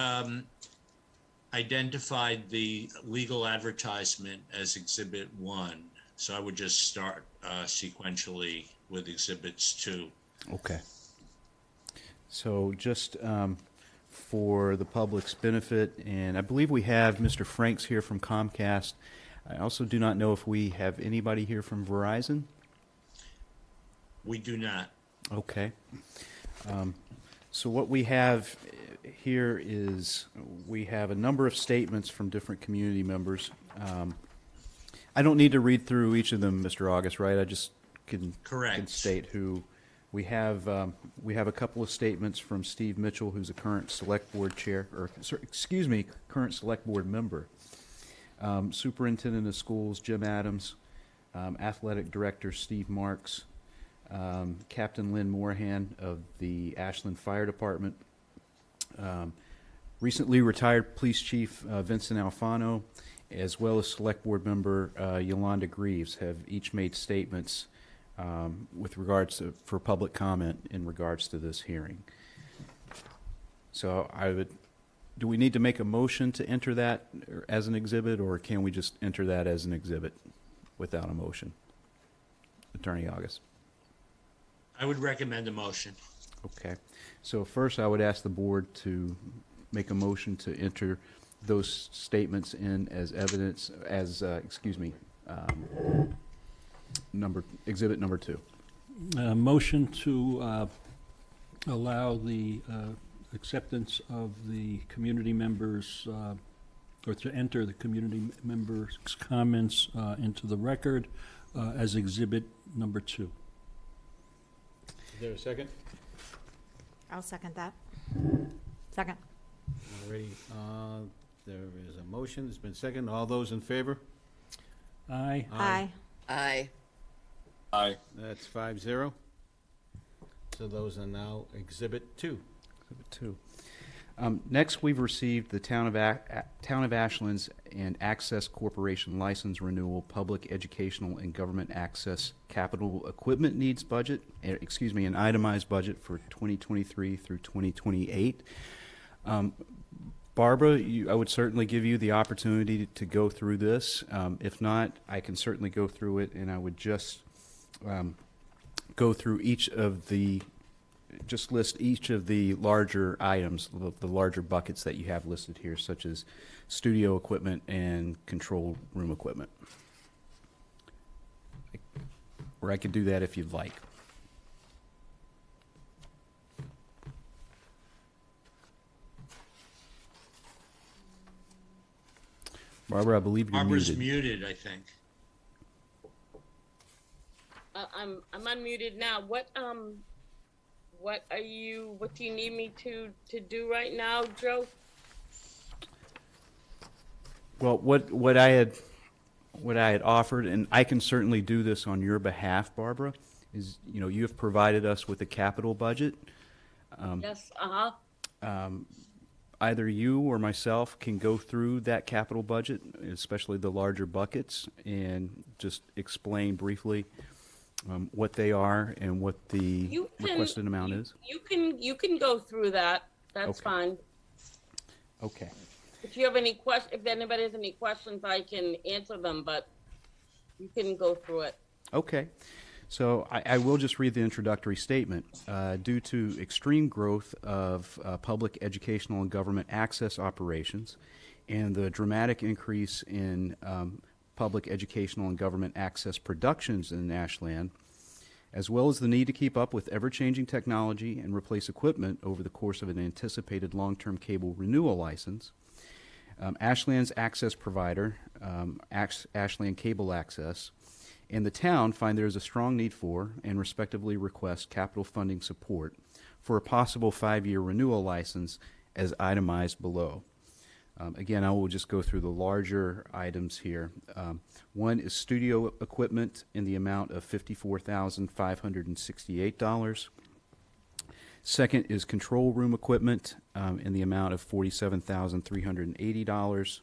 identified the legal advertisement as Exhibit 1, so I would just start sequentially with Exhibits 2. Okay. So just for the public's benefit, and I believe we have Mr. Franks here from Comcast. I also do not know if we have anybody here from Verizon. We do not. Okay. So what we have here is we have a number of statements from different community members. I don't need to read through each of them, Mr. August, right? I just can state who we have. We have a couple of statements from Steve Mitchell, who's a current select board chair, or excuse me, current select board member. Superintendent of Schools Jim Adams, Athletic Director Steve Marks, Captain Lynn Moorhan of the Ashland Fire Department, recently retired Police Chief Vincent Alfano, as well as Select Board Member Yolanda Greaves, have each made statements with regards to, for public comment in regards to this hearing. So I would, do we need to make a motion to enter that as an exhibit, or can we just enter that as an exhibit without a motion? Attorney August. I would recommend a motion. Okay. So first I would ask the board to make a motion to enter those statements in as evidence, as, exhibit number 2. Motion to allow the acceptance of the community members, or to enter the community members' comments into the record as exhibit number 2. Is there a second? I'll second that. Second. Alrighty, there is a motion, it's been seconded. All those in favor? Aye. Aye. Aye. Aye. That's 5-0. So those are now Exhibit 2. Exhibit 2. Next, we've received the Town of Ashland's and Access Corporation License Renewal Public Educational and Government Access Capital Equipment Needs Budget, an itemized budget for 2023 through 2028. Barbara, I would certainly give you the opportunity to go through this. If not, I can certainly go through it, and I would just go through each of the, just list each of the larger items, the larger buckets that you have listed here, such as studio equipment and control room equipment. Or I could do that if you'd like. Barbara, I believe you're Barbara's muted. muted, I think. I'm unmuted now. What do you need me to do right now, Joe? Well, what I had offered, and I can certainly do this on your behalf, Barbara, is, you know, you have provided us with a capital budget. Yes. Either you or myself can go through that capital budget, especially the larger buckets, and just explain briefly what they are and what the requested amount is. You can go through that. That's Okay. fine. Okay. If you have any if anybody has any questions, I can answer them, but you can go through it. Okay. So I will just read the introductory statement. Due to extreme growth of public educational and government access operations and the dramatic increase in public educational and government access productions in Ashland, as well as the need to keep up with ever-changing technology and replace equipment over the course of an anticipated long-term cable renewal license, Ashland's access provider, Ashland Cable Access, and the town find there is a strong need for and respectively request capital funding support for a possible 5-year renewal license as itemized below. Again, I will just go through the larger items here. One is studio equipment in the amount of $54,568. Second is control room equipment in the amount of $47,380.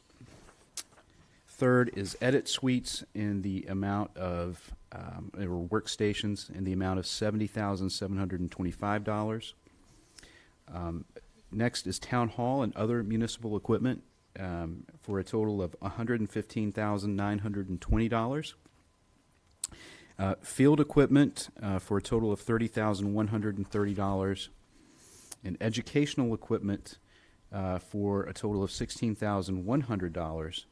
Third is edit suites in the amount of, or workstations in the amount of $70,725. Next is town hall and other municipal equipment for a total of $115,920. Field equipment for a total of $30,130. And educational equipment for a total of $16,100.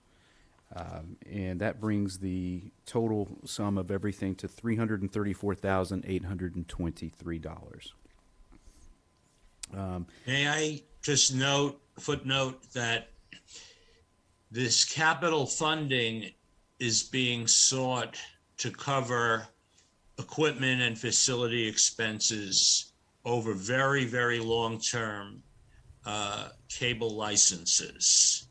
And that brings the total sum of everything to $334,823. May I just footnote that this capital funding is being sought to cover equipment and facility expenses over very, very long-term cable licenses.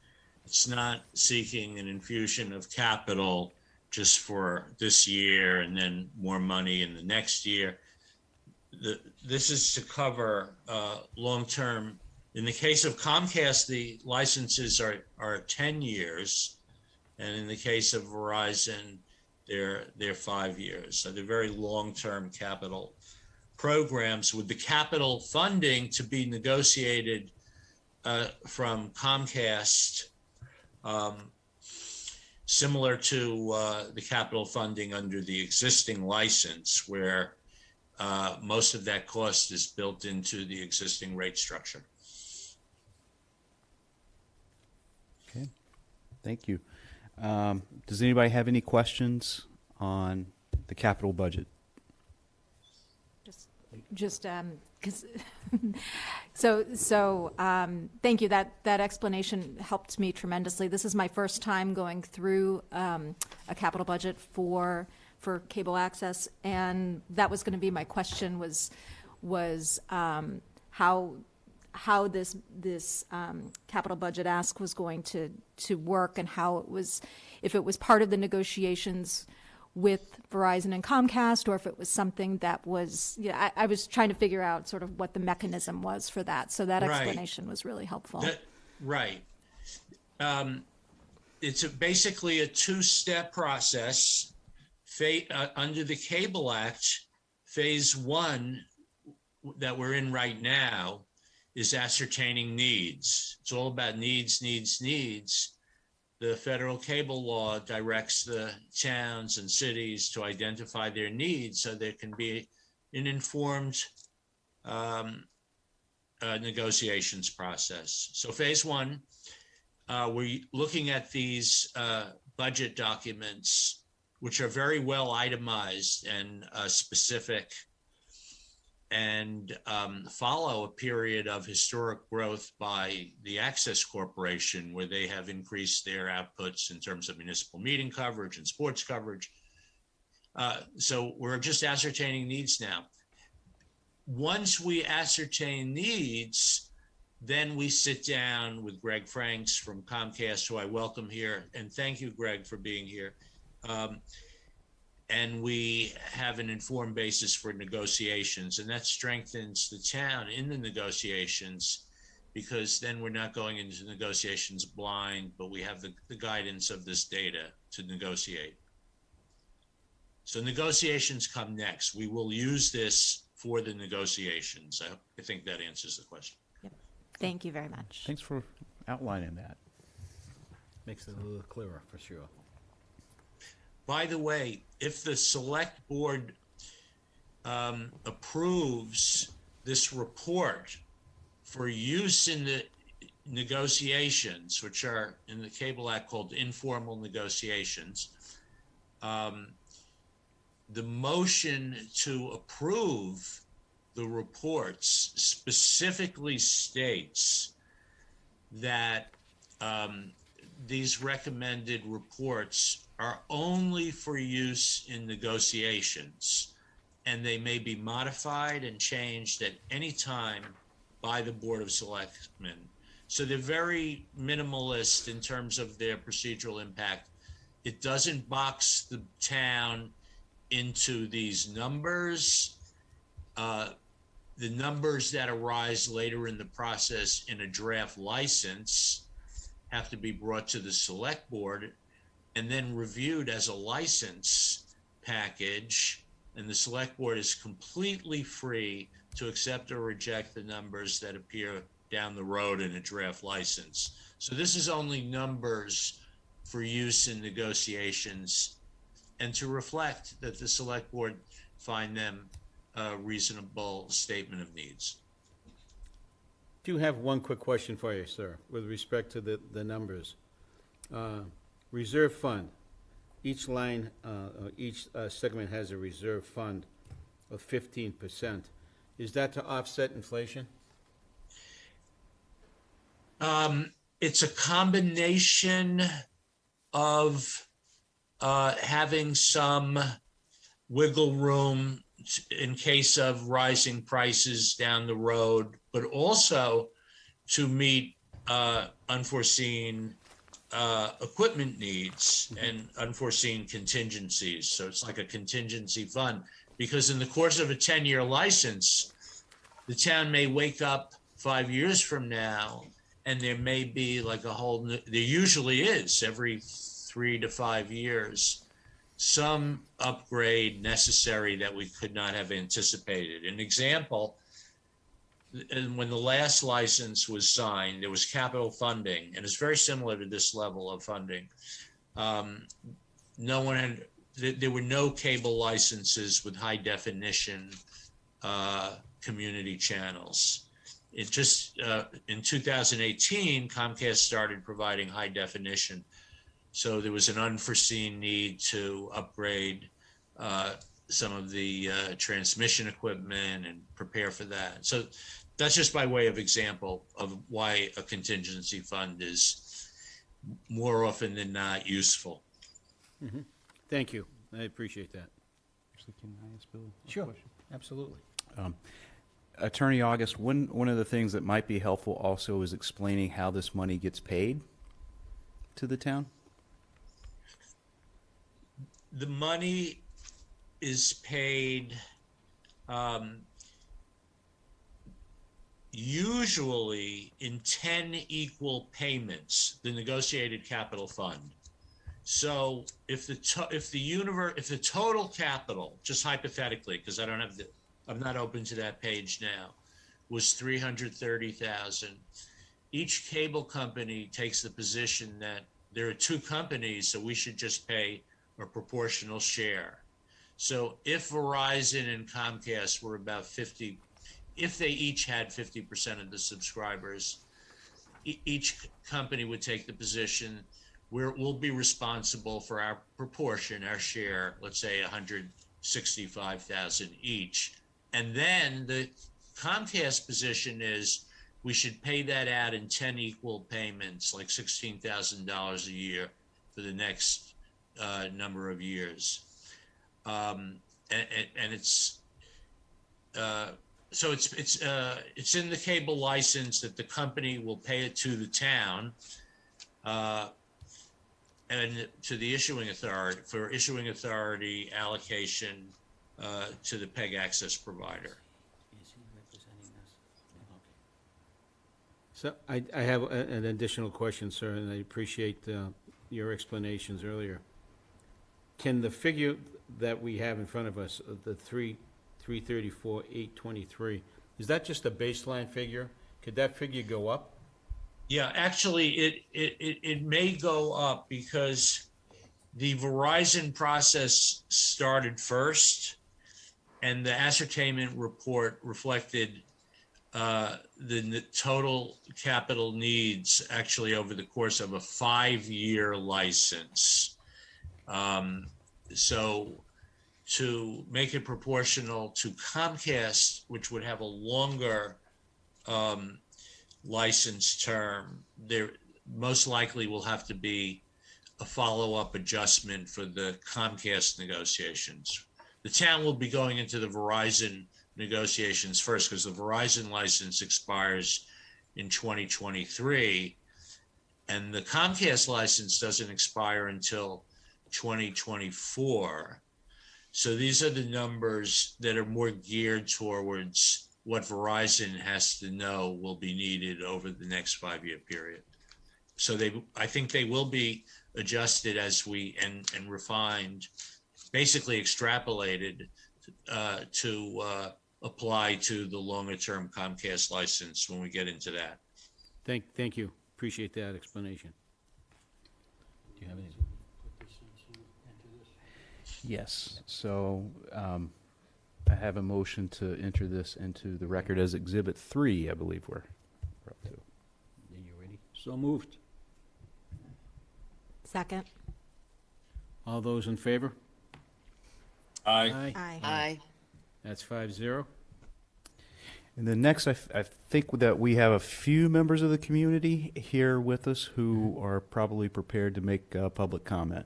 It's not seeking an infusion of capital just for this year and then more money in the next year. This is to cover long-term. In the case of Comcast, the licenses are 10 years, and in the case of Verizon, they're 5 years. So they're very long-term capital programs, with the capital funding to be negotiated from Comcast, similar to the capital funding under the existing license, where most of that cost is built into the existing rate structure. Okay, thank you. Does anybody have any questions on the capital budget? Just because thank you, that explanation helped me tremendously. This is my first time going through a capital budget for cable access, and that was going to be my question, was how this capital budget ask was going to work, and how it was, if it was part of the negotiations with Verizon and Comcast, or if it was something that was, I was trying to figure out sort of what the mechanism was for that. So that explanation was really helpful. Right. It's basically a two-step process. Under the Cable Act, phase one that we're in right now is ascertaining needs. It's all about needs. The federal cable law directs the towns and cities to identify their needs so there can be an informed negotiations process. So phase one, we're looking at these budget documents, which are very well itemized and specific, and follow a period of historic growth by the Access Corporation, where they have increased their outputs in terms of municipal meeting coverage and sports coverage. So we're just ascertaining needs now. Once we ascertain needs, then we sit down with Greg Franks from Comcast, who I welcome here, and thank you, Greg, for being here. And we have an informed basis for negotiations, and that strengthens the town in the negotiations, because then we're not going into negotiations blind, but we have the guidance of this data to negotiate. So negotiations come next. We will use this for the negotiations. I think that answers the question. Yep. Thank you very much. Thanks for outlining that. Makes it a little clearer, for sure. By the way, if the select board approves this report for use in the negotiations, which are in the Cable Act called informal negotiations, the motion to approve the reports specifically states that these recommended reports are only for use in negotiations, and they may be modified and changed at any time by the Board of Selectmen. So they're very minimalist in terms of their procedural impact. It doesn't box the town into these numbers. The numbers that arise later in the process in a draft license have to be brought to the select board and then reviewed as a license package. And the select board is completely free to accept or reject the numbers that appear down the road in a draft license. So this is only numbers for use in negotiations and to reflect that the select board find them a reasonable statement of needs. Do have one quick question for you, sir, with respect to the numbers. Reserve fund. Each line, each segment has a reserve fund of 15%. Is that to offset inflation? It's a combination of having some wiggle room in case of rising prices down the road, but also to meet unforeseen equipment needs and unforeseen contingencies. So it's like a contingency fund, because in the course of a 10-year license, the town may wake up 5 years from now and there may be like a whole new, there usually is every 3 to 5 years, some upgrade necessary that we could not have anticipated. An example, when the last license was signed, there was capital funding, and it's very similar to this level of funding. There were no cable licenses with high definition community channels. It just, in 2018, Comcast started providing high definition. So there was an unforeseen need to upgrade some of the transmission equipment and prepare for that. So that's just by way of example of why a contingency fund is more often than not useful. Mm-hmm. Thank you. I appreciate that. Actually, can I ask Bill a Sure. question? Absolutely. Attorney August, one of the things that might be helpful also is explaining how this money gets paid to the town. The money is paid usually in 10 equal payments, the negotiated capital fund. So if the total capital, just hypothetically, because I don't have I'm not open to that page now, was 330,000. Each cable company takes the position that there are two companies, so we should just pay a proportional share. So if Verizon and Comcast were about 50, if they each had 50% of the subscribers, each company would take the position where we'll be responsible for our proportion, our share, let's say 165,000 each. And then the Comcast position is we should pay that out in 10 equal payments, like $16,000 a year for the next number of years. And it's so it's in the cable license that the company will pay it to the town and to the issuing authority for issuing authority allocation to the PEG access provider. Is he representing us? Okay. So I have an additional question, sir, and I appreciate your explanations earlier. Can the figure that we have in front of us, the 334,823, is that just a baseline figure? Could that figure go up? Yeah, actually, it may go up because the Verizon process started first, and the ascertainment report reflected the total capital needs actually over the course of a 5-year license. So to make it proportional to Comcast, which would have a longer license term, there most likely will have to be a follow-up adjustment for the Comcast negotiations. The town will be going into the Verizon negotiations first because the Verizon license expires in 2023. And the Comcast license doesn't expire until 2024. So these are the numbers that are more geared towards what Verizon has to know will be needed over the next 5-year period. So I think they will be adjusted as and refined, basically extrapolated to apply to the longer term Comcast license when we get into that. Thank you. Appreciate that explanation. Do you have any? Yes, so I have a motion to enter this into the record as Exhibit 3, I believe we're up to. Are you ready? So moved. Second. All those in favor? Aye. Aye. Aye. That's 5-0. And then next, I think that we have a few members of the community here with us who are probably prepared to make public comment.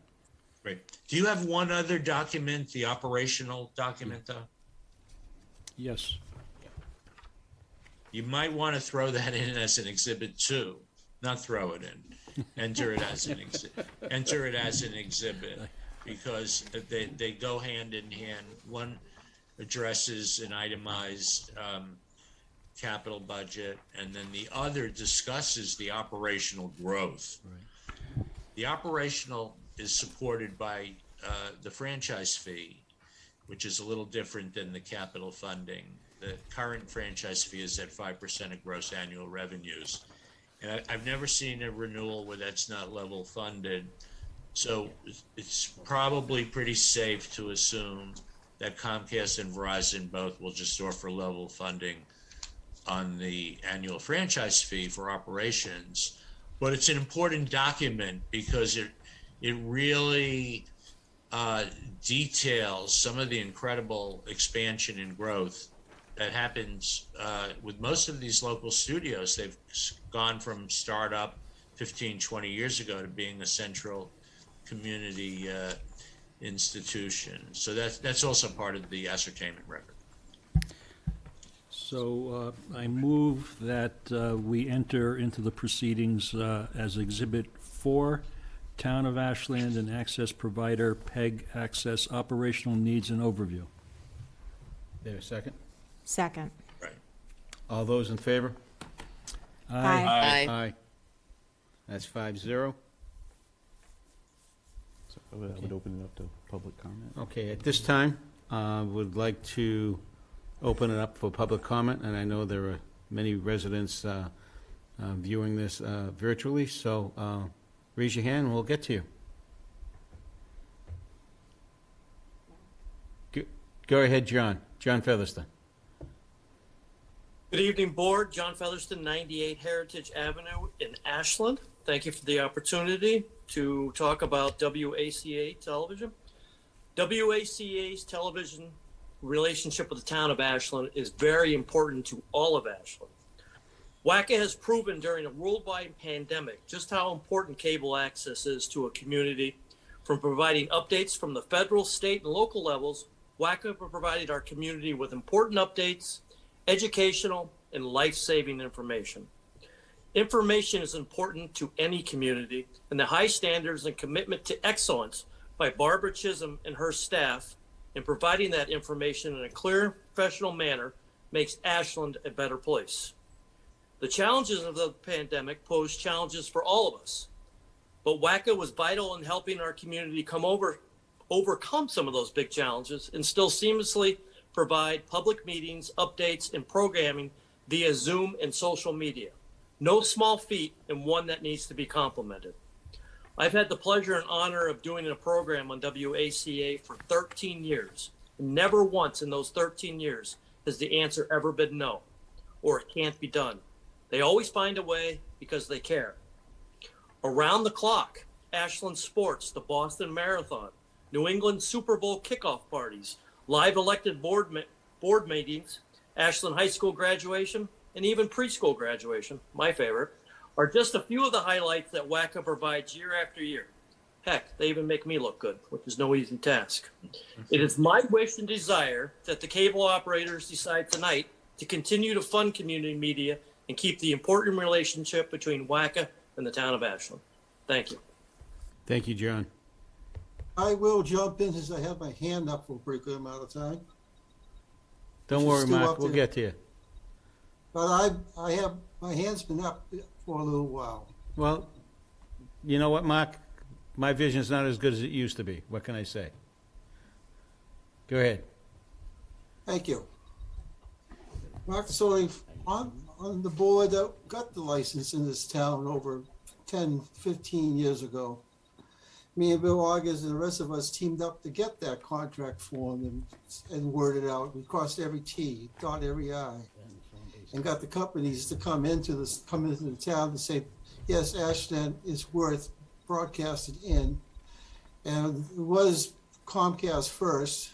Great. Do you have one other document, the operational document, though? Yes. You might want to throw that in as an Exhibit 2, not throw it in. Enter it as an exhibit, because they go hand in hand. One addresses an itemized capital budget, and then the other discusses the operational growth. Right. The operational is supported by the franchise fee, which is a little different than the capital funding. The current franchise fee is at 5% of gross annual revenues. And I've never seen a renewal where that's not level funded. So it's probably pretty safe to assume that Comcast and Verizon both will just offer level funding on the annual franchise fee for operations. But it's an important document because it really details some of the incredible expansion and growth that happens with most of these local studios. They've gone from startup 15, 20 years ago to being a central community institution. So that's also part of the ascertainment record. So I move that we enter into the proceedings as Exhibit 4, Town of Ashland and Access Provider, PEG Access Operational Needs and Overview. There a second? Second. Right. All those in favor? Aye. Aye. That's 5-0. So I would open it up to public comment. Okay, at this time, would like to open it up for public comment, and I know there are many residents viewing this virtually, so raise your hand and we'll get to you. Go ahead, John. John Featherston. Good evening, Board. John Featherston, 98 Heritage Avenue in Ashland. Thank you for the opportunity to talk about WACA television. WACA's television relationship with the town of Ashland is very important to all of Ashland. WACA has proven during a worldwide pandemic just how important cable access is to a community. From providing updates from the federal, state, and local levels, WACA provided our community with important updates, educational, and life-saving information. Information is important to any community, and the high standards and commitment to excellence by Barbara Chisholm and her staff in providing that information in a clear, professional manner makes Ashland a better place. The challenges of the pandemic pose challenges for all of us, but WACA was vital in helping our community overcome some of those big challenges and still seamlessly provide public meetings, updates, and programming via Zoom and social media. No small feat, and one that needs to be complimented. I've had the pleasure and honor of doing a program on WACA for 13 years. Never once in those 13 years has the answer ever been no, or it can't be done. They always find a way because they care. Around the clock, Ashland Sports, the Boston Marathon, New England Super Bowl kickoff parties, live elected board meetings, Ashland High School graduation, and even preschool graduation, my favorite, are just a few of the highlights that WACA provides year after year. Heck, they even make me look good, which is no easy task. It is my wish and desire that the cable operators decide tonight to continue to fund community media and keep the important relationship between WACA and the town of Ashland. Thank you. Thank you, John. I will jump in since I have my hand up for a pretty good amount of time. Don't She's worry, still Mark, up we'll there. get to you. But I have, my hand's been up for a little while. Well, you know what, Mark? My vision's not as good as it used to be. What can I say? Go ahead. Thank you. Mark Soli, on the board that got the license in this town over 10, 15 years ago. Me and Bill August and the rest of us teamed up to get that contract formed and worded out. We crossed every T, dotted every I, and got the companies to come into the town to say, yes, Ashland is worth broadcasted in. And it was Comcast first.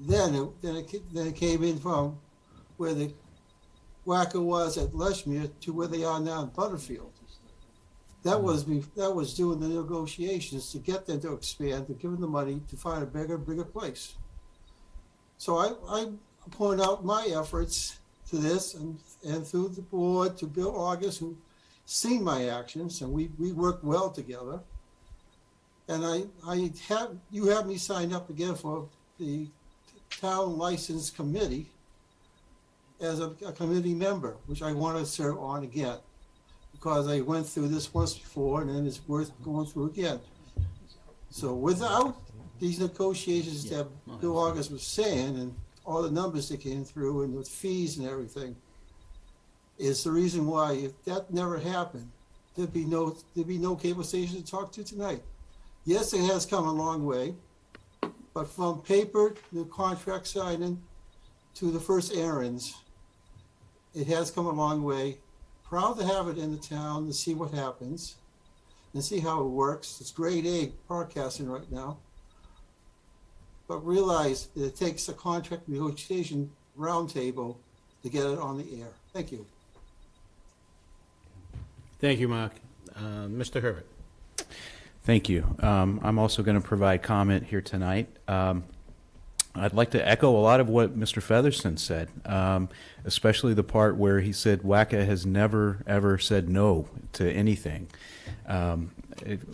Then it came in from where the WACA was at Leshmere to where they are now in Butterfield. That was doing the negotiations to get them to expand, to give them the money to find a bigger place. So I point out my efforts to this and through the board to Bill August, who seen my actions, and we worked well together. And you have me signed up again for the town license committee as a committee member, which I want to serve on again, because I went through this once before and then it's worth going through again. So without these negotiations that Bill August was saying and all the numbers that came through and with fees and everything, is the reason why if that never happened, there'd be no cable station to talk to tonight. Yes, it has come a long way, but from paper, the contract signing to the first errands, it has come a long way. Proud to have it in the town to see what happens and see how it works. It's grade A broadcasting right now. But realize that it takes a contract negotiation roundtable to get it on the air. Thank you. Thank you, Mark. Mr. Herbert. Thank you. I'm also going to provide comment here tonight. I'd like to echo a lot of what Mr. Featherston said, especially the part where he said WACA has never, ever said no to anything.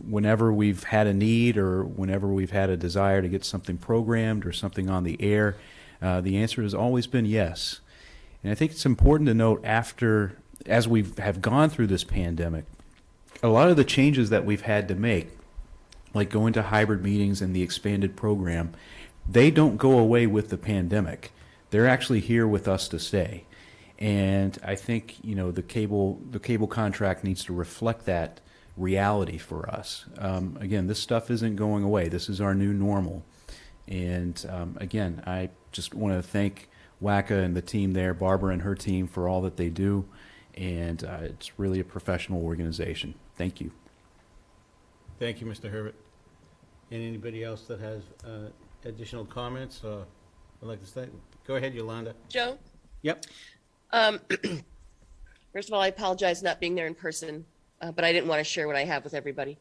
Whenever we've had a need or whenever we've had a desire to get something programmed or something on the air, the answer has always been yes. And I think it's important to note as we have gone through this pandemic, a lot of the changes that we've had to make, like going to hybrid meetings and the expanded program, they don't go away with the pandemic. They're actually here with us to stay. And I think, the cable contract needs to reflect that reality for us. Again, this stuff isn't going away. This is our new normal. And again, I just want to thank WACA and the team there, Barbara and her team, for all that they do. And it's really a professional organization. Thank you. Thank you, Mr. Herbert. And anybody else that has additional comments or would like to say? Go ahead, Yolanda. Joe? Yep. First of all, I apologize not being there in person, but I didn't want to share what I have with everybody.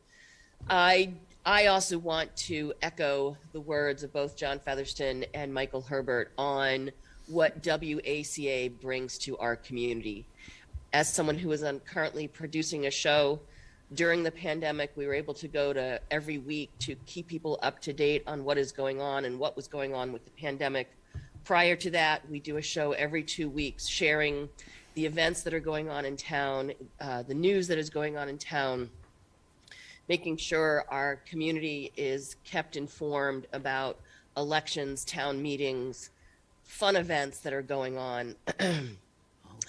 I also want to echo the words of both John Featherston and Michael Herbert on what WACA brings to our community. As someone who is currently producing a show during the pandemic, we were able to go to every week to keep people up to date on what is going on and what was going on with the pandemic. Prior to that, we do a show every 2 weeks sharing the events that are going on in town, the news that is going on in town, making sure our community is kept informed about elections, town meetings, fun events that are going on.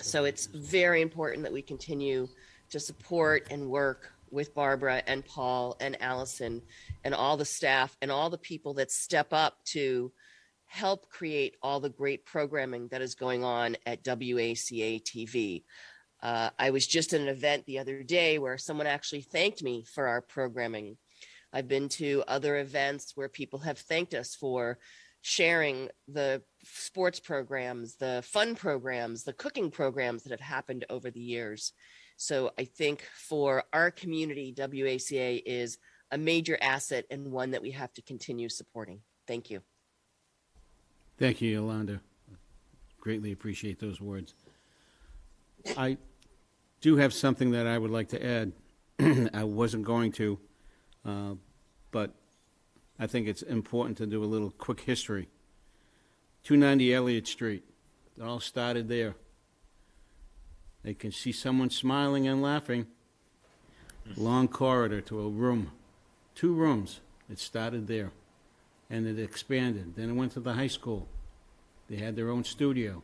So it's very important that we continue to support and work with Barbara and Paul and Allison and all the staff and all the people that step up to help create all the great programming that is going on at WACA-TV. I was just at an event the other day where someone actually thanked me for our programming. I've been to other events where people have thanked us for sharing the sports programs, the fun programs, the cooking programs that have happened over the years. So I think for our community, WACA is a major asset and one that we have to continue supporting. Thank you. Thank you, Yolanda. Greatly appreciate those words. I do have something that I would like to add. I wasn't going to, but I think it's important to do a little quick history. 290 Elliott Street, it all started there. They can see someone smiling and laughing. Long corridor to a room, 2 rooms. It started there, and it expanded. Then it went to the high school. They had their own studio,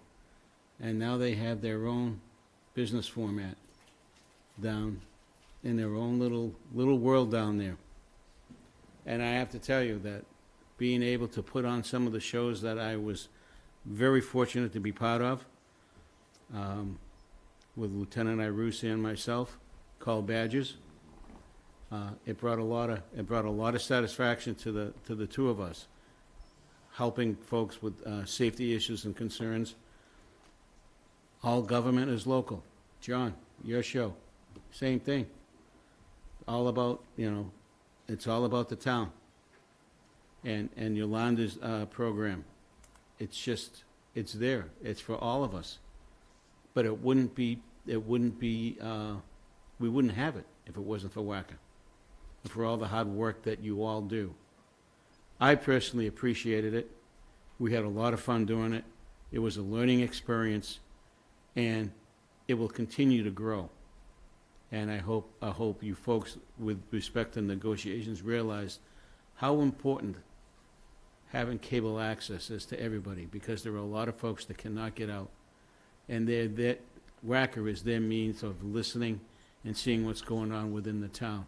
and now they have their own business format down in their own little world down there. And I have to tell you that being able to put on some of the shows that I was very fortunate to be part of, with Lieutenant Irusi and myself, called Badgers, it brought a lot of satisfaction to the 2 of us, helping folks with safety issues and concerns. All government is local. John, your show, same thing. All about, it's all about the town. And Yolanda's program, it's there. It's for all of us. But we wouldn't have it if it wasn't for WACA, and for all the hard work that you all do. I personally appreciated it. We had a lot of fun doing it. It was a learning experience, and it will continue to grow. And I hope you folks, with respect to negotiations, realize how important having cable access is to everybody, because there are a lot of folks that cannot get out. And WACA is their means of listening and seeing what's going on within the town.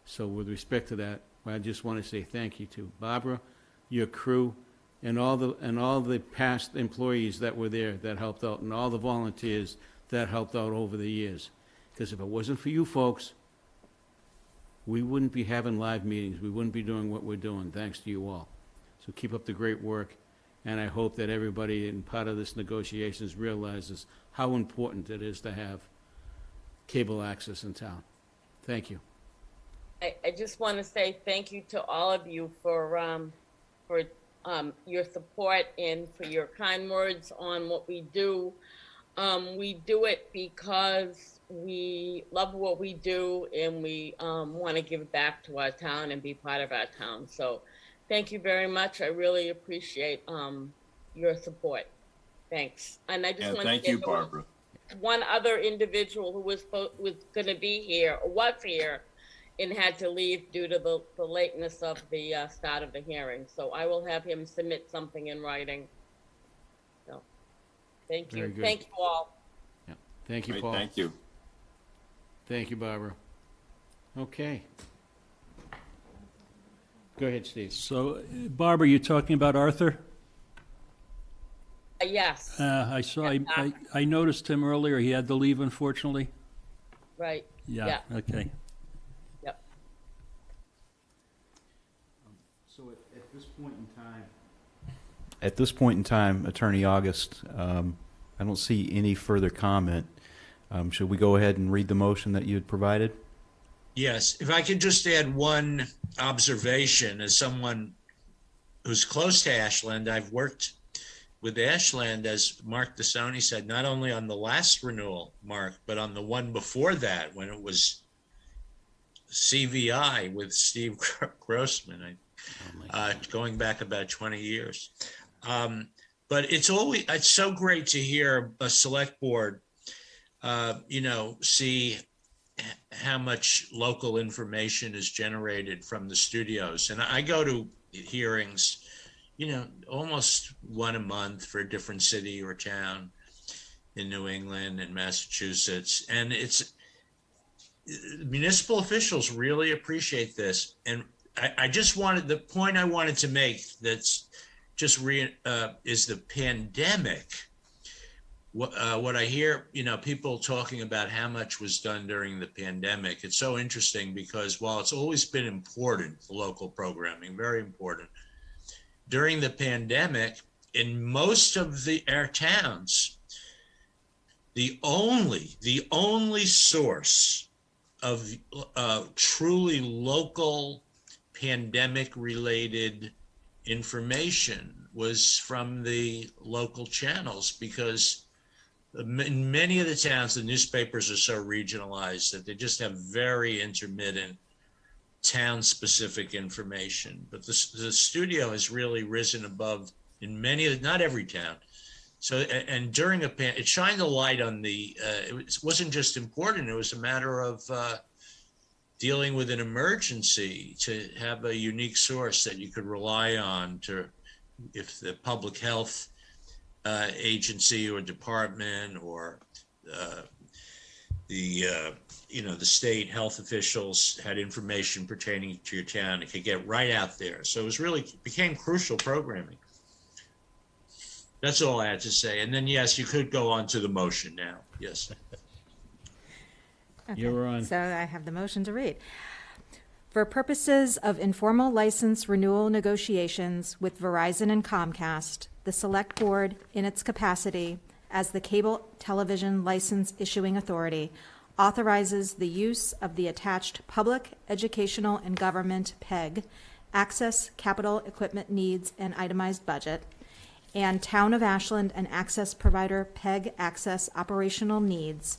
So with respect to that, I just want to say thank you to Barbara, your crew, and all the past employees that were there that helped out, and all the volunteers that helped out over the years. Because if it wasn't for you folks, we wouldn't be having live meetings. We wouldn't be doing what we're doing, thanks to you all. So keep up the great work, and I hope that everybody in part of this negotiations realizes how important it is to have cable access in town. Thank you. I just want to say thank you to all of you for your support and for your kind words on what we do. We do it because we love what we do, and we want to give back to our town and be part of our town. So thank you very much. I really appreciate your support. Thanks. And I just want thank to you, Barbara. One other individual who was going to be here, or was here, and had to leave due to the lateness of the start of the hearing. So I will have him submit something in writing. So, thank you. Very good. Thank you all. Yeah. Thank you, Great, Paul. thank you. Thank you, Barbara. Okay. Go ahead, Steve. So, Barbara, you're talking about Arthur? Yes. I saw, I noticed him earlier. He had to leave, unfortunately. Right. Yeah, okay. Yep. So at this point in time, Attorney August, I don't see any further comment. Should we go ahead and read the motion that you had provided? Yes, if I could just add one observation as someone who's close to Ashland. I've worked with Ashland, as Mark DeSoni said, not only on the last renewal, Mark, but on the one before that, when it was CVI with Steve Grossman, going back about 20 years. But it's so great to hear a select board, see how much local information is generated from the studios. And I go to hearings, almost one a month for a different city or town in New England and Massachusetts. And municipal officials really appreciate this. And the point I wanted to make that's just is the pandemic. What I hear, people talking about how much was done during the pandemic. It's so interesting because while it's always been important, local programming, very important, during the pandemic, in most of our towns, the only source of truly local pandemic-related information was from the local channels, because In many of the towns, the newspapers are so regionalized that they just have very intermittent town-specific information. But the studio has really risen above in many of, not every town. So, and during it shined a light on it wasn't just important, it was a matter of dealing with an emergency, to have a unique source that you could rely on if the public health agency or department or the state health officials had information pertaining to your town, it could get right out there. So it became crucial programming. That's all I had to say. And then, yes, you could go on to the motion now. Yes. Okay, You're on. So I have the motion to read. For purposes of informal license renewal negotiations with Verizon and Comcast, the Select Board, in its capacity as the Cable Television License Issuing Authority, authorizes the use of the attached Public, Educational, and Government PEG, Access, Capital Equipment Needs, and Itemized Budget, and Town of Ashland and Access Provider PEG Access Operational Needs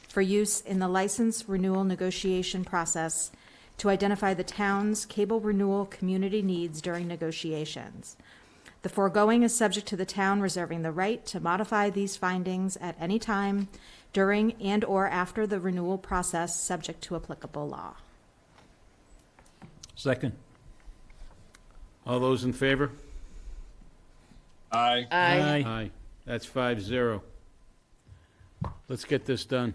for use in the license renewal negotiation process to identify the town's cable renewal community needs during negotiations. The foregoing is subject to the town reserving the right to modify these findings at any time during and/or after the renewal process, subject to applicable law. Second. All those in favor? Aye. Aye. Aye. That's 5-0. Let's get this done.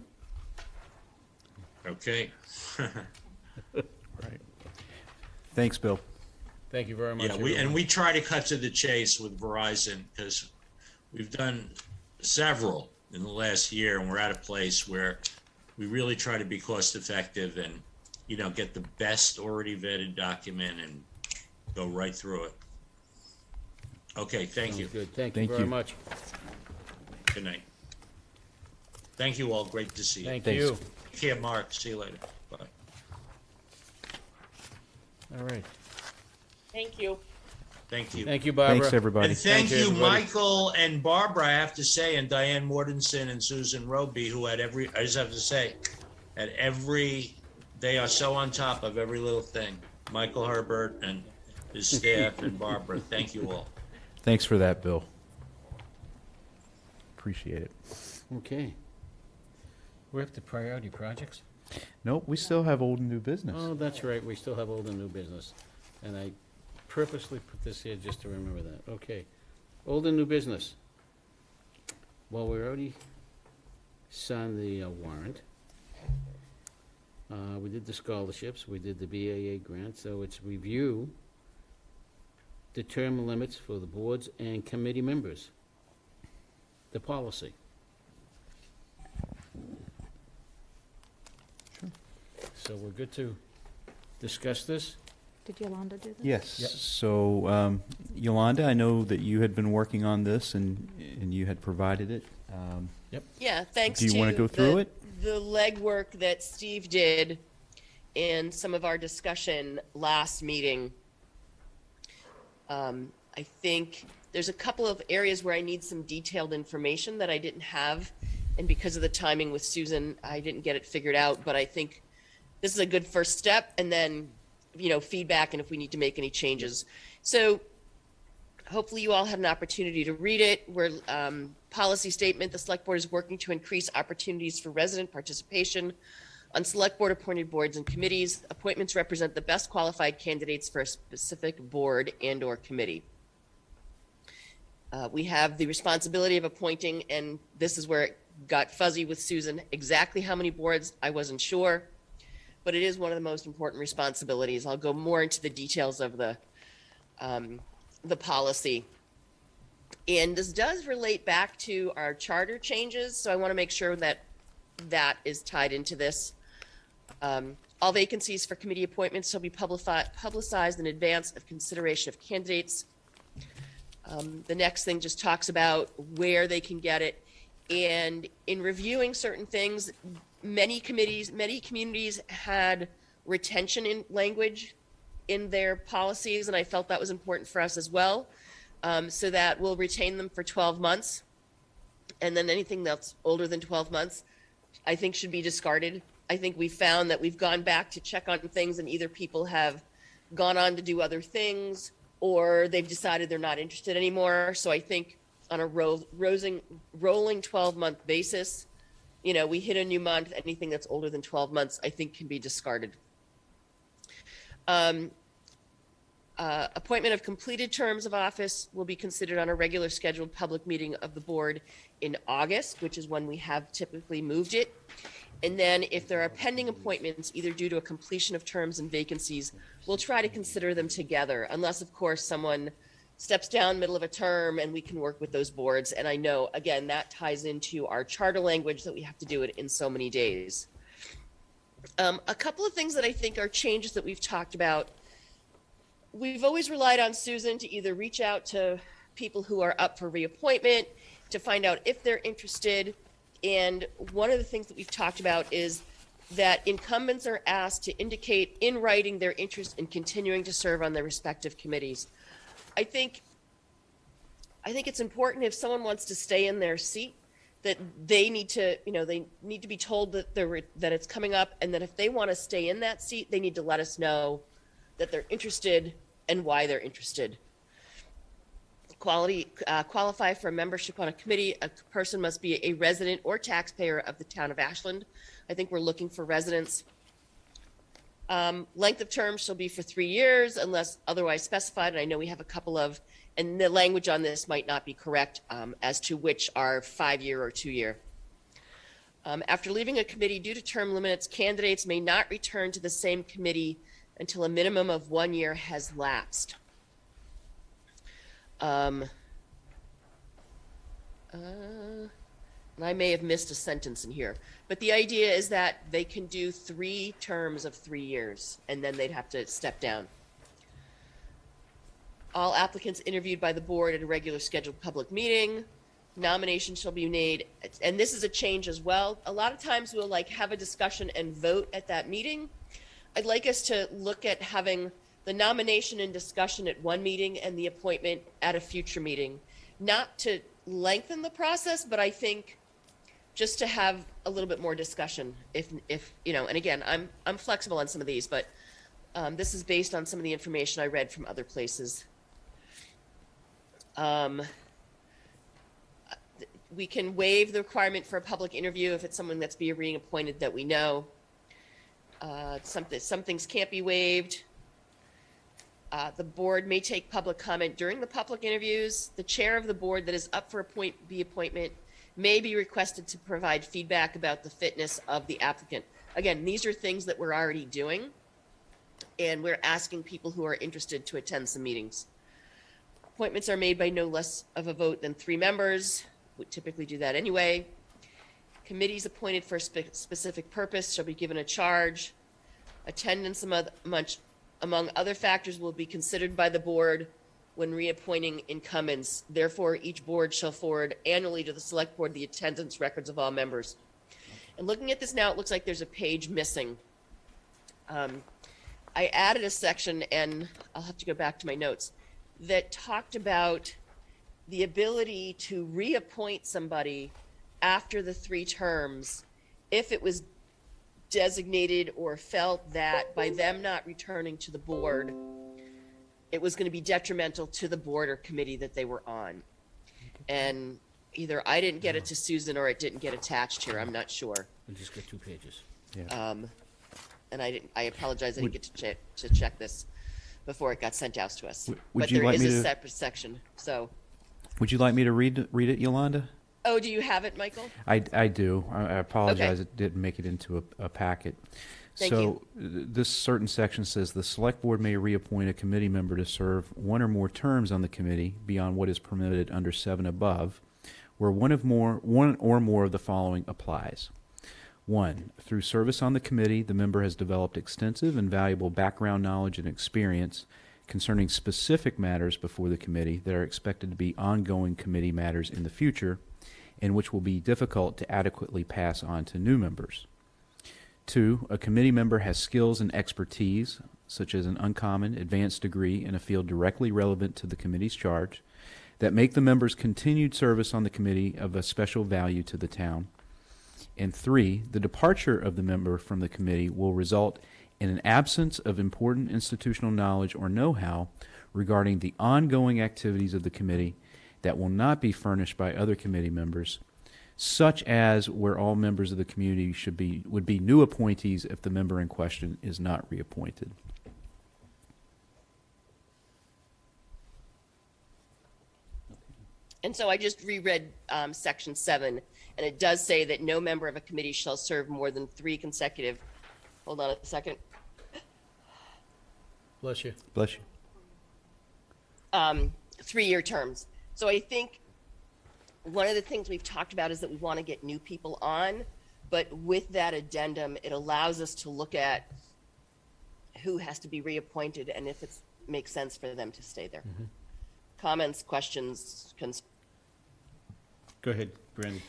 Okay. Right. Thanks, Bill. Thank you very much. Yeah, we try to cut to the chase with Verizon because we've done several in the last year, and we're at a place where we really try to be cost effective and, get the best already vetted document and go right through it. Okay, thank you. Good. Thank you very much. Good night. Thank you all. Great to see you. Thank you. Take care, Mark. See you later. Bye. All right. Thank you. Thank you. Thank you, Barbara. Thanks, everybody. And thank you, everybody. Michael and Barbara, I have to say, and Diane Mortensen and Susan Roby, who I just have to say, they are so on top of every little thing. Michael Herbert and his staff and Barbara, thank you all. Thanks for that, Bill. Appreciate it. Okay. We're up to priority projects? Nope, we still have old and new business. Oh, that's right. We still have old and new business. And I purposely put this here just to remember that. Okay. Old and new business. Well, we already signed the warrant. We did the scholarships. We did the BAA grant. So it's review the term limits for the boards and committee members. The policy. Sure. So we're good to discuss this? Did Yolanda do this? Yes. Yep. So, Yolanda, I know that you had been working on this and you had provided it. Yep. Yeah, thanks Do you to want to go through it? the legwork that Steve did in some of our discussion last meeting. I think there's a couple of areas where I need some detailed information that I didn't have, and because of the timing with Susan, I didn't get it figured out, but I think this is a good first step, and then, feedback and if we need to make any changes. So hopefully you all had an opportunity to read it. We're policy statement, the select board is working to increase opportunities for resident participation on select board appointed boards and committees. Appointments represent the best qualified candidates for a specific board and or committee. We have the responsibility of appointing, and this is where it got fuzzy with Susan, exactly how many boards, I wasn't sure, but it is one of the most important responsibilities. I'll go more into the details of the policy. And this does relate back to our charter changes, so I want to make sure that that is tied into this. All vacancies for committee appointments shall be publicized in advance of consideration of candidates. The next thing just talks about where they can get it. And in reviewing certain things, many communities had retention in language in their policies, and I felt that was important for us as well, so that we'll retain them for 12 months. And then anything that's older than 12 months, I think should be discarded. I think we found that we've gone back to check on things and either people have gone on to do other things or they've decided they're not interested anymore. So I think on a rolling 12-month basis, you know, we hit a new month, anything that's older than 12 months, I think can be discarded. Appointment of completed terms of office will be considered on a regular scheduled public meeting of the board in August, which is when we have typically moved it. And then if there are pending appointments, either due to a completion of terms and vacancies, we'll try to consider them together, unless, of course, someone steps down middle of a term and we can work with those boards. And I know, again, that ties into our charter language that we have to do it in so many days. A couple of things that I think are changes that we've talked about. We've always relied on Susan to either reach out to people who are up for reappointment to find out if they're interested. And one of the things that we've talked about is that incumbents are asked to indicate in writing their interest in continuing to serve on their respective committees. I think it's important if someone wants to stay in their seat that they need to, you know, they need to be told that that it's coming up, and that if they want to stay in that seat, they need to let us know that they're interested and why they're interested. Qualify for membership on a committee. A person must be a resident or taxpayer of the town of Ashland. I think we're looking for residents. Length of term shall be for 3 years unless otherwise specified. And I know we have a couple of, and the language on this might not be correct as to which are 5-year or 2-year. After leaving a committee due to term limits, candidates may not return to the same committee until a minimum of 1 year has lapsed. And I may have missed a sentence in here, but the idea is that they can do 3 terms of 3 years and then they'd have to step down. All applicants interviewed by the board at a regular scheduled public meeting. Nomination shall be made, and this is a change as well. A lot of times we'll have a discussion and vote at that meeting. I'd like us to look at having the nomination and discussion at one meeting and the appointment at a future meeting. Not to lengthen the process, but I think just to have a little bit more discussion. If you know, and again, I'm flexible on some of these, but this is based on some of the information I read from other places. We can waive the requirement for a public interview if it's someone that's being reappointed that we know. Some things can't be waived. The board may take public comment during the public interviews. The chair of the board that is up for appointment may be requested to provide feedback about the fitness of the applicant. Again, these are things that we're already doing, and we're asking people who are interested to attend some meetings. Appointments are made by no less of a vote than 3 members. We typically do that anyway. Committees appointed for a specific purpose shall be given a charge. Attendance among other factors will be considered by the board when reappointing incumbents. Therefore, each board shall forward annually to the select board the attendance records of all members. And looking at this now, it looks like there's a page missing. I added a section, and I'll have to go back to my notes, that talked about the ability to reappoint somebody after the 3 terms if it was designated or felt that by them not returning to the board, it was going to be detrimental to the board or committee that they were on. And either I didn't get it to Susan or it didn't get attached here. I'm not sure. I just got 2 pages. Yeah. And I apologize. I didn't get to check this before it got sent out to us. Would but you there like is me a to- separate section. So, Would you like me to read it, Yolanda? oh, do you have it, Michael? I do. I apologize. Okay. It didn't make it into a packet. Thank so you. This certain section says the select board may reappoint a committee member to serve 1 or more terms on the committee beyond what is permitted under 7 above, where one or more of the following applies. 1, through service on the committee, the member has developed extensive and valuable background knowledge and experience concerning specific matters before the committee that are expected to be ongoing committee matters in the future, and which will be difficult to adequately pass on to new members. 2, a committee member has skills and expertise, such as an uncommon advanced degree in a field directly relevant to the committee's charge, that make the members' continued service on the committee of a special value to the town. And 3, the departure of the member from the committee will result in an absence of important institutional knowledge or know-how regarding the ongoing activities of the committee that will not be furnished by other committee members, such as where all members of the community would be new appointees if the member in question is not reappointed. And so I just reread section 7, and it does say that no member of a committee shall serve more than 3 consecutive, hold on a second. Bless you. Bless you. 3-year terms. So I think one of the things we've talked about is that we want to get new people on, but with that addendum, it allows us to look at who has to be reappointed and if it makes sense for them to stay there. Mm-hmm. Comments, questions, Go ahead, Brandy.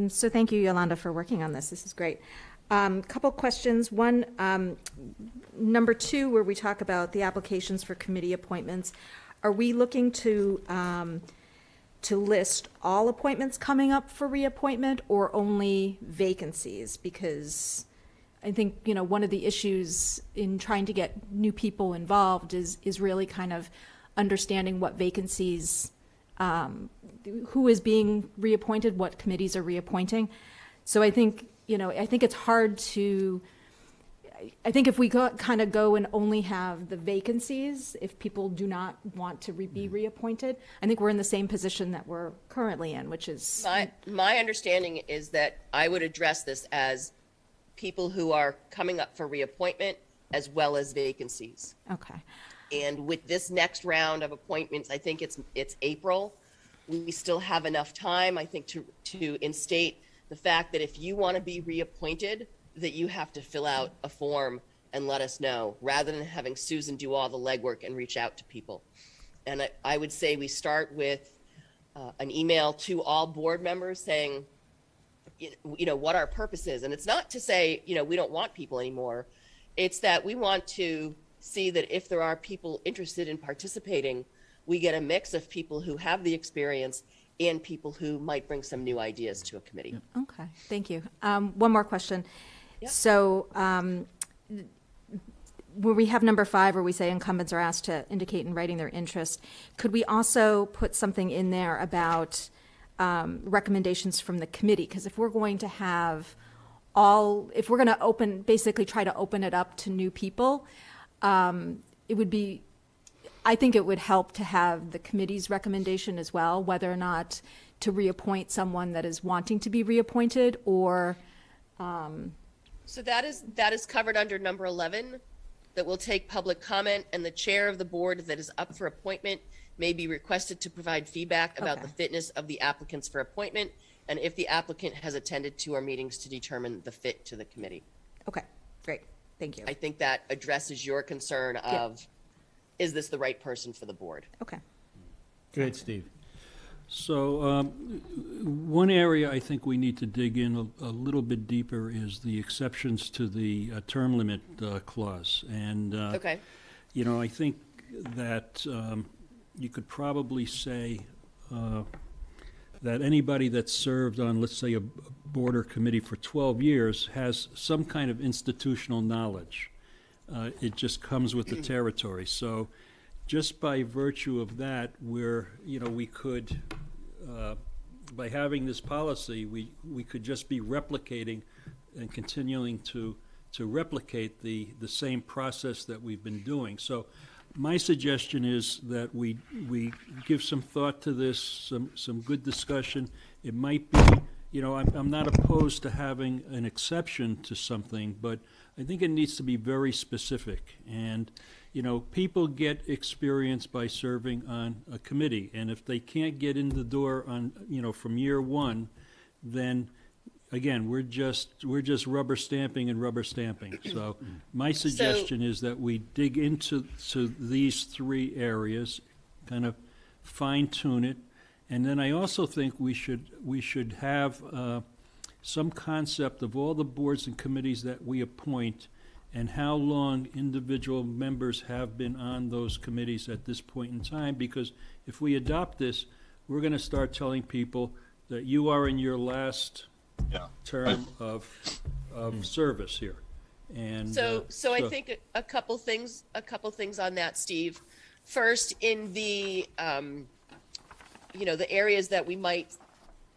So thank you, Yolanda, for working on this. This is great. Couple questions. One, number 2, where we talk about the applications for committee appointments. Are we looking to list all appointments coming up for reappointment or only vacancies? Because I think, one of the issues in trying to get new people involved is really kind of understanding what vacancies, who is being reappointed, what committees are reappointing. So I think, I think it's hard to, I think if we kind of go and only have the vacancies, if people do not want to be reappointed, I think we're in the same position that we're currently in, which is... My understanding is that I would address this as people who are coming up for reappointment as well as vacancies. Okay. And with this next round of appointments, I think it's April. We still have enough time, I think, to instate the fact that if you want to be reappointed, that you have to fill out a form and let us know, rather than having Susan do all the legwork and reach out to people. And I would say we start with an email to all board members saying, what our purpose is. And it's not to say, we don't want people anymore. It's that we want to see that if there are people interested in participating, we get a mix of people who have the experience and people who might bring some new ideas to a committee. Okay, thank you. One more question. Yep. So where we have number 5, where we say incumbents are asked to indicate in writing their interest, could we also put something in there about recommendations from the committee? Because if we're going to have if we're going to basically try to open it up to new people, it would be, I think it would help to have the committee's recommendation as well, whether or not to reappoint someone that is wanting to be reappointed or... So that is covered under number 11, that will take public comment, and the chair of the board that is up for appointment may be requested to provide feedback about the fitness of the applicants for appointment, and if the applicant has attended to our meetings to determine the fit to the committee. Okay, great. Thank you. I think that addresses your concern of, is this the right person for the board? Okay. Go ahead, Steve. So one area I think we need to dig in a little bit deeper is the exceptions to the term limit clause. And, okay. I think that you could probably say that anybody that's served on, let's say, a board or committee for 12 years has some kind of institutional knowledge. It just comes with the territory. So just by virtue of that, we could, by having this policy, we could just be replicating and continuing to replicate the same process that we've been doing. So my suggestion is that we give some thought to this, some good discussion. It might be, I'm not opposed to having an exception to something, but I think it needs to be very specific. And, people get experience by serving on a committee. And if they can't get in the door on, from year 1, then again, we're just rubber stamping and rubber stamping. So my suggestion is that we dig into these 3 areas, kind of fine tune it. And then I also think we should have some concept of all the boards and committees that we appoint, and how long individual members have been on those committees at this point in time, because if we adopt this, we're going to start telling people that you are in your last term of service here. And So I think a couple things on that, Steve. First, in the the areas that we might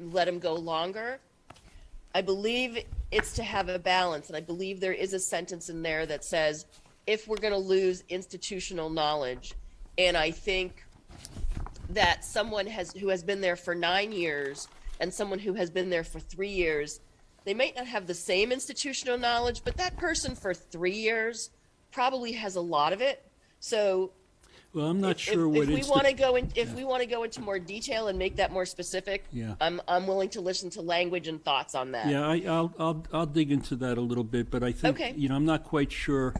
let them go longer, I believe it's to have a balance, and I believe there is a sentence in there that says, if we're going to lose institutional knowledge, and I think that someone who has been there for 9 years and someone who has been there for 3 years, they might not have the same institutional knowledge, but that person for 3 years probably has a lot of it. So, well, I'm not sure if we want to go into more detail and make that more specific, I'm willing to listen to language and thoughts on that. Yeah, I'll dig into that a little bit, but I think I'm not quite sure,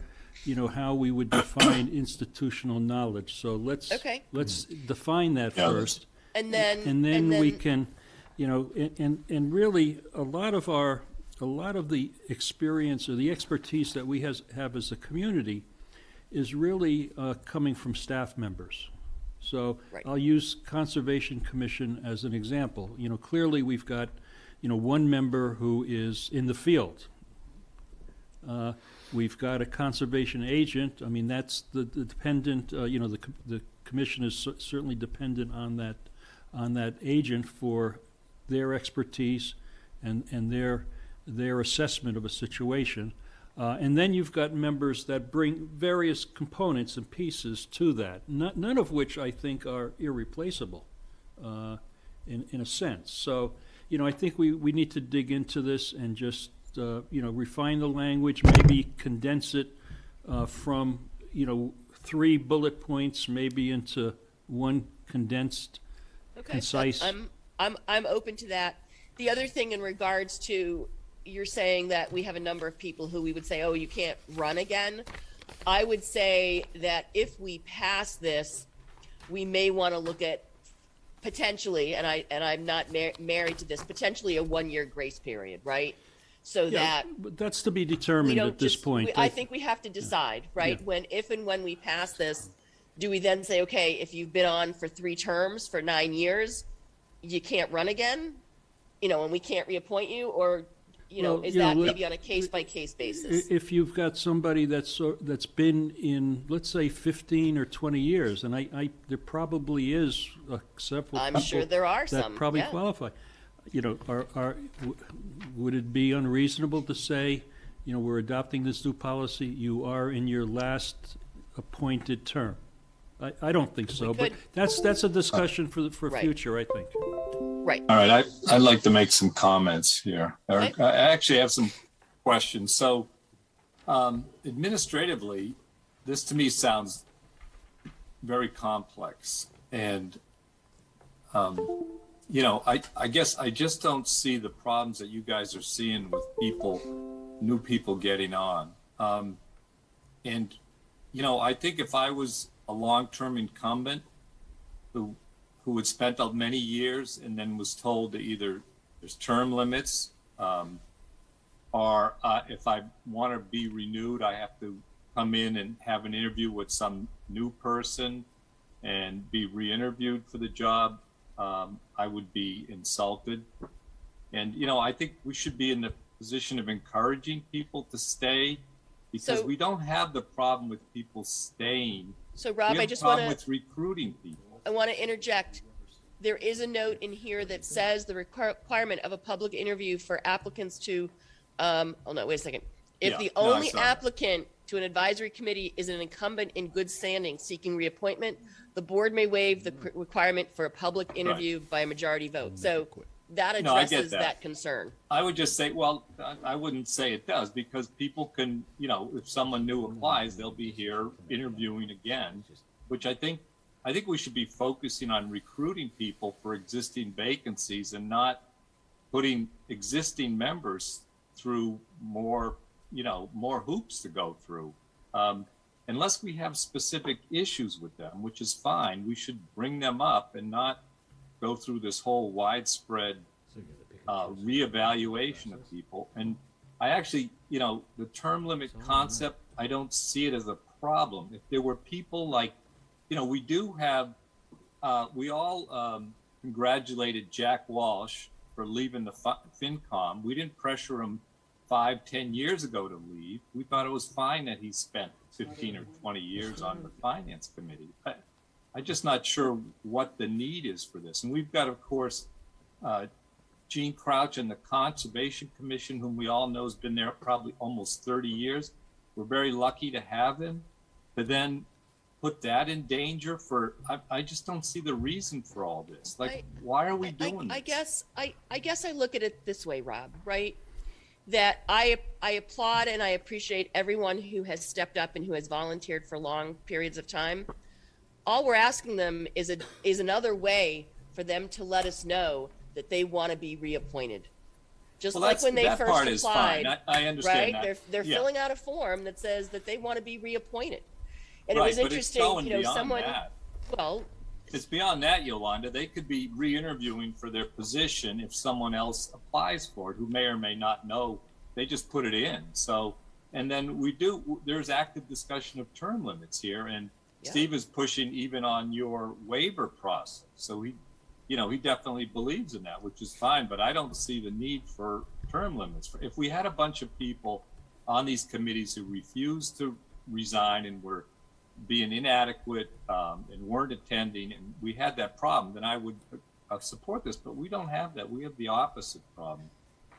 how we would define institutional knowledge. So let's define that first, and then we can, and really a lot of the experience or the expertise that we have as a community is really coming from staff members. So I'll use Conservation Commission as an example. Clearly we've got, one member who is in the field. We've got a conservation agent. I mean, that's the dependent, the commission is certainly dependent on that agent for their expertise and their assessment of a situation. And then you've got members that bring various components and pieces to that, none of which I think are irreplaceable in a sense. So, I think we need to dig into this and just, refine the language, maybe condense it from, 3 bullet points, maybe into one condensed, concise. I'm open to that. The other thing in regards to, you're saying that we have a number of people who we would say, oh, you can't run again. I would say that if we pass this, we may want to look at potentially, and I'm not married to this, potentially a 1-year grace period, right? So but that's to be determined at this point. I think we have to decide, right? Yeah. If and when we pass this, do we then say, okay, if you've been on for 3 terms for 9 years, you can't run again, and we can't reappoint you, or maybe on a case-by-case basis? If you've got somebody that's been in, let's say, 15 or 20 years, and there probably is several I'm people sure there are that some, probably yeah. qualify. Would it be unreasonable to say, we're adopting this new policy, you are in your last appointed term? I don't think so, but that's a discussion for future, I think. Right. All right, I'd like to make some comments here. I actually have some questions. So, administratively, this to me sounds very complex, and I guess I just don't see the problems that you guys are seeing with new people getting on. I think if I was a long-term incumbent who had spent out many years and then was told that either there's term limits, or if I want to be renewed, I have to come in and have an interview with some new person and be re-interviewed for the job, I would be insulted. And, I think we should be in the position of encouraging people to stay, because we don't have the problem with people staying. So, Rob, I just want to... with recruiting people. I want to interject. There is a note in here that says the requirement of a public interview for applicants to, wait a second. If the only applicant to an advisory committee is an incumbent in good standing seeking reappointment, the board may waive the requirement for a public interview by a majority vote. So that addresses that concern. I would just say, well, I wouldn't say it does, because people can, if someone new applies, they'll be here interviewing again, which I think we should be focusing on recruiting people for existing vacancies and not putting existing members through more hoops to go through. Unless we have specific issues with them, which is fine, we should bring them up and not go through this whole widespread reevaluation of people. And I actually, the term limit concept I don't see it as a problem. If there were people like, we do have, we all congratulated Jack Walsh for leaving the FinCom. We didn't pressure him 5-10 years ago to leave. We thought it was fine that he spent 15 or 20 years on the Finance Committee. I'm just not sure what the need is for this. And we've got, of course, Gene Crouch and the Conservation Commission, whom we all know has been there probably almost 30 years. We're very lucky to have him. But then put that in danger I just don't see the reason for all this. Why are we doing this? I guess I look at it this way, Rob, right? That I applaud and I appreciate everyone who has stepped up and who has volunteered for long periods of time. All we're asking them is another way for them to let us know that they want to be reappointed. Just like when they first applied, I understand right? that. They're filling out a form that says that they want to be reappointed. And it was interesting, someone, it's beyond that, Yolanda. They could be re-interviewing for their position if someone else applies for it, who may or may not know. They just put it in. So, and then there's active discussion of term limits here, and Steve is pushing even on your waiver process. So he definitely believes in that, which is fine, but I don't see the need for term limits. If we had a bunch of people on these committees who refused to resign and were being inadequate and weren't attending, and we had that problem, then I would support this, but we don't have that. We have the opposite problem.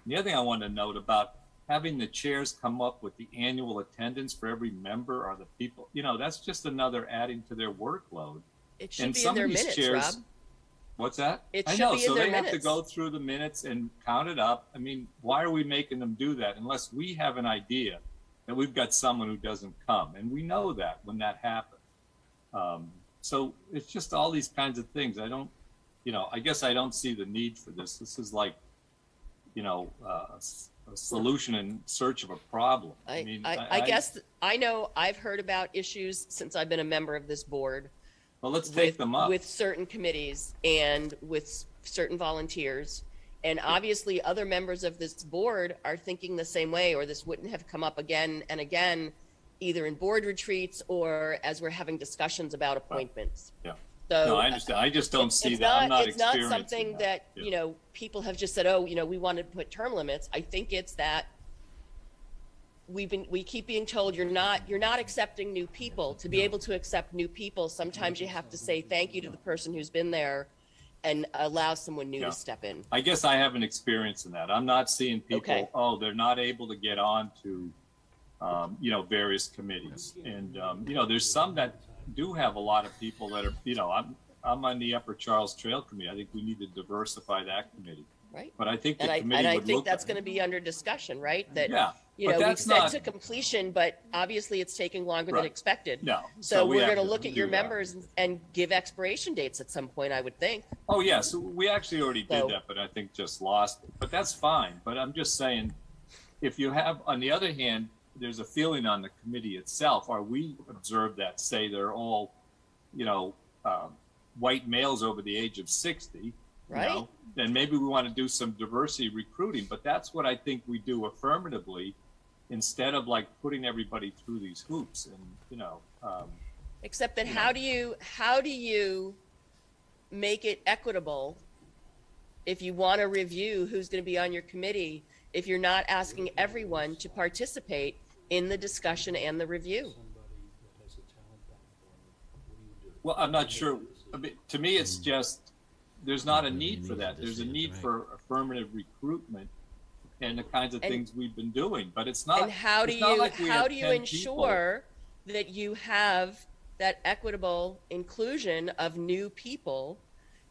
And the other thing I wanted to note about having the chairs come up with the annual attendance for every member are the people, that's just another adding to their workload. It should be in their minutes, Rob. What's that? It I should know, be in so their they have to minutes. go through the minutes and count it up. I mean, why are we making them do that unless we have an idea that we've got someone who doesn't come? And we know that when that happens. So it's just all these kinds of things. I don't, I guess I don't see the need for this. This is like, a solution in search of a problem. I guess I know I've heard about issues since I've been a member of this board. Well, let's take them up. With certain committees and with certain volunteers. And obviously other members of this board are thinking the same way, or this wouldn't have come up again and again, either in board retreats or as we're having discussions about appointments. Yeah. So no, I understand. I just don't see that. I'm not experiencing It's not something that, people have just said, we want to put term limits. I think it's that we keep being told you're not accepting new people. To be able to accept new people, sometimes you have to say thank you to the person who's been there and allow someone new to step in. I guess I haven't experienced in that. I'm not seeing people, they're not able to get on to, various committees. And, there's some that do have a lot of people that are, I'm on the Upper Charles Trail Committee. I think we need to diversify that committee. Right. But I think the and committee I would think look that's at going to be under discussion, right? That, but we've said to completion, but obviously it's taking longer than expected. No. So we we're have going to look at your do that. members and give expiration dates at some point, I would think. Oh, yeah. So we actually already did that, but I think just lost it. But that's fine. But I'm just saying, if you have, on the other hand, there's a feeling on the committee itself, or we observe that, say they're all, white males over the age of 60, right? Then maybe we want to do some diversity recruiting. But that's what I think we do affirmatively, instead of like putting everybody through these hoops. And Except that how do you make it equitable if you want to review who's going to be on your committee if you're not asking everyone to participate in the discussion and the review? Well, I'm not sure. I mean, to me, it's just there's not a need for that. There's a need for affirmative recruitment and the kinds of things we've been doing. But it's not. And how do you ensure that you have that equitable inclusion of new people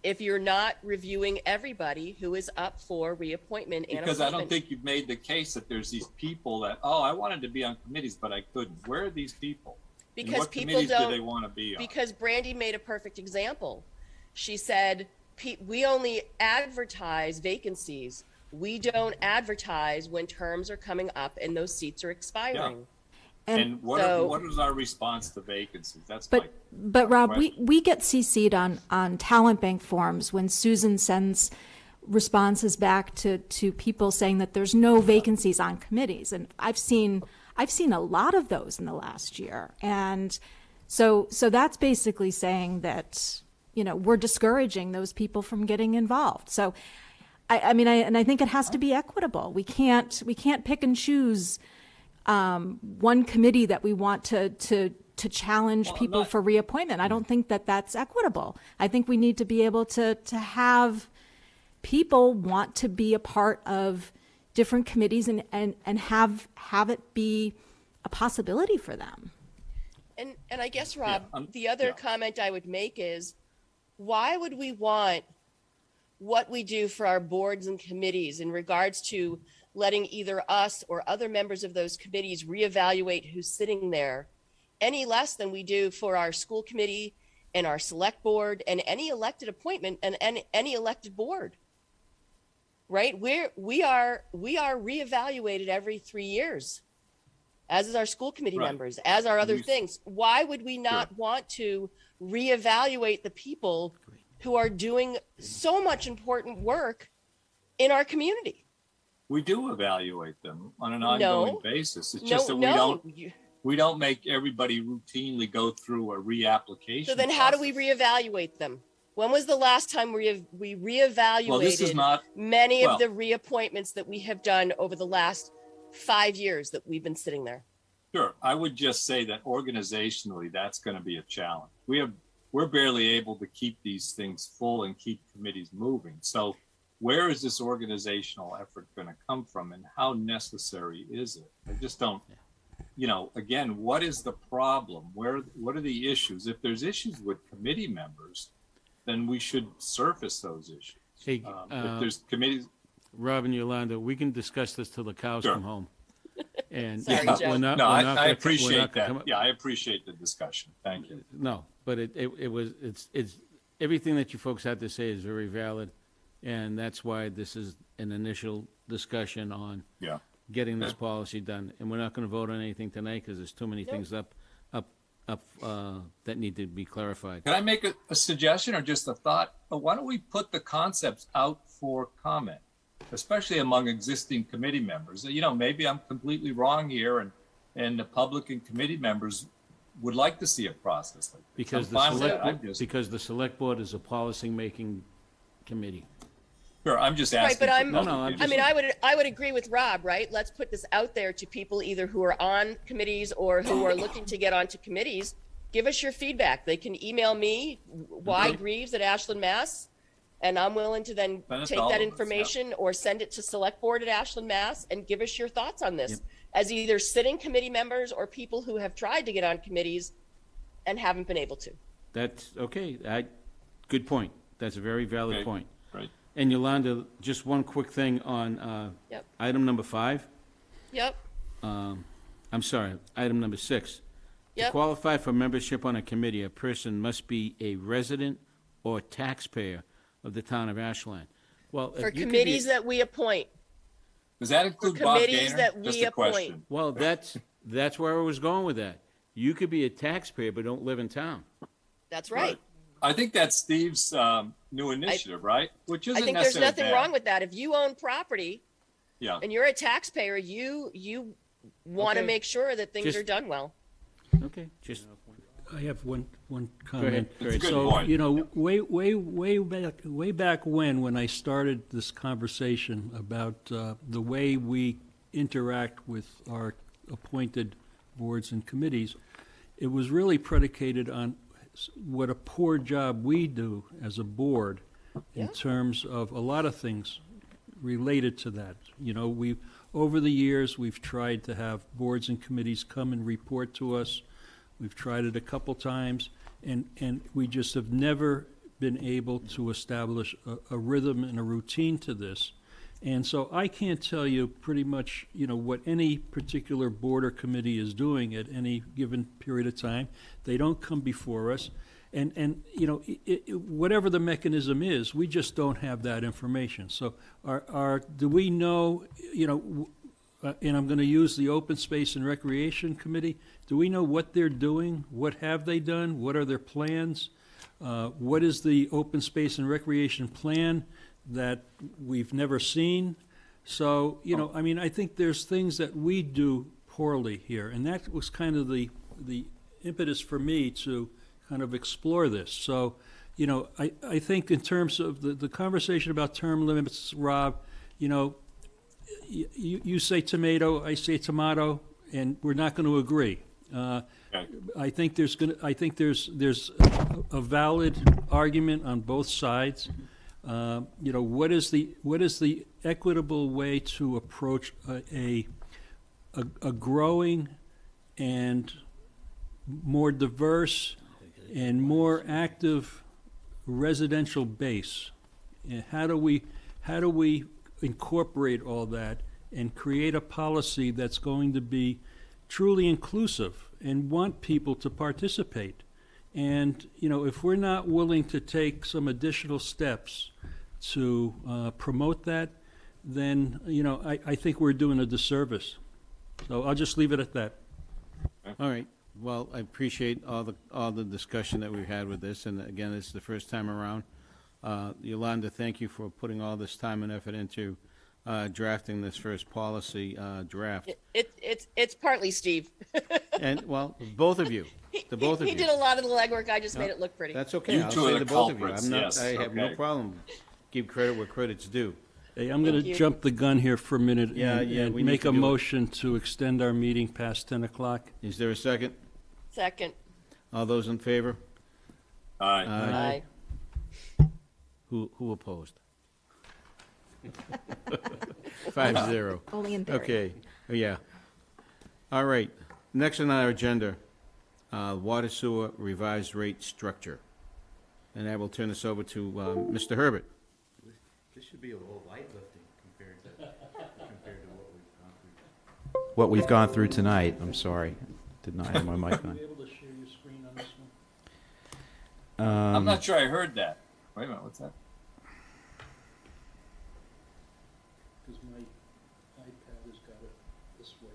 if you're not reviewing everybody who is up for reappointment and because I appointment? don't think you've made the case that there's these people that, I wanted to be on committees, but I couldn't. Where are these people? Because and what people committees don't, do they want to be on? Because Brandy made a perfect example. She said, we only advertise vacancies. We don't advertise when terms are coming up and those seats are expiring. Yeah. And what is our response to vacancies? That's but Rob, we get CC'd on talent bank forms when Susan sends responses back to people saying that there's no vacancies on committees. And I've seen I've seen a lot of those in the last year. And so that's basically saying that, we're discouraging those people from getting involved. So I think it has to be equitable. We can't pick and choose one committee that we want to challenge people for reappointment. I don't think that that's equitable. I think we need to be able to have people want to be a part of different committees and have it be a possibility for them. And I guess, Rob, the other comment I would make is, why would we want what we do for our boards and committees in regards to letting either us or other members of those committees reevaluate who's sitting there any less than we do for our school committee and our select board and any elected appointment and any elected board? Right? We are reevaluated every 3 years, as is our school committee members, as are other things. Why would we not want to reevaluate the people who are doing so much important work in our community? We do evaluate them on an ongoing basis. It's just that we don't make everybody routinely go through a reapplication. So then how do we reevaluate them? When was the last time we reevaluated many of the reappointments that we have done over the last 5 years that we've been sitting there? Sure. I would just say that organizationally, that's going to be a challenge. We're barely able to keep these things full and keep committees moving. So where is this organizational effort going to come from, and how necessary is it? I just don't, again, what is the problem? What are the issues? If there's issues with committee members, then we should surface those issues. Hey, if there's committees. Rob and Yolanda, we can discuss this till the cows come home. And Sorry, I appreciate that. I appreciate the discussion. Thank you. No, but it's everything that you folks had to say is very valid, and that's why this is an initial discussion on getting this policy done. And we're not going to vote on anything tonight because there's too many things up that need to be clarified. Can I make a suggestion or just a thought? Why don't we put the concepts out for comment, especially among existing committee members? Maybe I'm completely wrong here, and the public and committee members would like to see a process like this. Because the select board is a policy-making committee. Sure, I'm just asking. Right, but I would agree with Rob, right? Let's put this out there to people either who are on committees or who are looking to get onto committees. Give us your feedback. They can email me, ygreaves@Ashland, Mass., and I'm willing to then take that information or send it to Select Board at Ashland, Mass., and give us your thoughts on this as either sitting committee members or people who have tried to get on committees and haven't been able to. That's okay. Good point. That's a very valid point. Right. And Yolanda, just one quick thing on item number 5. Yep. I'm sorry, item number 6. Yep. To qualify for membership on a committee, a person must be a resident or taxpayer of the town of Ashland. Well, for committees that we appoint. Does that include Bob Gaynor? That we appoint. Well, that's where I was going with that. You could be a taxpayer but don't live in town. That's right. I think that's Steve's new initiative, right? Which isn't I think there's nothing bad. wrong with that. If you own property, yeah, and you're a taxpayer, you want to make sure that things are done well. Okay, just. I have one comment. Go ahead. So, way back when I started this conversation about the way we interact with our appointed boards and committees, it was really predicated on what a poor job we do as a board in terms of a lot of things related to that. Over the years, we've tried to have boards and committees come and report to us. We've tried it a couple times, and we just have never been able to establish a rhythm and a routine to this. And so I can't tell you pretty much, what any particular board or committee is doing at any given period of time. They don't come before us. And whatever the mechanism is, we just don't have that information. So do we know, and I'm going to use the Open Space and Recreation Committee. Do we know what they're doing? What have they done? What are their plans? What is the Open Space and Recreation plan that we've never seen? So, I think there's things that we do poorly here, and that was kind of the impetus for me to kind of explore this. So, you know, I think in terms of the conversation about term limits, Rob, you know, you say tomato, I say tomato, and we're not going to agree. I think there's a valid argument on both sides. You know, what is the equitable way to approach a growing and more diverse and more active residential base? And how do we incorporate all that and create a policy that's going to be truly inclusive and want people to participate? And, you know, if we're not willing to take some additional steps to promote that, then, you know, I think we're doing a disservice. So I'll just leave it at that. All right. Well, I appreciate all the discussion that we've had with this, and again, it's the first time around. Yolanda, thank you for putting all this time and effort into drafting this first policy draft. It's partly Steve. And, well, both of you. The both of you. He did a lot of the legwork. I just made it look pretty. That's okay. I'll say the both of you. I have no problem. Give credit where credit's due. Hey, I'm going to jump the gun here for a minute and we make need a to do it. motion to extend our meeting past 10 o'clock. Is there a second? Second. All those in favor? Aye. Aye. Who opposed? 5-0. Only in theory. Okay, yeah. All right, next on our agenda, water sewer revised rate structure. And I will turn this over to Mr. Herbert. This should be a little light lifting compared to what we've gone through tonight. I'm sorry, did not have my mic on. I'm not sure I heard that. Wait a minute, what's that? Because my iPad has got it this way.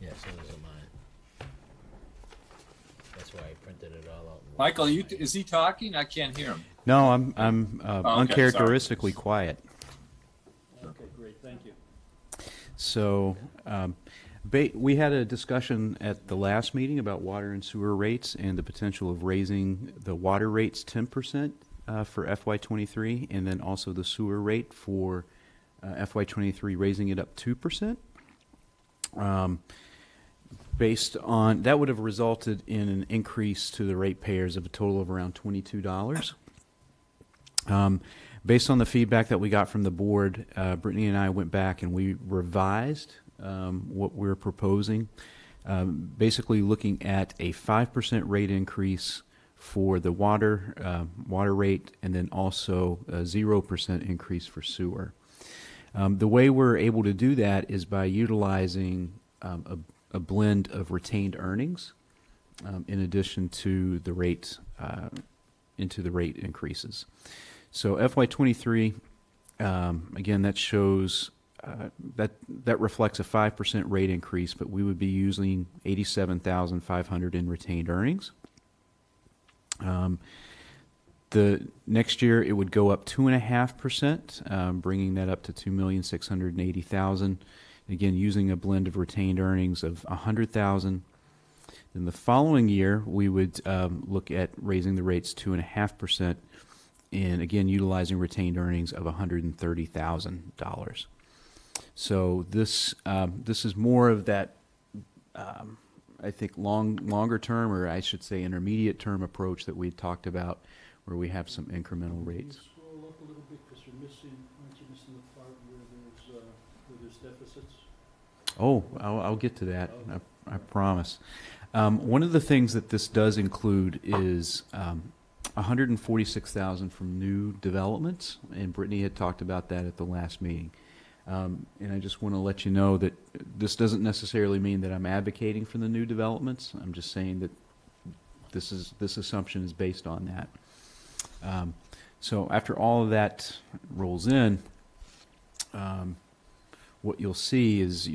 Yeah, so does mine. That's why I printed it all out. Michael, is he talking? I can't hear him. No, I'm okay, uncharacteristically quiet. Okay, great, thank you. So, we had a discussion at the last meeting about water and sewer rates and the potential of raising the water rates 10% for FY23, and then also the sewer rate for FY23, raising it up 2%. Based on that, would have resulted in an increase to the ratepayers of a total of around $22. Based on the feedback that we got from the board, Brittany and I went back and we revised what we're proposing, basically looking at a 5% rate increase for the water rate, and then also a 0% increase for sewer. The way we're able to do that is by utilizing a blend of retained earnings in addition to the rate increases. So FY23, again, that shows that reflects a 5% rate increase, but we would be using $87,500 in retained earnings. The next year it would go up 2.5%, bringing that up to $2,680,000. Again, using a blend of retained earnings of $100,000. Then the following year we would look at raising the rates 2.5%, and again utilizing retained earnings of $130,000. So this is more of that, I think, longer term, or I should say intermediate term approach that we talked about, where we have some incremental rates. Scroll up a little bit because aren't you missing the part where there's deficits? Oh, I'll get to that. I promise. One of the things that this does include is $146,000 from new developments, and Brittany had talked about that at the last meeting. And I just want to let you know that this doesn't necessarily mean that I'm advocating for the new developments. I'm just saying that this assumption is based on that. So after all of that rolls in, what you'll see is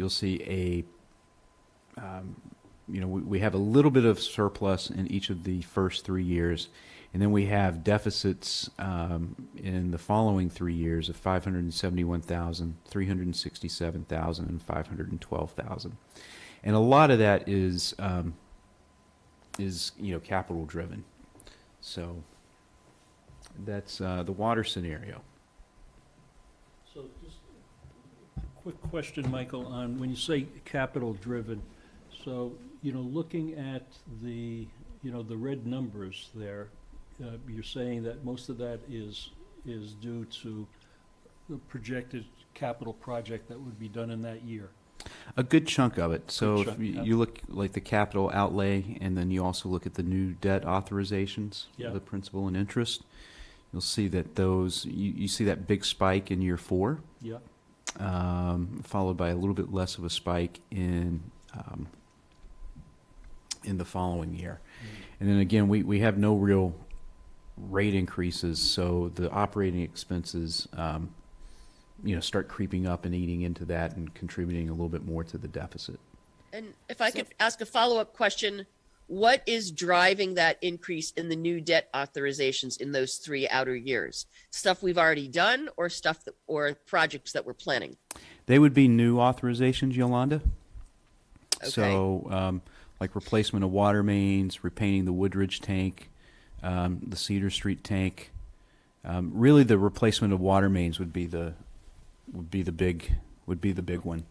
we have a little bit of surplus in each of the first 3 years, and then we have deficits in the following 3 years of 571,000, 367,000, and 512,000, and a lot of that is capital driven. So that's the water scenario. So just a quick question, Michael, on when you say capital driven, so, looking at the, the red numbers there, you're saying that most of that is due to the projected capital project that would be done in that year? A good chunk of it. So Good if chunk, you yeah. you look like the capital outlay, and then you also look at the new debt authorizations, Yeah. the principal and interest, you'll see that those, you see that big spike in year 4, Yeah. followed by a little bit less of a spike in the following year. And then again, we have no real rate increases, so the operating expenses start creeping up and eating into that and contributing a little bit more to the deficit. And if I could ask a follow-up question, what is driving that increase in the new debt authorizations in those 3 outer years? Stuff we've already done, or or projects that we're planning? They would be new authorizations, Yolanda. Okay. So like replacement of water mains, repainting the Woodridge tank, the Cedar Street tank. Really, the replacement of water mains would be the big one.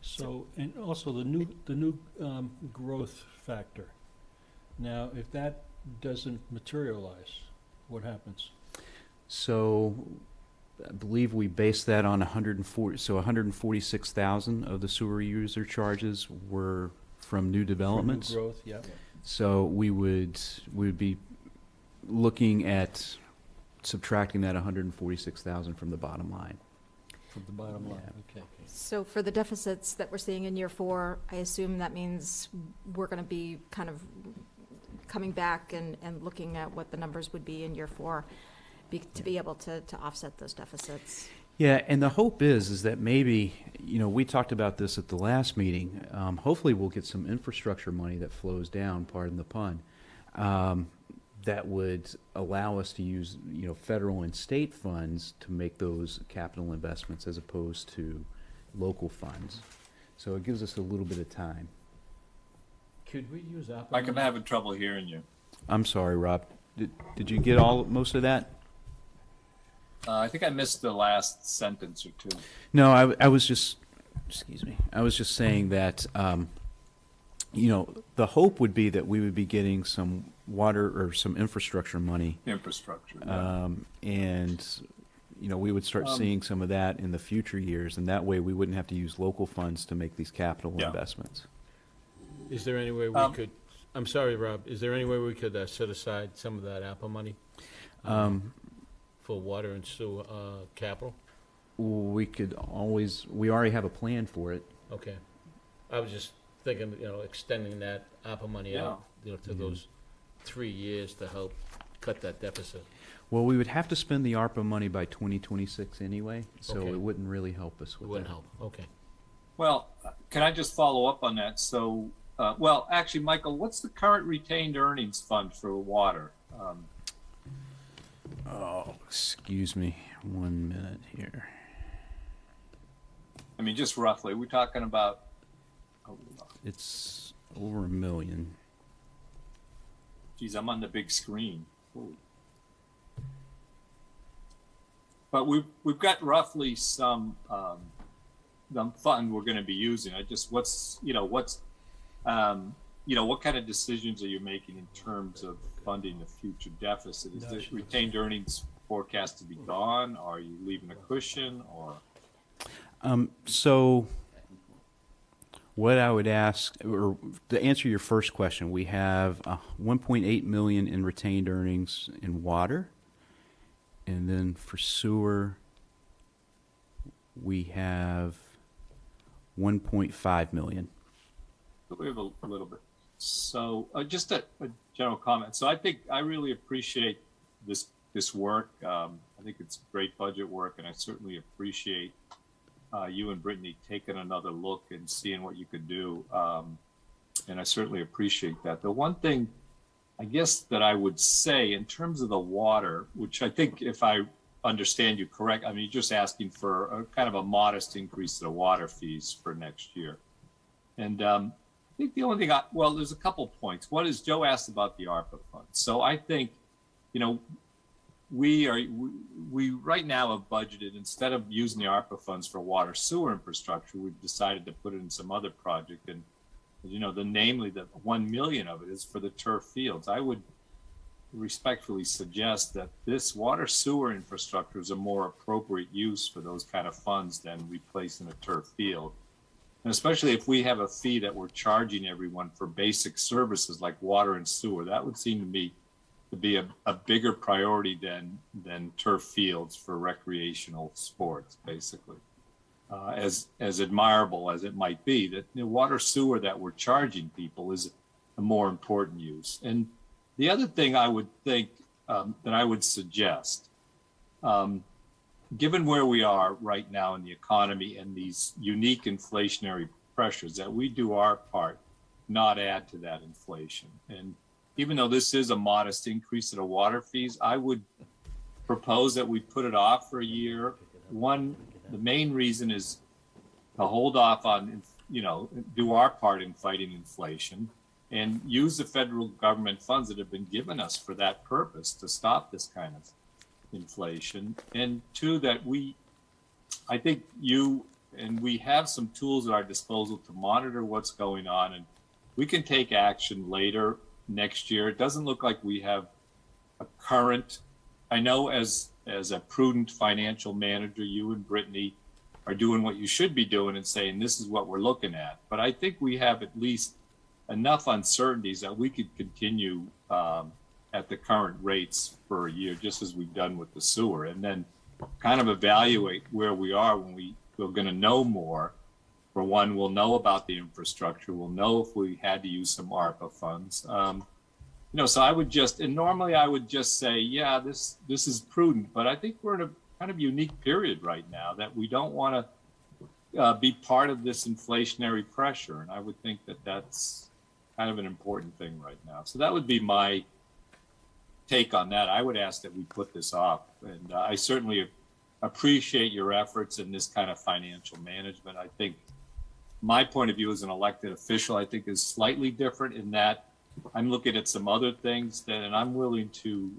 So, and also the new growth factor. Now, if that doesn't materialize, what happens? So I believe we based that on 140. So 146,000 of the sewer user charges were from new developments. From new growth, yeah. So we would be looking at subtracting that 146,000 from the bottom line. From the bottom line, okay. So for the deficits that we're seeing in year 4, I assume that means we're going to be kind of coming back and looking at what the numbers would be in year 4 to be able to offset those deficits. Yeah, and the hope is that maybe, we talked about this at the last meeting. Hopefully we'll get some infrastructure money that flows down, pardon the pun, that would allow us to use, federal and state funds to make those capital investments as opposed to local funds. So it gives us a little bit of time. Could we use ARPA? Mike, I'm having trouble hearing you. I'm sorry, Rob. Did you get most of that? I think I missed the last sentence or two. No, I was just, excuse me, I was just saying that, the hope would be that we would be getting some water or some infrastructure money. Infrastructure. Yeah. And, we would start seeing some of that in the future years, and that way we wouldn't have to use local funds to make these capital investments. Is there any way we could, I'm sorry, Rob, is there any way we could set aside some of that ARPA money for water and sewer capital? We could always, we already have a plan for it. Okay. I was just thinking, extending that ARPA money out, to those 3 years to help cut that deficit. Well, we would have to spend the ARPA money by 2026 anyway, so Okay. it wouldn't really help us with It wouldn't that. help, okay. Well, can I just follow up on that? So, actually, Michael, what's the current retained earnings fund for water? Oh, excuse me, 1 minute here. I mean, just roughly, we're talking about. It's over $1 million. Geez, I'm on the big screen. Holy. But we've got roughly some fund we're going to be using. What kind of decisions are you making in terms of funding the future deficit? Is the retained earnings forecast to be gone? Or are you leaving a cushion, or? So what I would ask, or to answer your first question, we have 1.8 million in retained earnings in water, and then for sewer we have 1.5 million. We have a little bit. So just a general comment. So I really appreciate this work. I think it's great budget work, and I certainly appreciate you and Brittany taking another look and seeing what you could do. And I certainly appreciate that. The one thing I guess that I would say in terms of the water, which I think if I understand you correct, I mean, you're just asking for a kind of a modest increase to the water fees for next year. And I think the only thing, well, there's a couple points. One is Joe asked about the ARPA funds. So I think, you know, we right now have budgeted, instead of using the ARPA funds for water sewer infrastructure, we've decided to put it in some other project. And, you know, namely the 1 million of it is for the turf fields. I would respectfully suggest that this water sewer infrastructure is a more appropriate use for those kind of funds than replacing a turf field. And especially if we have a fee that we're charging everyone for basic services like water and sewer, that would seem to me to be a bigger priority than turf fields for recreational sports, basically. As admirable as it might be, that the water sewer that we're charging people is a more important use. And the other thing I would think that I would suggest, given where we are right now in the economy and these unique inflationary pressures, that we do our part, not add to that inflation. And even though this is a modest increase in the water fees, I would propose that we put it off for a year. One, the main reason is to hold off on, you know, do our part in fighting inflation and use the federal government funds that have been given us for that purpose to stop this kind of inflation. And two, that I think we have some tools at our disposal to monitor what's going on, and we can take action later next year. It doesn't look like we have a current, I know as a prudent financial manager, you and Brittany are doing what you should be doing and saying, this is what we're looking at. But I think we have at least enough uncertainties that we could continue at the current rates for a year, just as we've done with the sewer, and then kind of evaluate where we are when we're going to know more. For one, we'll know about the infrastructure. We'll know if we had to use some ARPA funds. You know, so I would just, and normally I would just say, yeah, this is prudent, but I think we're in a kind of unique period right now that we don't want to be part of this inflationary pressure. And I would think that that's kind of an important thing right now. So that would be my take on that. I would ask that we put this off. And I certainly appreciate your efforts in this kind of financial management. I think my point of view as an elected official, I think, is slightly different in that I'm looking at some other things and I'm willing to,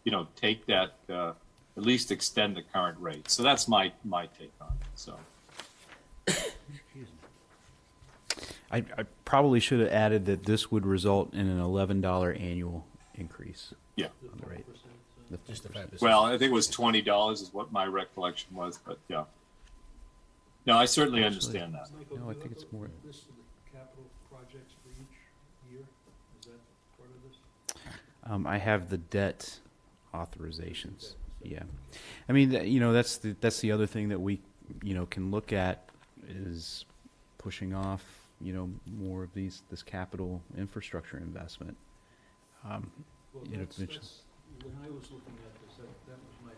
you know, take that, at least extend the current rate. So that's my take on it. So. I probably should have added that this would result in an $11 annual increase. Yeah. On the rate. Just the 5%. Well, I think it was $20 is what my recollection was, but yeah. No, I certainly understand that. No, I think it's more. List of the capital projects for each year, is that part of this? I have the debt authorizations. Yeah, I mean, you know, that's the other thing that we, you know, can look at is pushing off, you know, more of this capital infrastructure investment. Well, You know, that's, when I was looking at this, that was my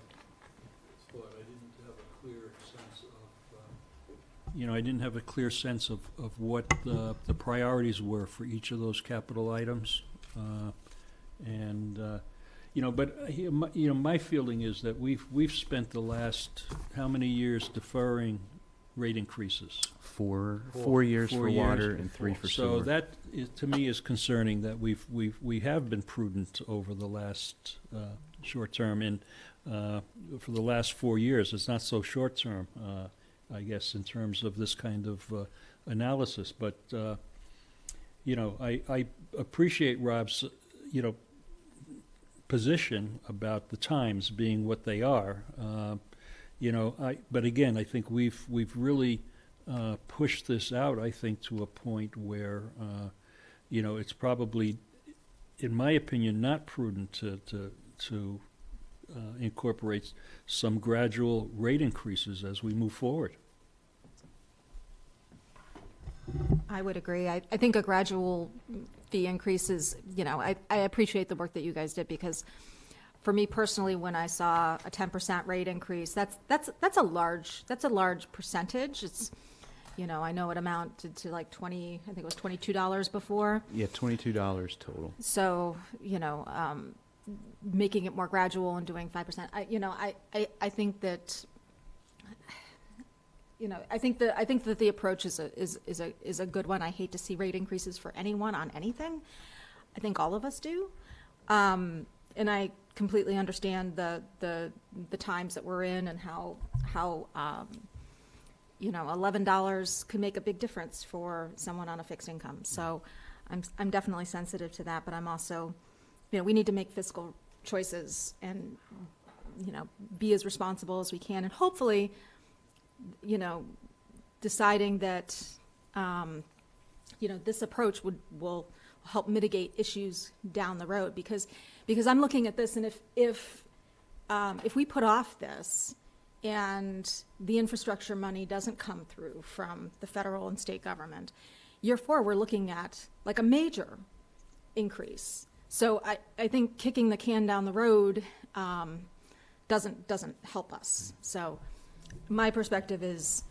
thought. I didn't have a clear sense of, you know, I didn't have a clear sense of what the priorities were for each of those capital items. You know, but you know, my feeling is that we've spent the last how many years deferring rate increases? Four years for water and 3 for sewer. So that to me is concerning that we have been prudent over the last short term, and for the last 4 years. It's not so short term, I guess, in terms of this kind of analysis. But you know, I appreciate Rob's, you know, position about the times being what they are. You know, but again, I think we've really pushed this out, I think, to a point where, you know, it's probably, in my opinion, not prudent to incorporate some gradual rate increases as we move forward. I would agree. I think a gradual fee increase is, you know, I appreciate the work that you guys did, because for me personally, when I saw a 10% rate increase, that's a large percentage. It's, you know, I know it amounted to like I think it was $22 before. Yeah, $22 total. So, you know, making it more gradual and doing 5%, I think that, you know, I think that the approach is a good one. I hate to see rate increases for anyone on anything. I think all of us do. And I completely understand the times that we're in and how you know, $11 could make a big difference for someone on a fixed income. So I'm definitely sensitive to that, but I'm also, you know, we need to make fiscal choices and, you know, be as responsible as we can, and hopefully, you know, deciding that, you know, this approach will help mitigate issues down the road, because I'm looking at this, and if we put off this and the infrastructure money doesn't come through from the federal and state government, year 4 we're looking at like a major increase. So I think kicking the can down the road doesn't help us. So my perspective is,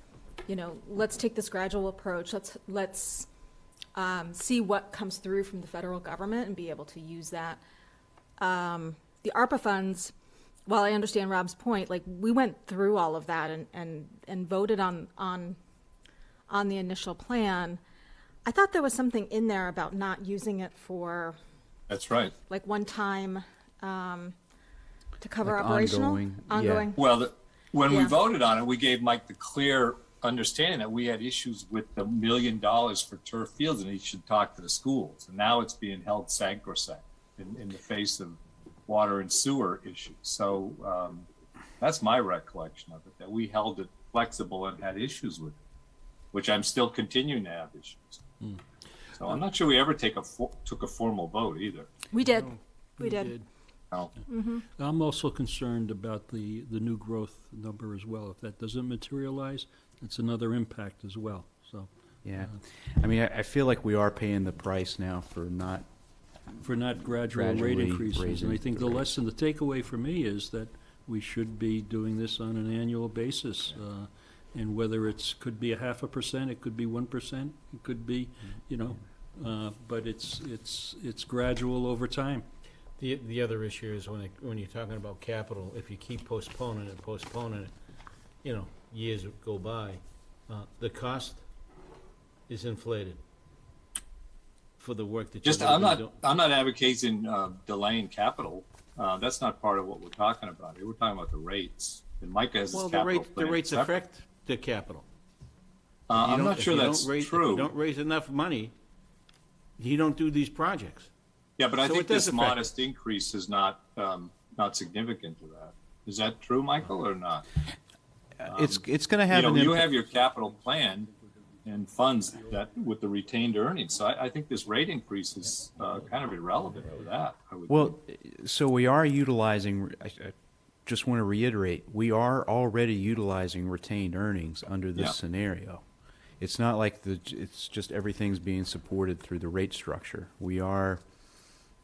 you know, let's take this gradual approach. Let's see what comes through from the federal government and be able to use that. The ARPA funds, while I understand Rob's point, like we went through all of that and voted on the initial plan. I thought there was something in there about not using it for. That's right. Like one time to cover Like operational, ongoing. Well, when we Yeah. voted on it, we gave Mike the clear understanding that we had issues with the $1 million for turf fields, and he should talk to the schools. And now it's being held sacrosanct in the face of water and sewer issues. So that's my recollection of it, that we held it flexible and had issues with it, which I'm still continuing to have issues. So I'm not sure we ever took a formal vote either. We did. No, We did. Oh. I'm also concerned about the new growth number as well. If that doesn't materialize, it's another impact as well, so. Yeah. I mean, I feel like we are paying the price now for not Gradual rate gradually increases. And I raising think the the rate. lesson, the takeaway for me is that we should be doing this on an annual basis. And whether could be 0.5%, it could be 1%, it could be, you know, but it's gradual over time. The other issue is when you're talking about capital, if you keep postponing it, you know, years go by, the cost is inflated for the work that you're doing. I'm not advocating delaying capital. That's not part of what we're talking about here. We're talking about the rates. And Micah has his capital the plan rates separate. affect the capital. I'm not sure that's If true. you don't raise enough money, you don't do these projects. Yeah, but I So think it does this affect modest increase is not significant to that. Is that true, Michael, or not? It's going to have You know, an you impact. have your capital plan and funds that with the retained earnings. So I think this rate increase is kind of irrelevant for that. I would Well, so we are utilizing, I just want to reiterate, we are already utilizing retained earnings under this Yeah. scenario. It's not like it's just everything's being supported through the rate structure. We are,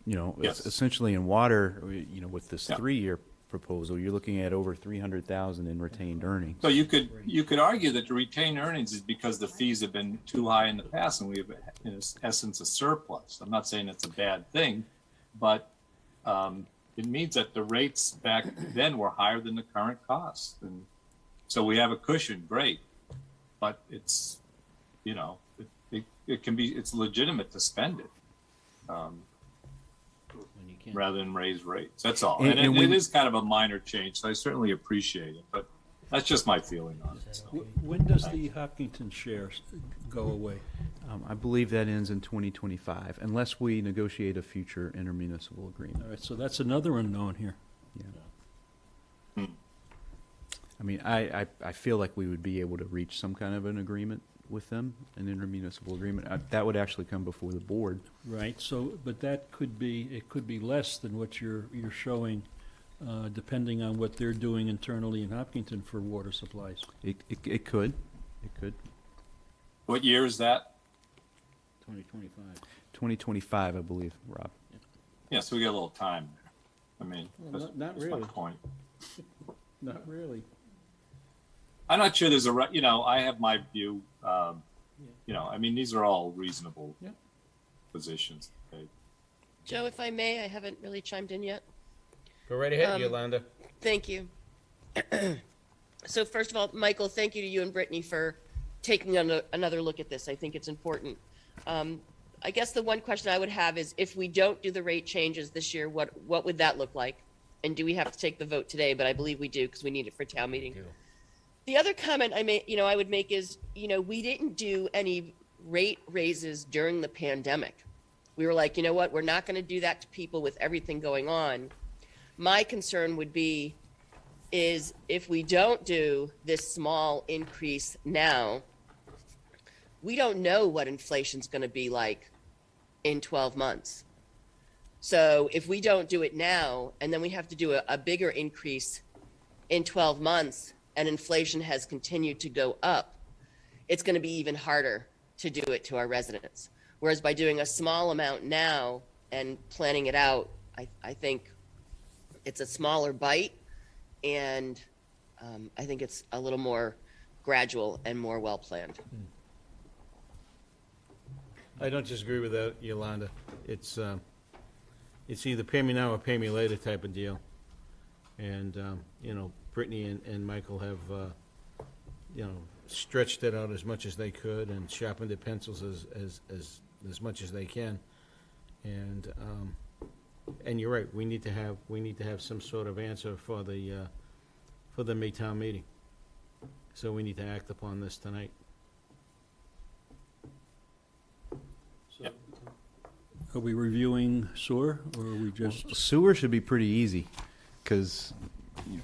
you know, Yes. essentially in water, you know, with this Yeah. 3-year proposal, you're looking at over 300,000 in retained earnings. So you could argue that the retained earnings is because the fees have been too high in the past, and we have, in essence, a surplus. I'm not saying it's a bad thing, but it means that the rates back then were higher than the current costs, and so we have a cushion. Great, but it's, you know, it can be, it's legitimate to spend it. Rather than raise rates. That's all. And it is kind of a minor change, so I certainly appreciate it, but that's just my feeling on it. So. When does the Hopkinton shares go away? I believe that ends in 2025, unless we negotiate a future intermunicipal agreement. All right, so that's another unknown here. Yeah. I mean, I feel like we would be able to reach some kind of an agreement with them, an intermunicipal agreement. That would actually come before the board. Right, so, but it could be less than what you're showing, depending on what they're doing internally in Hopkinton for water supplies. It could. What year is that? 2025. 2025, I believe, Rob. Yeah, so we got a little time there. I me. Well, That's not my really. point. Not really. I'm not sure there's a, you know, I have my view. You know, I mean, these are all reasonable positions. Okay. Joe, if I may, I haven't really chimed in yet. Go right ahead, Yolanda. Thank you. So first of all, Michael, thank you to you and Brittany for taking another look at this. I think it's important. I guess the one question I would have is if we don't do the rate changes this year, what would that look like? And do we have to take the vote today? But I believe we do because we need it for town meeting. The other comment I would make is, we didn't do any rate raises during the pandemic. We were like, you know what, we're not going to do that to people with everything going on. My concern would be is if we don't do this small increase now, we don't know what inflation's going to be like in 12 months. So if we don't do it now, and then we have to do a bigger increase in 12 months, and inflation has continued to go up, it's going to be even harder to do it to our residents. Whereas by doing a small amount now and planning it out, I think it's a smaller bite, and I think it's a little more gradual and more well-planned. I don't disagree with that, Yolanda. It's either pay me now or pay me later type of deal. And, Brittany and Michael have, stretched it out as much as they could and sharpened their pencils as much as they can. And you're right, we need to have some sort of answer for the Maytown meeting. So we need to act upon this tonight. Are we reviewing sewer, or are we just? Sewer should be pretty easy, because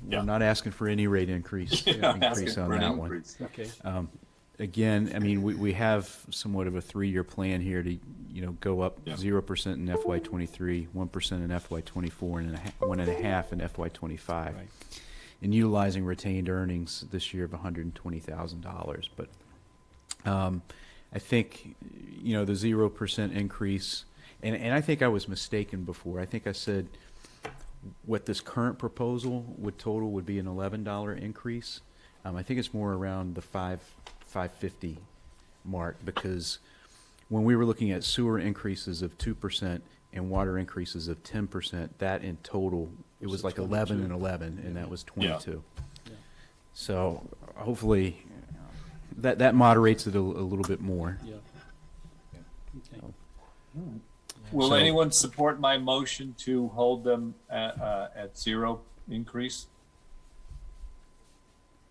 we're not asking for any rate increase on that one. Okay. Again, we have somewhat of a 3-year plan here to, go up 0% in FY23, 1% in FY24, and 1.5% in FY25. Right. And utilizing retained earnings this year of $120,000. But I think, the 0% increase, and I think I was mistaken before. I think I said what this current proposal would total would be an $11 increase. I think it's more around the $5.50 mark, because when we were looking at sewer increases of 2% and water increases of 10%, that in total, it was like 11 and 11, and that was 22. Yeah. So hopefully that moderates it a little bit more. Yeah. Okay. Will anyone support my motion to hold them at 0 increase?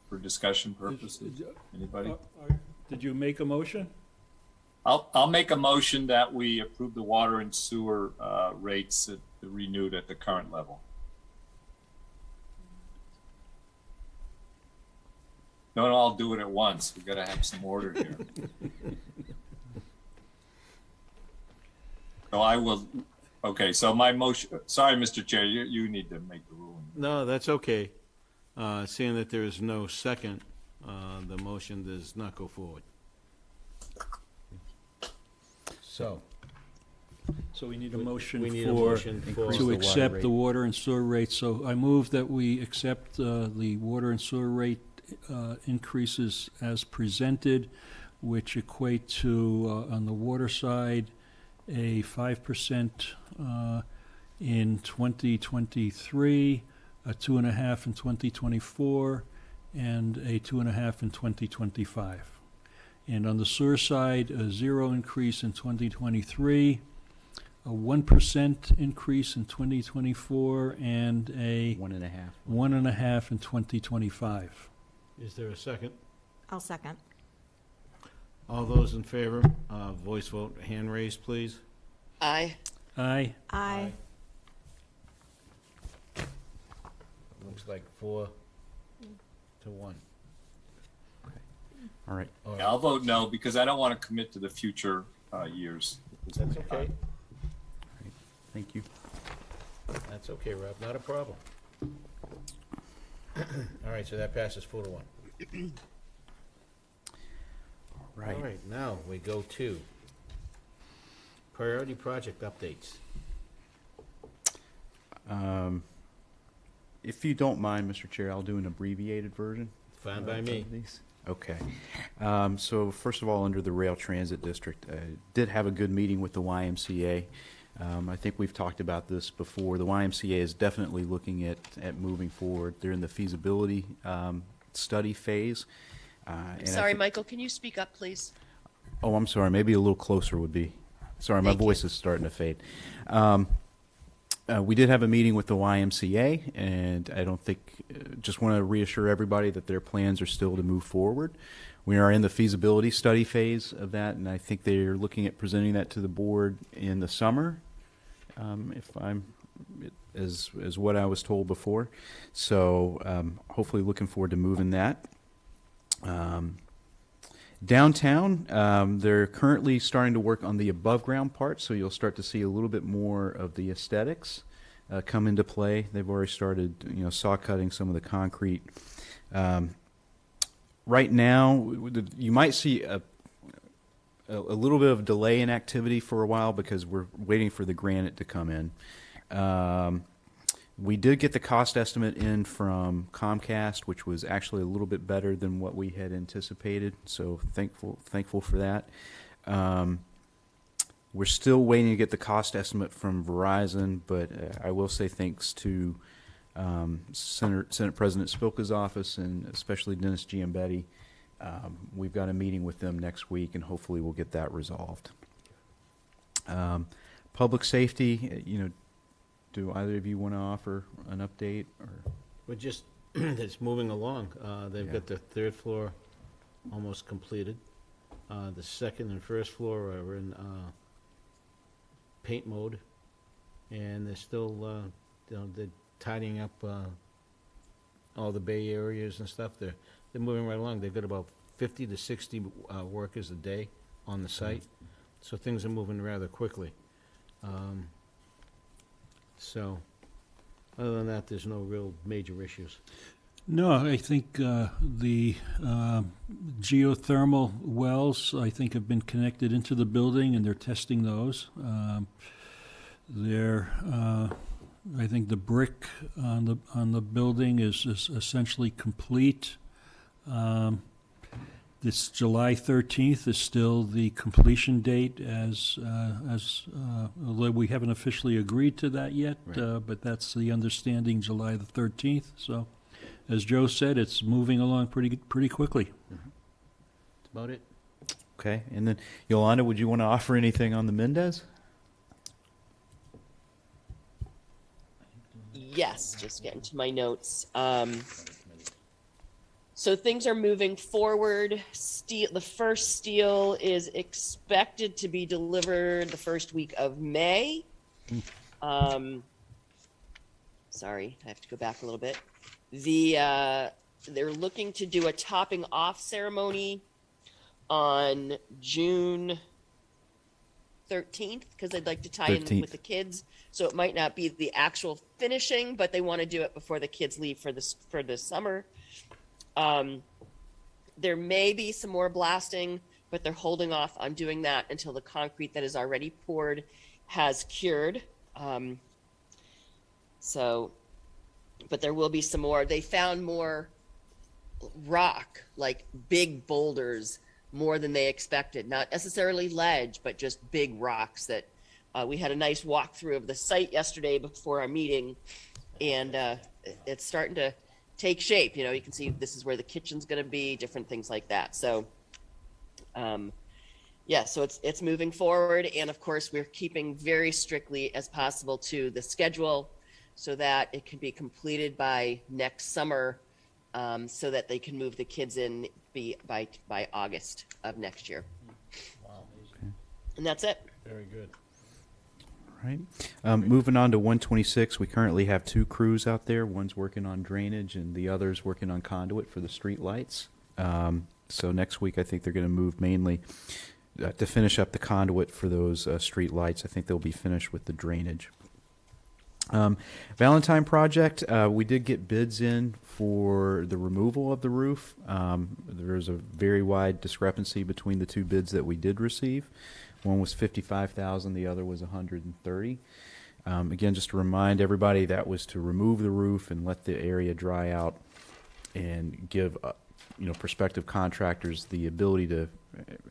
For discussion purposes, anybody? Did you make a motion? I'll make a motion that we approve the water and sewer rates renewed at the current level. Don't all do it at once. We got to have some order here. So I will. Okay. So my motion. Sorry, Mr. Chair. You need to make the ruling. No, that's okay. Seeing that there is no second, the motion does not go forward. So we need a motion We need a motion for to the accept water the water and sewer rates. So I move that we accept the water and sewer rate increases as presented, which equate to, on the water side, a 5% in 2023, a 2.5% in 2024, and a 2.5% in 2025. And on the sewer side, a 0 increase in 2023, a 1% increase in 2024, and a 1.5% in 2025. is there a second? I'll second. All those in favor, voice vote, hand raised, please. Aye. Aye. Aye. Looks like 4 to 1. All right. Yeah, I'll vote no because I don't want to commit to the future years. That's okay. Thank you. That's okay, Rob, not a problem. All right, so that passes 4 to 1. Right. All right, now we go to priority project updates. If you don't mind, Mr. Chair, I'll do an abbreviated version. Fine by me. of these. Okay. So first of all, under the Rail Transit District, I did have a good meeting with the YMCA. I think we've talked about this before. The YMCA is definitely looking at moving forward. They're in the feasibility study phase. And Sorry, Michael, can you speak up, please? Oh, I'm sorry. Maybe a little closer would be. Sorry, my voice is starting to fade. We did have a meeting with the YMCA, and I don't think, just want to reassure everybody that their plans are still to move forward. We are in the feasibility study phase of that, and I think they're looking at presenting that to the board in the summer, if I'm, as what I was told before. So hopefully looking forward to moving that. Downtown, they're currently starting to work on the above ground part, so you'll start to see a little bit more of the aesthetics come into play. They've already started, saw cutting some of the concrete. Right now, you might see a little bit of delay in activity for a while because we're waiting for the granite to come in. We did get the cost estimate in from Comcast, which was actually a little bit better than what we had anticipated, so thankful for that. We're still waiting to get the cost estimate from Verizon, but I will say thanks to Senate President Spilka's office and especially Dennis Giambetti. We've got a meeting with them next week, and hopefully we'll get that resolved. Public safety, do either of you want to offer an update? Or We're just, it's moving along. They've got the third floor almost completed. The second and first floor are in paint mode, and they're still, they're tidying up all the bay areas and stuff. They're moving right along. They've got about 50 to 60 workers a day on the site, so things are moving rather quickly. So, other than that, there's no real major issues. No, I think the geothermal wells, I think, have been connected into the building, and they're testing those. I think the brick on the building is essentially complete. This July 13th is still the completion date, although we haven't officially agreed to that yet, right. But that's the understanding, July the 13th. So, as Joe said, it's moving along pretty quickly. Mm-hmm. That's about it. Okay, and then Yolanda, would you want to offer anything on the Mendez? Yes, just getting to my notes. So things are moving forward. The first steel is expected to be delivered the first week of May. Sorry, I have to go back a little bit. They're looking to do a topping off ceremony on June 13th because they'd like to tie in with the kids. So it might not be the actual finishing, but they want to do it before the kids leave for the summer. There may be some more blasting, but they're holding off on doing that until the concrete that is already poured has cured. But there will be some more. They found more rock, like big boulders, more than they expected. Not necessarily ledge, but just big rocks that we had a nice walkthrough of the site yesterday before our meeting, and it's starting to take shape. You can see this is where the kitchen's going to be, different things like that. So, so it's moving forward, and of course we're keeping very strictly as possible to the schedule, so that it can be completed by next summer, so that they can move the kids in by August of next year. Wow. And that's it. Very good. Right. Moving on to 126, we currently have 2 crews out there. One's working on drainage and the other's working on conduit for the street lights. So next week I think they're going to move mainly to finish up the conduit for those street lights. I think they'll be finished with the drainage. Valentine project, we did get bids in for the removal of the roof. There's a very wide discrepancy between the 2 bids that we did receive. One was $55,000, the other was $130,000. Again, just to remind everybody, that was to remove the roof and let the area dry out and give prospective contractors the ability to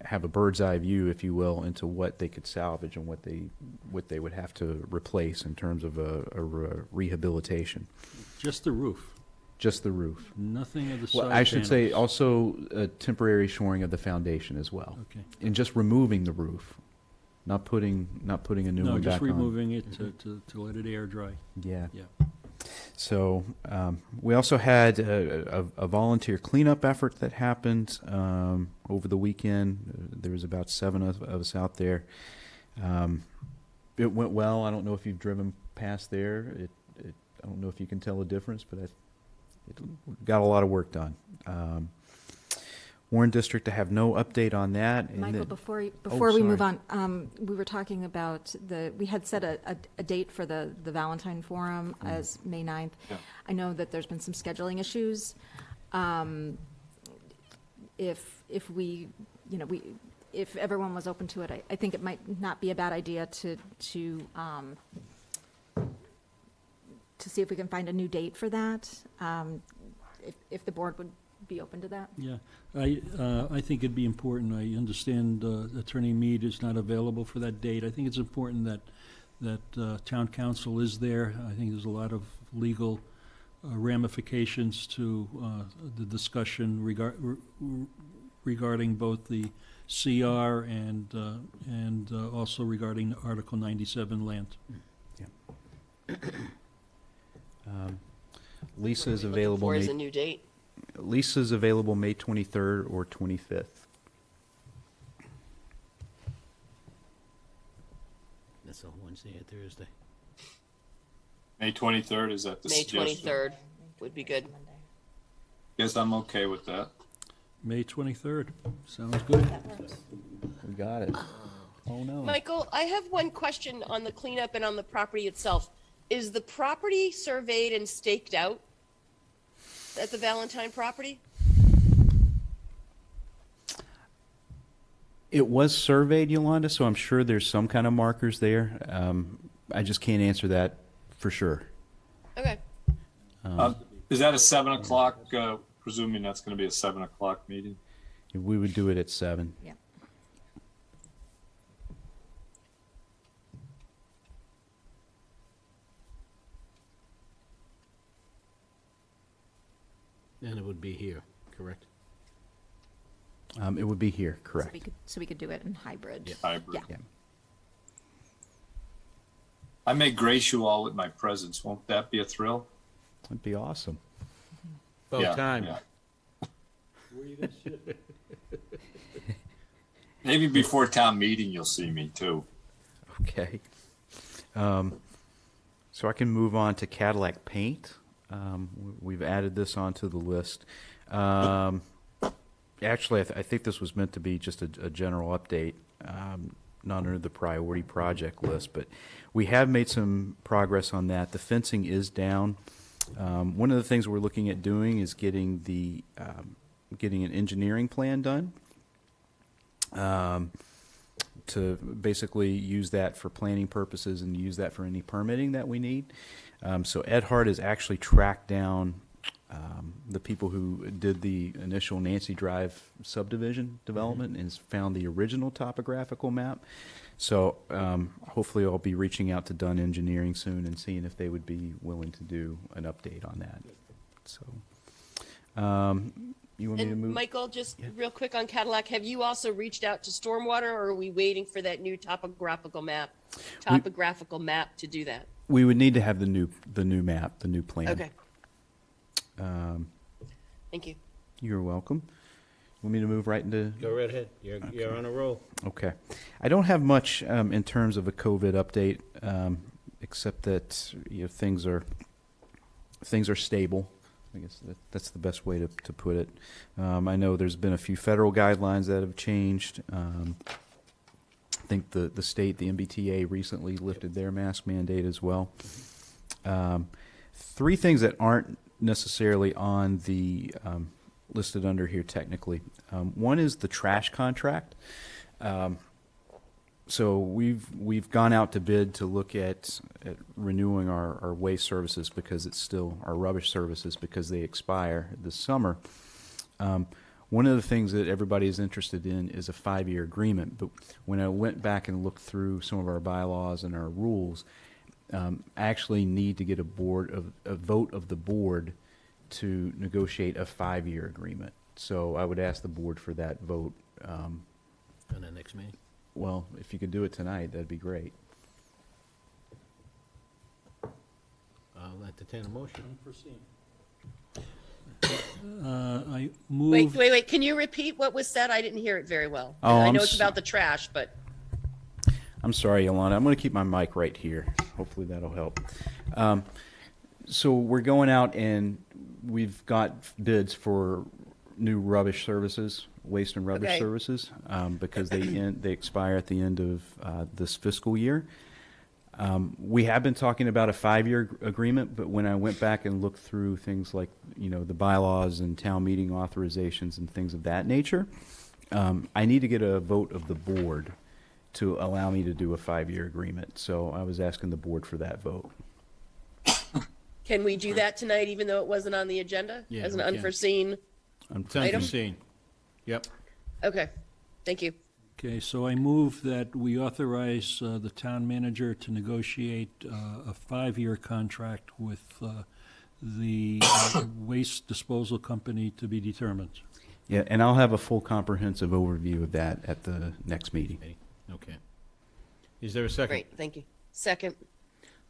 have a bird's eye view, if you will, into what they could salvage and what they would have to replace in terms of a rehabilitation. Just the roof. Just the roof. Nothing of the side Well, I should say panels. also a temporary shoring of the foundation as well. Okay. And just removing the roof, not putting a new No, one back just on. removing it to let it air dry. Yeah. Yeah. So we also had a volunteer cleanup effort that happened over the weekend. There was about 7 of us out there. It went well. I don't know if you've driven past there. I don't know if you can tell a difference, but it got a lot of work done. Warren District, I have no update on that. And Michael, then- before Oh, we move sorry. on, we were talking about we had set a date for the Valentine Forum as May 9th. Yeah. I know that there's been some scheduling issues. If we, if everyone was open to it, I think it might not be a bad idea to see if we can find a new date for that, if the board would be open to that. Yeah, I think it'd be important. I understand Attorney Mead is not available for that date. I think it's important that town council is there. I think there's a lot of legal ramifications to the discussion regarding both the CR and also regarding Article 97 land. Lisa is Looking available. for is May- a new date. Lisa's available May 23rd or 25th. That's a Wednesday or Thursday. May 23rd, is that the May suggestion? 23rd would be good. Guess I'm okay with that. May 23rd. Sounds good. We got it. Oh, no. Michael, I have one question on the cleanup and on the property itself. Is the property surveyed and staked out at the Valentine property? It was surveyed, Yolanda, so I'm sure there's some kind of markers there. I just can't answer that for sure. Okay. Is that a 7 o'clock, presuming that's going to be a 7 o'clock meeting? We would do it at 7. Yeah. And it would be here, correct? It would be here, correct. So we could do it in hybrid. Hybrid. Yeah. I may grace you all with my presence. Won't that be a thrill? That'd be awesome. About Yeah, time. yeah. Where are you gonna sit? Maybe before town meeting, you'll see me too. Okay. So I can move on to Cadillac Paint. We've added this onto the list. Actually, I think this was meant to be just a general update, not under the priority project list, but we have made some progress on that. The fencing is down. One of the things we're looking at doing is getting an engineering plan done to basically use that for planning purposes and use that for any permitting that we need. So Ed Hart has actually tracked down the people who did the initial Nancy Drive subdivision development and has found the original topographical map. So hopefully I'll be reaching out to Dunn Engineering soon and seeing if they would be willing to do an update on that. So you want me to And move? Michael, just real quick on Cadillac, have you also reached out to Stormwater, or are we waiting for that new topographical map to do that? We would need to have the new map, the new plan. Okay. Thank you. You're welcome. Want me to move right into? Go right ahead. You're on a roll. Okay. I don't have much in terms of a COVID update, except that things are stable. I guess that's the best way to put it. I know there's been a few federal guidelines that have changed. I think the state, the MBTA, recently lifted their mask mandate as well. 3 things that aren't necessarily on the listed under here technically. One is the trash contract. So we've gone out to bid to look at renewing our waste services because it's still our rubbish services because they expire this summer. One of the things that everybody is interested in is a 5-year agreement. But when I went back and looked through some of our bylaws and our rules, I actually need to get a vote of the board to negotiate a 5-year agreement. So I would ask the board for that vote. On the next meeting? Well, if you could do it tonight, that'd be great. I'll entertain a motion. I move. Wait. Can you repeat what was said? I didn't hear it very well. Oh, I I'm know it's about the trash, but. I'm sorry, Yolanda. I'm going to keep my mic right here. Hopefully that'll help. So we're going out and we've got bids for new rubbish services, waste and rubbish services, because they expire at the end of this fiscal year. We have been talking about a 5-year agreement, but when I went back and looked through things like, the bylaws and town meeting authorizations and things of that nature, I need to get a vote of the board to allow me to do a 5-year agreement. So I was asking the board for that vote. Can we do that tonight, even though it wasn't on the agenda? Yeah, as an we can. unforeseen item? Unforeseen. Yep. Okay, thank you. Okay, so I move that we authorize the town manager to negotiate a 5-year contract with the waste disposal company to be determined. Yeah, and I'll have a full comprehensive overview of that at the next meeting. Okay. Is there a second? Great, thank you. Second.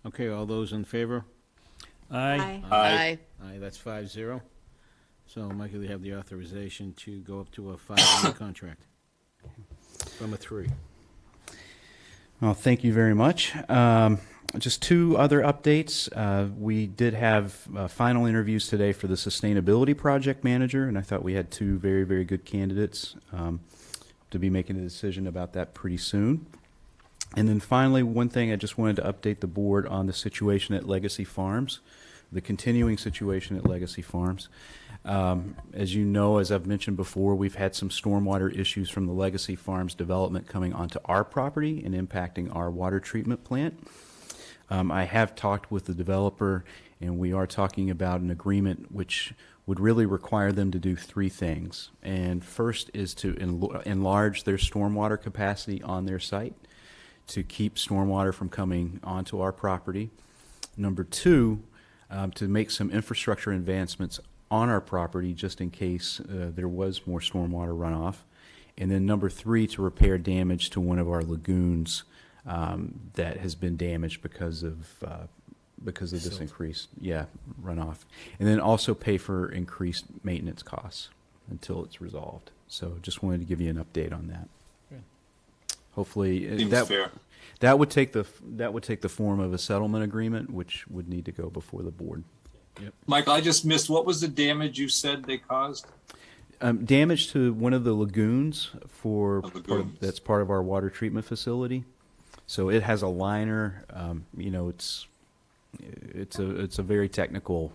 Okay, all those in favor? Aye. Aye. Aye, that's 5-0. So, Michael, you have the authorization to go up to a 5-year contract from a 3. Well, thank you very much. Just 2 other updates. We did have final interviews today for the Sustainability Project Manager, and I thought we had 2 very, very good candidates to be making a decision about that pretty soon. And then finally, one thing I just wanted to update the board on the situation at Legacy Farms, the continuing situation at Legacy Farms. As you know, as I've mentioned before, we've had some stormwater issues from the Legacy Farms development coming onto our property and impacting our water treatment plant. I have talked with the developer, and we are talking about an agreement which would really require them to do 3 things. And first is to enlarge their stormwater capacity on their site to keep stormwater from coming onto our property. Number 2, to make some infrastructure advancements on our property just in case there was more stormwater runoff. And then number 3, to repair damage to one of our lagoons that has been damaged because of this increased runoff. And then also pay for increased maintenance costs until it's resolved. So just wanted to give you an update on that. Hopefully Seems fair. that would take the form of a settlement agreement, which would need to go before the board. Yep. Michael, I just missed, what was the damage you said they caused? Damage to one of the lagoons that's part of our water treatment facility. So it has a liner. It's a very technical,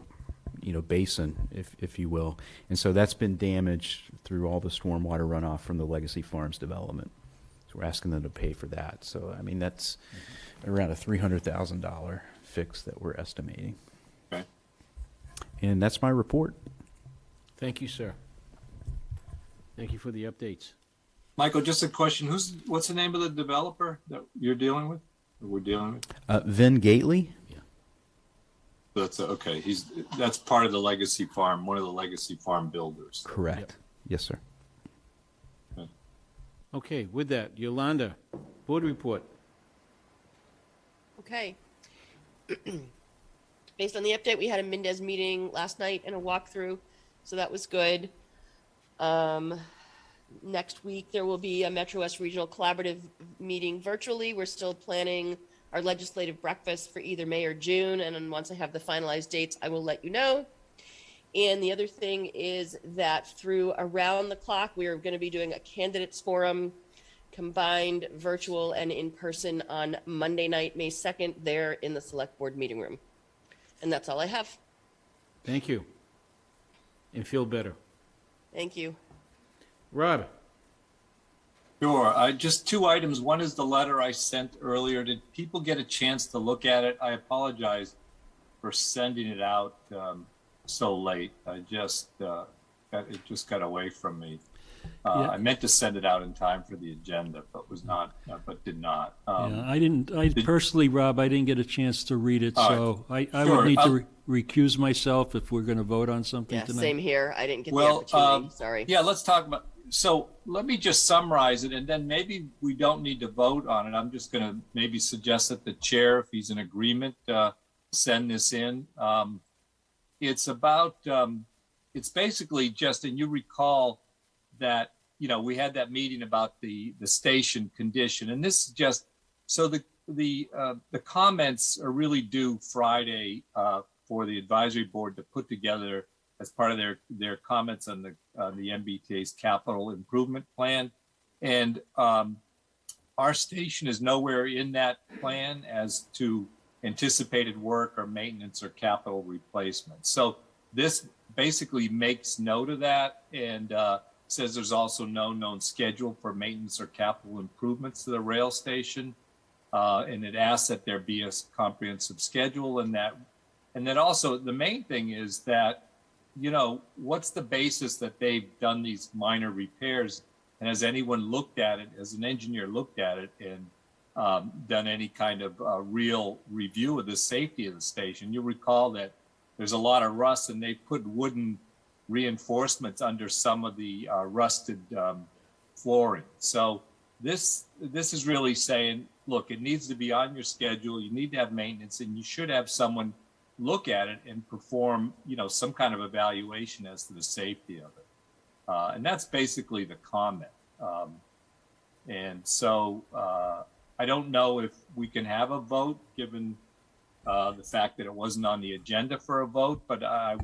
basin, if you will, and so that's been damaged through all the stormwater runoff from the Legacy Farms development. So we're asking them to pay for that. So I mean that's around a $300,000 fix that we're estimating. Okay. And that's my report. Thank you, sir. Thank you for the updates. Michael, just a question. What's the name of the developer that you're dealing with? Or we're dealing with? Vin Gately. That's okay. That's part of the Legacy Farm, one of the Legacy Farm builders. Correct. Yep. Yes, sir. Okay, with that, Yolanda, board report. Okay. Based on the update, we had a Mendez meeting last night and a walkthrough, so that was good. Next week, there will be a Metro West Regional Collaborative meeting virtually. We're still planning our legislative breakfast for either May or June, and then once I have the finalized dates, I will let you know. And the other thing is that through around the clock, we are going to be doing a candidates forum, combined virtual and in person on Monday night, May 2nd, there in the select board meeting room. And that's all I have. Thank you. And feel better. Thank you. Rob. Sure. Just two items. One is the letter I sent earlier. Did people get a chance to look at it? I apologize for sending it out so late. It just got away from me. Yeah. I meant to send it out in time for the agenda, but did not. I personally, Rob, I didn't get a chance to read it, so I Sure. would need to recuse myself if we're going to vote on something Yeah, tonight. same here. I didn't get the opportunity. Sorry. Yeah, let's talk about. So let me just summarize it, and then maybe we don't need to vote on it. I'm just going to maybe suggest that the chair, if he's in agreement, send this in. It's about. It's basically just, and you recall that we had that meeting about the station condition, and this is just so the comments are really due Friday for the advisory board to put together as part of their comments on the MBTA's capital improvement plan. And our station is nowhere in that plan as to anticipated work or maintenance or capital replacement. So this basically makes note of that and says there's also no known schedule for maintenance or capital improvements to the rail station. And it asks that there be a comprehensive schedule, and that also the main thing is that, what's the basis that they've done these minor repairs? And has anyone looked at it, as an engineer looked at it and done any kind of real review of the safety of the station? You'll recall that there's a lot of rust, and they put wooden reinforcements under some of the rusted flooring. So this is really saying, look, it needs to be on your schedule. You need to have maintenance, and you should have someone look at it and perform, some kind of evaluation as to the safety of it. And that's basically the comment. And so I don't know if we can have a vote given the fact that it wasn't on the agenda for a vote, but I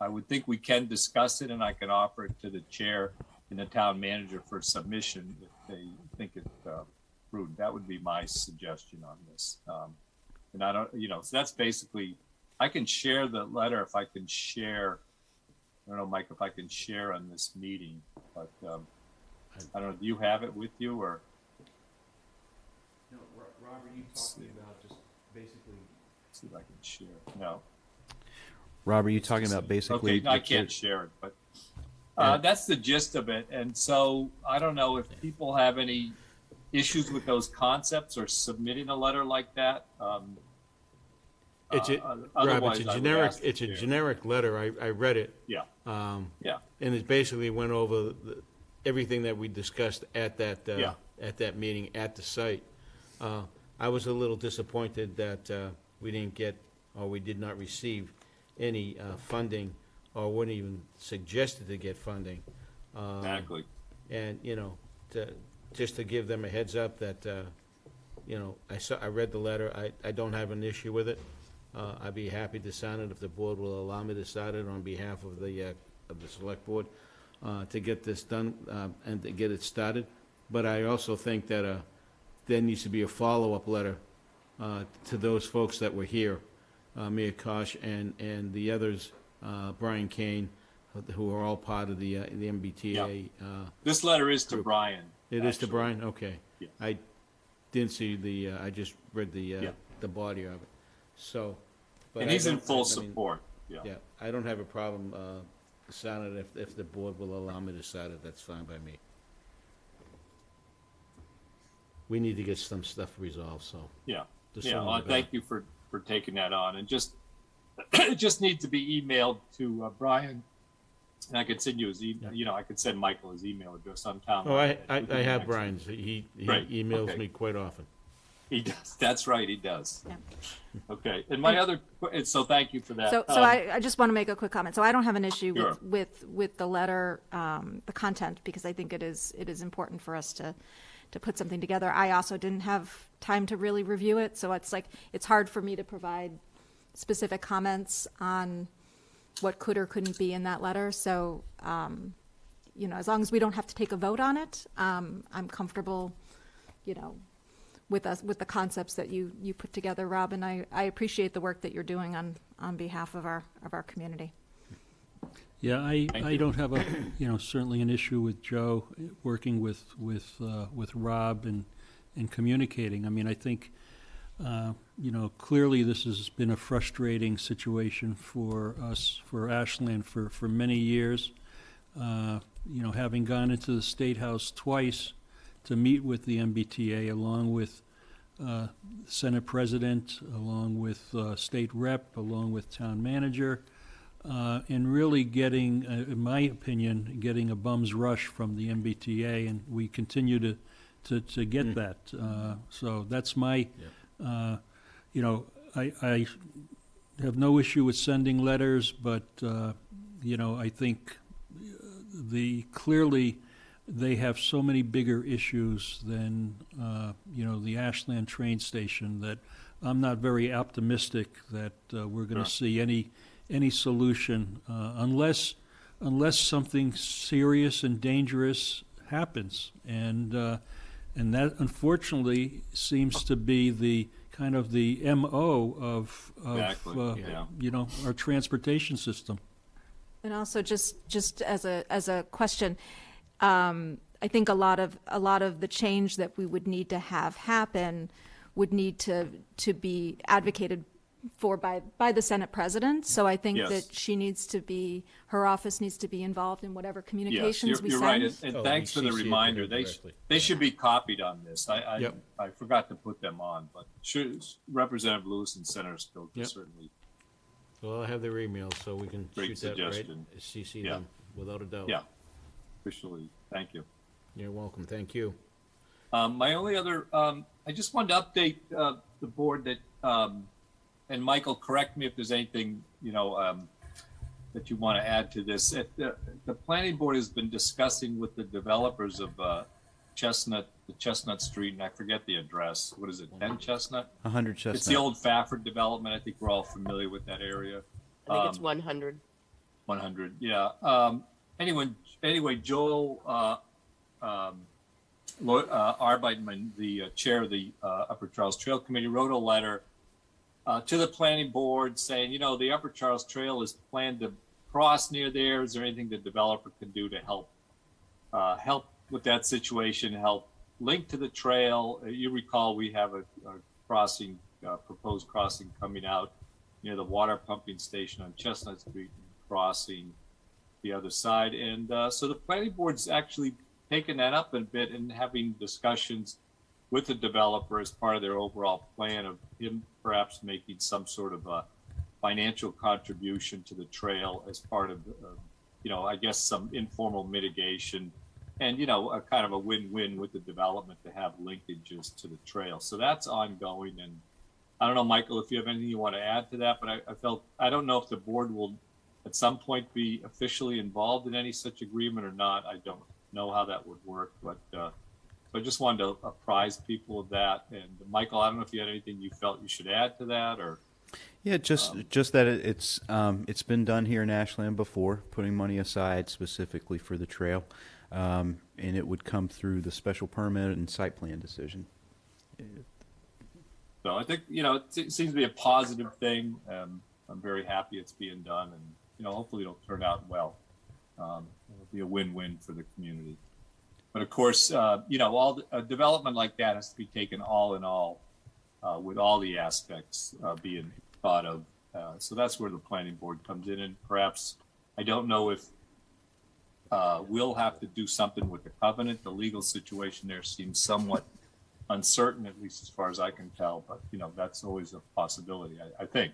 would think we can discuss it, and I can offer it to the chair and the town manager for submission if they think it's prudent. That would be my suggestion on this. And I don't, so that's basically, I can share the letter if I can share. I don't know, Mike, if I can share on this meeting, but I don't know, do you have it with you or? No, Robert, you talking about just basically. See if I can share. No. Rob, are you talking about basically? Okay, no, I can't share it, but that's the gist of it. And so I don't know if people have any issues with those concepts or submitting a letter like that. Rob, it's a generic letter. I read it. Yeah. Yeah. And it basically went over everything that we discussed at that meeting at the site. I was a little disappointed that we didn't get, or we did not receive any funding, or weren't even suggested to get funding. Exactly. And just to give them a heads up that I read the letter. I don't have an issue with it. I'd be happy to sign it if the board will allow me to sign it on behalf of the select board to get this done and to get it started. But I also think that there needs to be a follow-up letter to those folks that were here, Mia Kosh and the others, Brian Kane, who are all part of the MBTA. This letter is to group. Brian. It is to Brian? Okay. Yeah. I didn't see I just read the body of it. So. But And he's in full support. Yeah, I don't have a problem signing it if the board will allow me to sign it. That's fine by me. We need to get some stuff resolved, so. Yeah. the Yeah. sooner Well, the thank you for taking that on, and just it just needs to be emailed to Brian, and I could send you his email. I could send Michael his email address on town. Oh, I have Brian's. He emails me quite often. He does. That's right. He does. Yeah. Okay. And my other, so thank you for that. So I just want to make a quick comment. So I don't have an issue Sure. with the letter, the content, because I think it is important for us to put something together. I also didn't have time to really review it, so it's hard for me to provide specific comments on what could or couldn't be in that letter. So, as long as we don't have to take a vote on it, I'm comfortable, with the concepts that you put together, Rob, and I appreciate the work that you're doing on behalf of our community. Yeah, I don't have a, certainly an issue with Joe working with Rob and communicating. I mean, I think, clearly this has been a frustrating situation for us, for Ashland, for many years. Having gone into the State House twice to meet with the MBTA, along with Senate President, along with State Rep, along with Town Manager, and really getting, in my opinion, getting a bum's rush from the MBTA, and we continue to get that. So that's my, I have no issue with sending letters, but, I think clearly they have so many bigger issues than, the Ashland train station that I'm not very optimistic that we're going to see any solution unless something serious and dangerous happens, and that unfortunately seems to be the kind of the MO of our transportation system. And also, just as a question, I think a lot of the change that we would need to have happen would need to be advocated for by the Senate President. So I think that her office needs to be involved in whatever communications we send. You're right, and thanks for the reminder. They should be copied on this. I forgot to put them on, but Representative Lewis and Senator Spill can certainly. Well, I'll have their emails so we can Great shoot that suggestion. right, CC them without a doubt. Yeah, officially. Thank you. You're welcome. Thank you. My only other, I just wanted to update the board that, and Michael, correct me if there's anything, that you want to add to this. The planning board has been discussing with the developers of Chestnut Street, and I forget the address. What is it, 10 Chestnut? 100 Chestnut. It's the old Fafford development. I think we're all familiar with that area. I think it's 100. 100, yeah. Anyway, Joel Arbeitman, the chair of the Upper Charles Trail Committee, wrote a letter to the planning board saying, the Upper Charles Trail is planned to cross near there. Is there anything the developer can do to help with that situation, help link to the trail? You recall we have a crossing, proposed crossing coming out near the water pumping station on Chestnut Street, crossing the other side. And so the planning board's actually taken that up a bit and having discussions with the developer as part of their overall plan of him perhaps making some sort of a financial contribution to the trail as part of, I guess some informal mitigation and, a kind of a win-win with the development to have linkages to the trail. So that's ongoing. And I don't know, Michael, if you have anything you want to add to that, but I don't know if the board will at some point be officially involved in any such agreement or not. I don't know how that would work, but I just wanted to apprise people of that. And Michael, I don't know if you had anything you felt you should add to that, or. Yeah, just that it's been done here in Ashland before, putting money aside specifically for the trail, and it would come through the special permit and site plan decision. So I think it seems to be a positive thing. I'm very happy it's being done, and hopefully it'll turn out well. It'll be a win-win for the community. But of course, all a development like that has to be taken all in all, with all the aspects being thought of. So that's where the planning board comes in, and perhaps I don't know if we'll have to do something with the covenant. The legal situation there seems somewhat uncertain, at least as far as I can tell. But that's always a possibility, I think.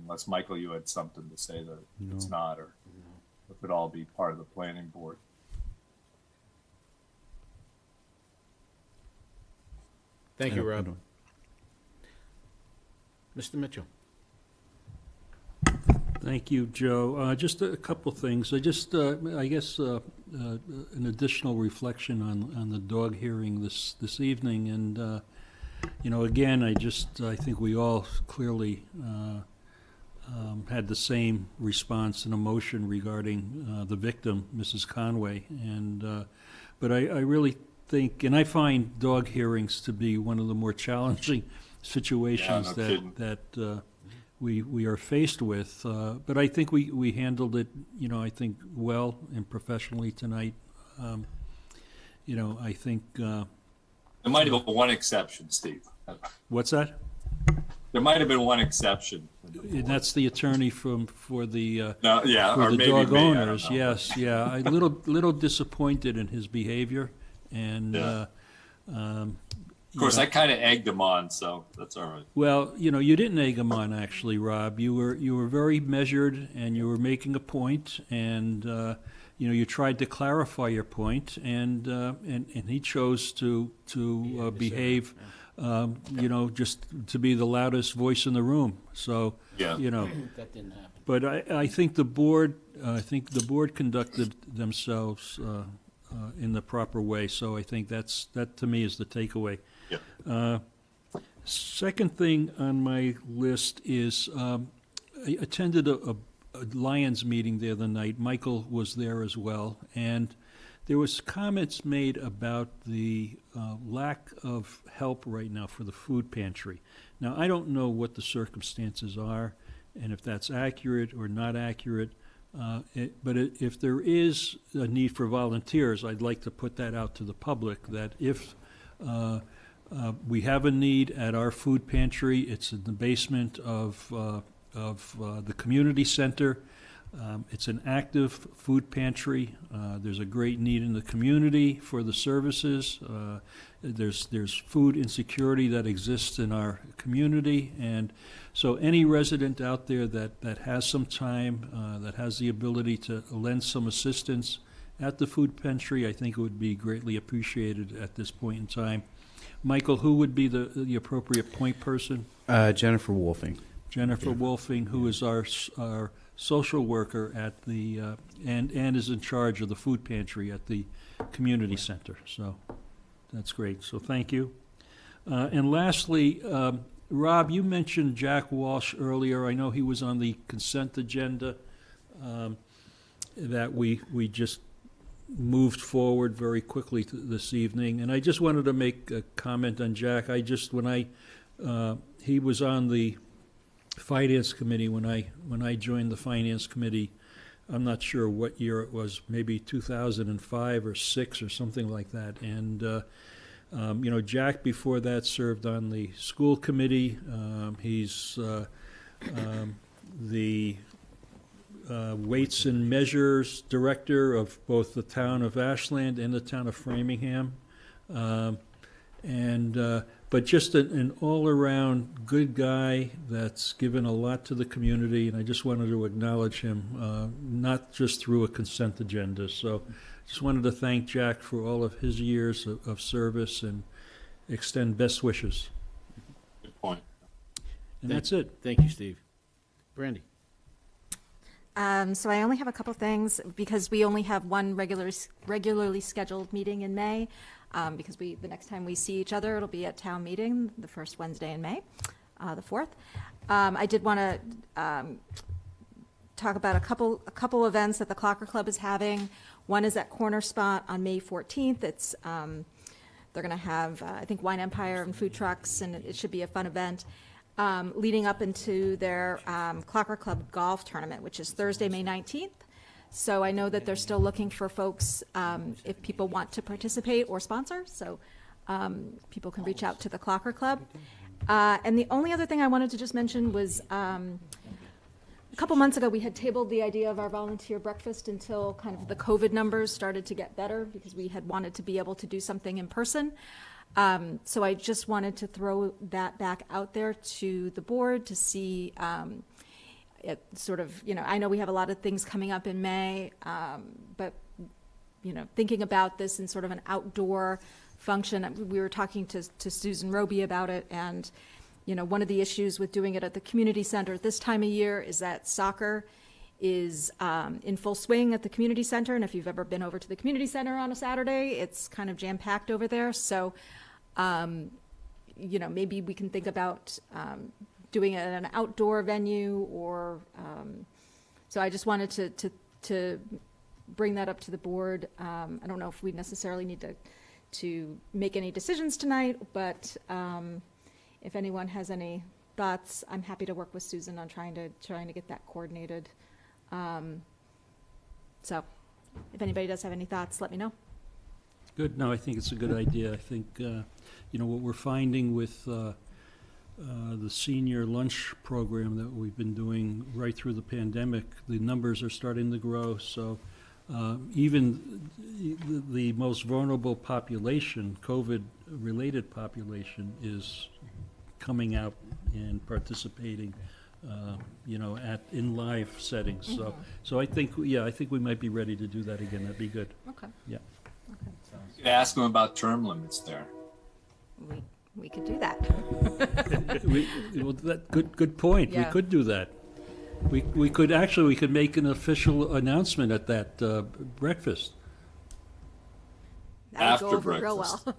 Unless Michael, you had something to say that it's not, or if it all be part of the planning board. Thank you, Rob. Mr. Mitchell. Thank you, Joe. Just a couple things. I guess an additional reflection on the dog hearing this evening, and again, I think we all clearly had the same response and emotion regarding the victim, Mrs. Conway, and but I really think, and I find dog hearings to be one of the more challenging situations that we are faced with. But I think we handled it, I think well and professionally tonight. I think. There might have been one exception, Steve. What's that? There might have been one exception. And that's the attorney for the No, yeah, for or the maybe dog me, I don't owners. know. Yes, yeah. I little disappointed in his behavior, and Yeah. Of course, I kind of egged him on, so that's all right. Well, you didn't egg him on, actually, Rob. You were very measured, and you were making a point, and you tried to clarify your point, and he chose to behave, just to be the loudest voice in the room. So, Yeah. That didn't happen. But I think the board conducted themselves in the proper way. So I think that to me is the takeaway. Yeah. Second thing on my list is I attended a Lions meeting the other night. Michael was there as well, and there was comments made about the lack of help right now for the food pantry. Now, I don't know what the circumstances are and if that's accurate or not accurate, but if there is a need for volunteers, I'd like to put that out to the public, that if we have a need at our food pantry, it's in the basement of the community center. It's an active food pantry. There's a great need in the community for the services. There's food insecurity that exists in our community, and so any resident out there that has some time, that has the ability to lend some assistance at the food pantry, I think it would be greatly appreciated at this point in time. Michael, who would be the appropriate point person? Jennifer Wolfing. Jennifer Wolfing, who is our social worker at the and is in charge of the food pantry at the community center. So that's great. So thank you. And lastly, Rob, you mentioned Jack Walsh earlier. I know he was on the consent agenda that we just moved forward very quickly this evening. And I just wanted to make a comment on Jack. He was on the Finance Committee when I joined the Finance Committee. I'm not sure what year it was, maybe 2005 or 6 or something like that. And Jack before that served on the school committee. He's the Weights and Measures Director of both the town of Ashland and the town of Framingham. But just an all-around good guy that's given a lot to the community, and I just wanted to acknowledge him, not just through a consent agenda. So just wanted to thank Jack for all of his years of service and extend best wishes. Good point. And that's it. Thank you, Steve. Brandy. So I only have a couple things because we only have one regularly scheduled meeting in May. Because the next time we see each other, it'll be at town meeting, the first Wednesday in May, the 4th. I did want to talk about a couple events that the Clocker Club is having. One is at Corner Spot on May 14th. It's they're going to have I think Wine Empire and food trucks, and it should be a fun event. Leading up into their Clocker Club golf tournament, which is Thursday, May 19th. So I know that they're still looking for folks if people want to participate or sponsor. So people can reach out to the Clocker Club. And the only other thing I wanted to just mention was a couple months ago we had tabled the idea of our volunteer breakfast until kind of the COVID numbers started to get better because we had wanted to be able to do something in person. So I just wanted to throw that back out there to the board to see it sort of, I know we have a lot of things coming up in May, but, thinking about this in sort of an outdoor function, we were talking to Susan Roby about it, and, one of the issues with doing it at the community center at this time of year is that soccer is in full swing at the community center, and if you've ever been over to the community center on a Saturday, it's kind of jam-packed over there, so, maybe we can think about doing it at an outdoor venue, or so I just wanted to bring that up to the board. I don't know if we necessarily need to make any decisions tonight, but if anyone has any thoughts, I'm happy to work with Susan on trying to get that coordinated. So if anybody does have any thoughts, let me know. Good. No, I think it's a good idea. I think, what we're finding with the senior lunch program that we've been doing right through the pandemic, the numbers are starting to grow. So even the most vulnerable population, COVID-related population, is coming out and participating, in live settings. So I think we might be ready to do that again. That'd be good. Okay. Yeah. You could ask them about term limits there. We could do that. Good point. Yeah. We could do that. We could make an official announcement at that breakfast. That would go over real well.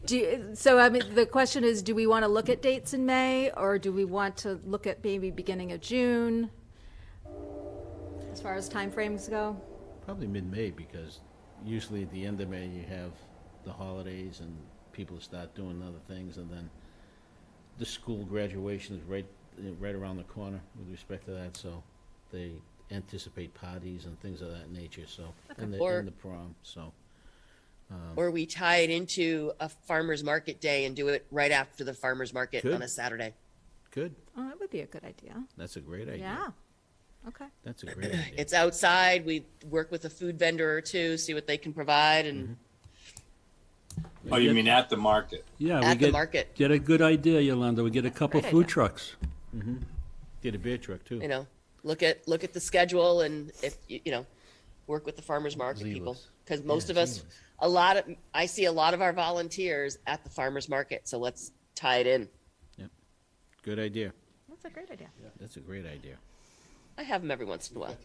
The question is, do we want to look at dates in May, or do we want to look at maybe beginning of June as far as timeframes go? Probably mid-May, because usually at the end of May you have the holidays and people start doing other things, and then the school graduation is right around the corner with respect to that, so they anticipate parties and things of that nature, so, and the prom, so. Or we tie it into a farmer's market day and do it right after the farmer's market Good. on a Saturday. Good. Oh, that would be a good idea. That's a great idea. Yeah. Okay. That's a great idea. It's outside. We work with a food vendor or two, see what they can provide, and Oh, you mean at the market? Yeah, At the market. Get a good idea, Yolanda. We get a couple Great food idea. trucks. Mm-hmm. Get a beer truck too. look at the schedule, and if work with the farmers market people, because most of us, I see a lot of our volunteers at the farmers market, so let's tie it in. Yep. Good idea. That's a great idea. That's a great idea. I have them every once in a while.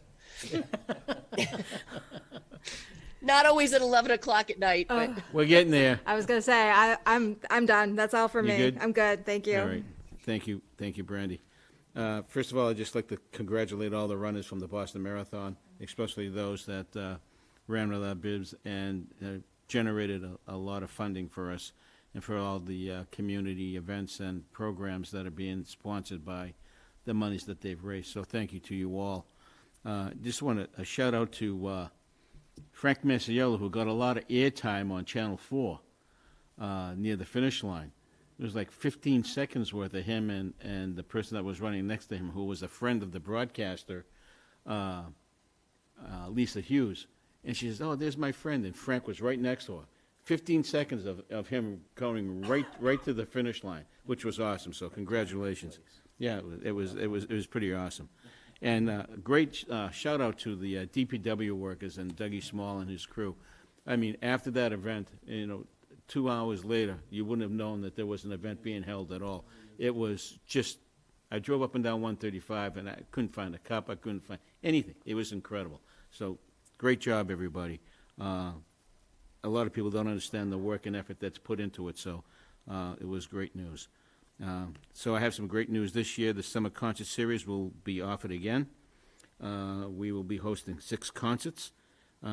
Not always at 11 o'clock at night, but We're getting there. I was gonna say I'm done. That's all for You me. good? I'm good. Thank you. All right. Thank you, Brandy. First of all, I'd just like to congratulate all the runners from the Boston Marathon, especially those that ran with our bibs and generated a lot of funding for us, and for all the community events and programs that are being sponsored by the monies that they've raised. So thank you to you all. Just want a shout out to Frank Masiello, who got a lot of airtime on Channel 4 near the finish line. It was like 15 seconds worth of him and the person that was running next to him, who was a friend of the broadcaster, Lisa Hughes. And she says, "Oh, there's my friend." And Frank was right next to her. 15 seconds of him going right to the finish line, which was awesome. So congratulations. Yeah, it was pretty awesome. And great shout out to the DPW workers and Dougie Small and his crew. I mean, after that event, 2 hours later, you wouldn't have known that there was an event being held at all. It was just, I drove up and down 135 and I couldn't find a cop, I couldn't find anything. It was incredible. So great job, everybody. A lot of people don't understand the work and effort that's put into it, so it was great news. So I have some great news this year. The Summer Concert Series will be offered again. We will be hosting 6 concerts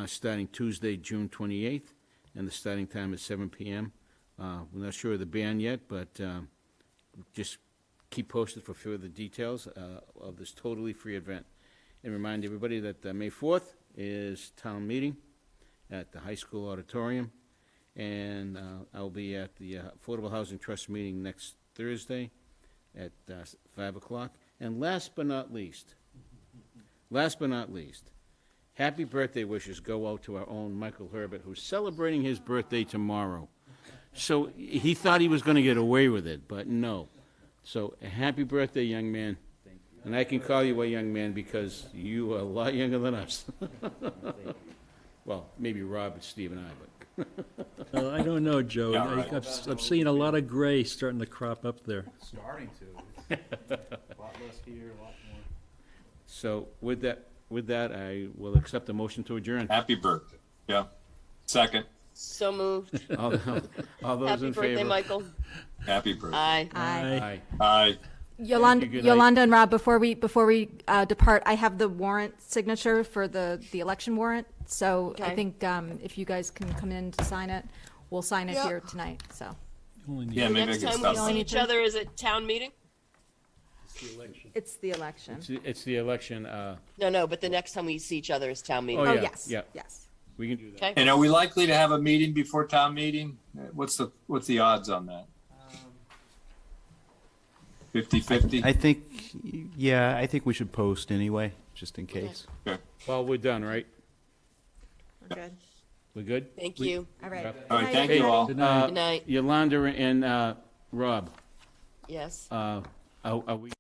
starting Tuesday, June 28th, and the starting time is 7 p.m. We're not sure of the band yet, but just keep posted for further details of this totally free event. And remind everybody that May 4th is town meeting at the high school auditorium, and I'll be at the Affordable Housing Trust meeting next Thursday at 5 o'clock. And last but not least, happy birthday wishes go out to our own Michael Herbert, who's celebrating his birthday tomorrow. So he thought he was going to get away with it, but no. So happy birthday, young man. And I can call you a young man because you are a lot younger than us. Well, maybe Rob and Steve and I, but. I don't know, Joe. Yeah, right. I've seen a lot of gray starting to crop up there. Starting to. It's a lot less here, a lot more. So with that, I will accept a motion to adjourn. Happy birthday. Yeah. Second. so moved. All those Happy in birthday, favor? Michael. Happy birthday. Aye. Aye. Aye. Yolanda, Good night. Yolanda and Rob, before we depart, I have the warrant signature for the election warrant. So I Okay. think if you guys can come in to sign it, we'll sign it here tonight. So Yeah, maybe I Next can time stop. we see each other is at town meeting? It's the election. It's the election, No, but the next time we see each other is town meeting. Oh, yeah, yes, yeah. yes. we can do that. Okay. And are we likely to have a meeting before town meeting? What's the odds on that? 50-50? I think, yeah, I think we should post anyway, just in case. Okay. Well, we're done, right? We're good. We're good? Thank you. All right. All right, thank you all. Good night. Good night. Yolanda and Rob, Yes. are we?